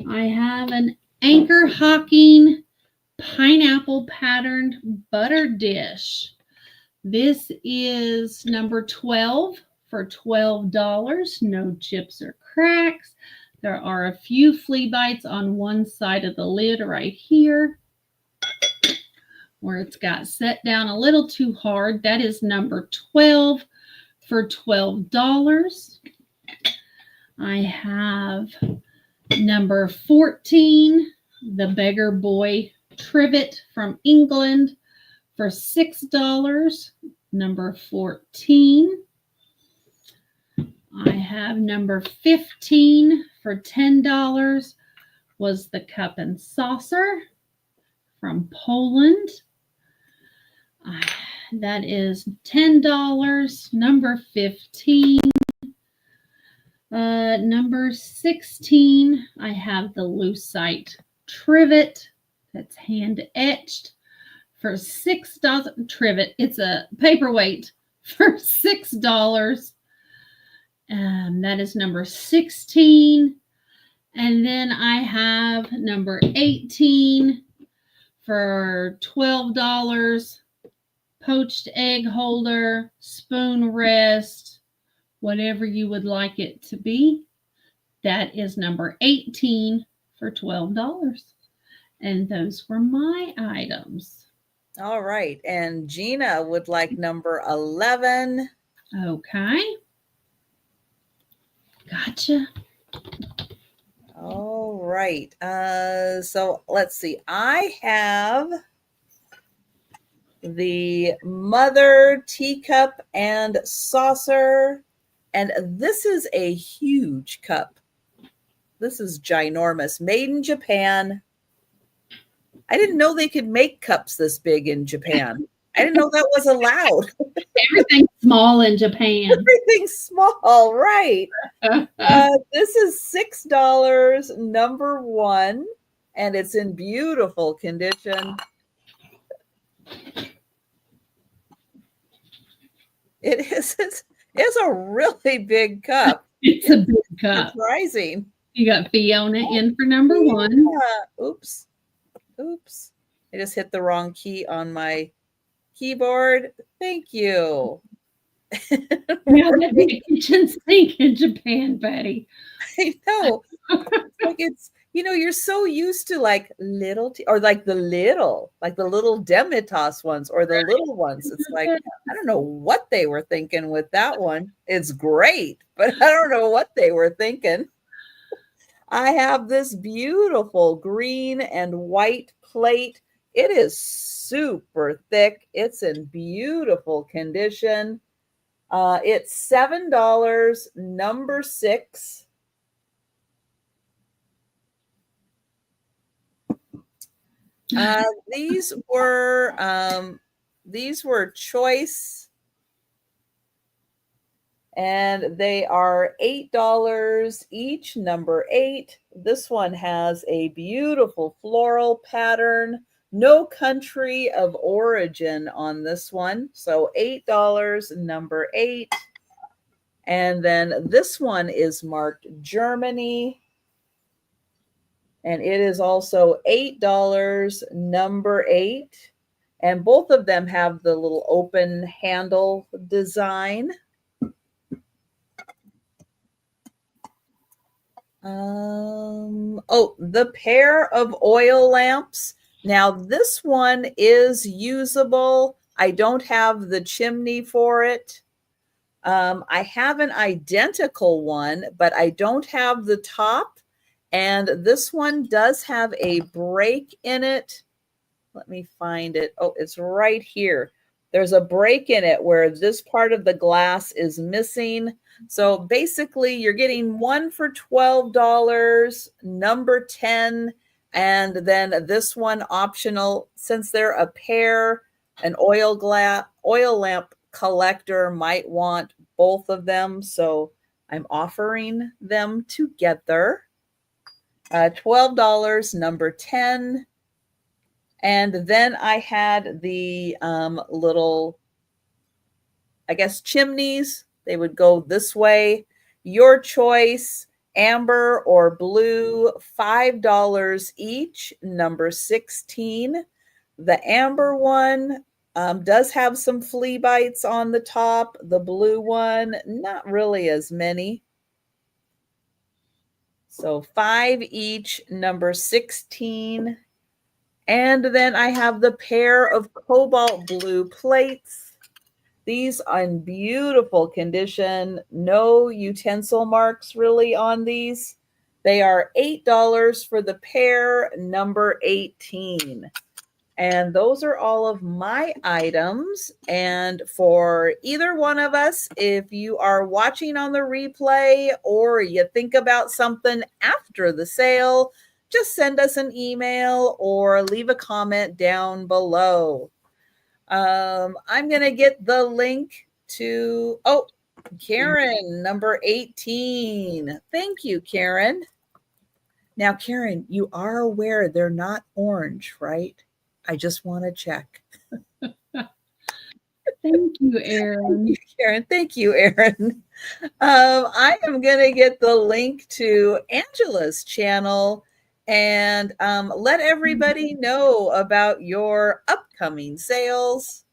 S2: I have an anchor hocking pineapple patterned butter dish. This is number 12 for $12. No chips or cracks. There are a few flea bites on one side of the lid right here where it's got set down a little too hard. That is number 12 for $12. I have number 14, the Beggar Boy Trivet from England for $6. Number 14. I have number 15 for $10 was the cup and saucer from Poland. That is $10. Number 15. Number 16, I have the lucite trivet that's hand etched for $6. Trivet, it's a paperweight for $6. That is number 16. And then I have number 18 for $12. Poached egg holder, spoon rest, whatever you would like it to be. That is number 18 for $12. And those were my items.
S1: All right. And Gina would like number 11.
S2: Okay. Gotcha.
S1: All right. So let's see. I have the mother teacup and saucer. And this is a huge cup. This is ginormous. Made in Japan. I didn't know they could make cups this big in Japan. I didn't know that was allowed.
S2: Everything's small in Japan.
S1: Everything's small, right? This is $6, number 1, and it's in beautiful condition. It's a really big cup.
S2: It's a big cup.
S1: Surprising.
S2: You got Fiona in for number 1.
S1: Oops. I just hit the wrong key on my keyboard. Thank you.
S2: Yeah, that'd be a kitchen sink in Japan, Betty.
S1: I know. It's you're so used to like little or like the little Demitas ones or the little ones. It's like, I don't know what they were thinking with that one. It's great, but I don't know what they were thinking. I have this beautiful green and white plate. It is super thick. It's in beautiful condition. It's $7, number 6. These were choice, and they are $8 each, number 8. This one has a beautiful floral pattern. No country of origin on this one. So $8, number 8. And then this one is marked Germany. And it is also $8, number 8. And both of them have the little open handle design. The pair of oil lamps. Now, this one is usable. I don't have the chimney for it. I have an identical one, but I don't have the top. And this one does have a break in it. Let me find it. Oh, it's right here. There's a break in it where this part of the glass is missing. So basically, you're getting one for $12, number 10, and then this one optional. Since they're a pair, an oil lamp collector might want both of them. So I'm offering them together. $12, number 10. And then I had the little, I guess, chimneys. They would go this way. Your choice, amber or blue, $5 each, number 16. The amber one does have some flea bites on the top. The blue one, not really as many. So 5 each, number 16. And then I have the pair of cobalt blue plates. These are in beautiful condition. No utensil marks really on these. They are $8 for the pair, number 18. And those are all of my items. And for either one of us, if you are watching on the replay or you think about something after the sale, just send us an email or leave a comment down below. I'm going to get the link to, Karen, number 18. Thank you, Karen. Now, Karen, you are aware they're not orange, right? I just want to check.
S2: Thank you, Erin.
S1: Karen, thank you, Erin. I am going to get the link to Angela's channel and let everybody know about your upcoming sales.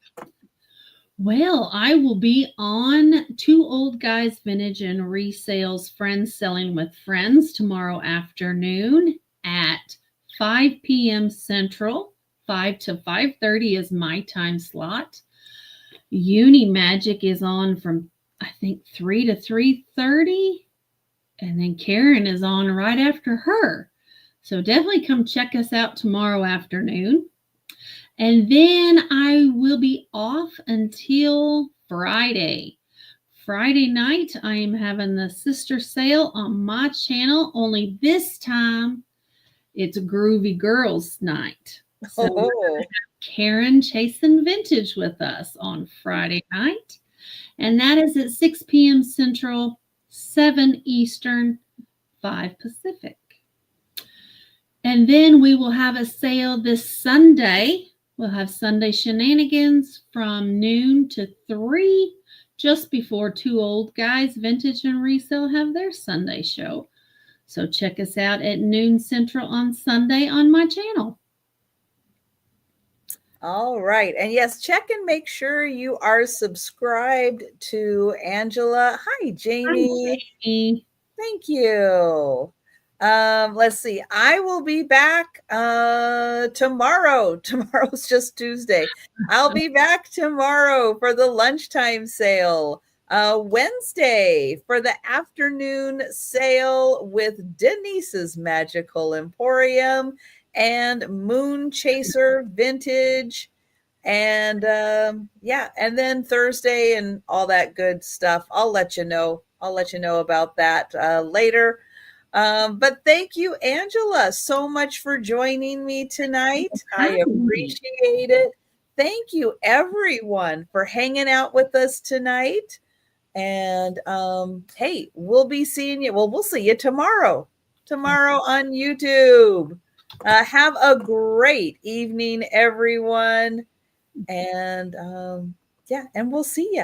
S2: Well, I will be on Two Old Guys Vintage and Resales Friends Selling with Friends tomorrow afternoon at 5 p.m. Central. 5 to 5:30 is my time slot. Uni Magic is on from, I think, 3 to 3:30. And then Karen is on right after her. So definitely come check us out tomorrow afternoon. And then I will be off until Friday. Friday night, I am having the sister sale on my channel, only this time it's Groovy Girls Night. So we're gonna have Karen chasing vintage with us on Friday night. And that is at 6 p.m. Central, 7 Eastern, 5 Pacific. And then we will have a sale this Sunday. We'll have Sunday Shenanigans from noon to 3, just before Two Old Guys Vintage and Resale have their Sunday show. So check us out at noon Central on Sunday on my channel.
S1: All right. And yes, check and make sure you are subscribed to Angela. Hi, Jamie.
S2: Hi, Jamie.
S1: Thank you. Let's see. I will be back tomorrow. Tomorrow's just Tuesday. I'll be back tomorrow for the lunchtime sale. Wednesday for the afternoon sale with Denise's Magical Emporium and Moon Chaser Vintage. And and then Thursday and all that good stuff. I'll let you know. I'll let you know about that later. But thank you, Angela, so much for joining me tonight. I appreciate it. Thank you, everyone, for hanging out with us tonight. And hey, we'll be seeing you. Well, we'll see you tomorrow on YouTube. Have a great evening, everyone. And and we'll see you.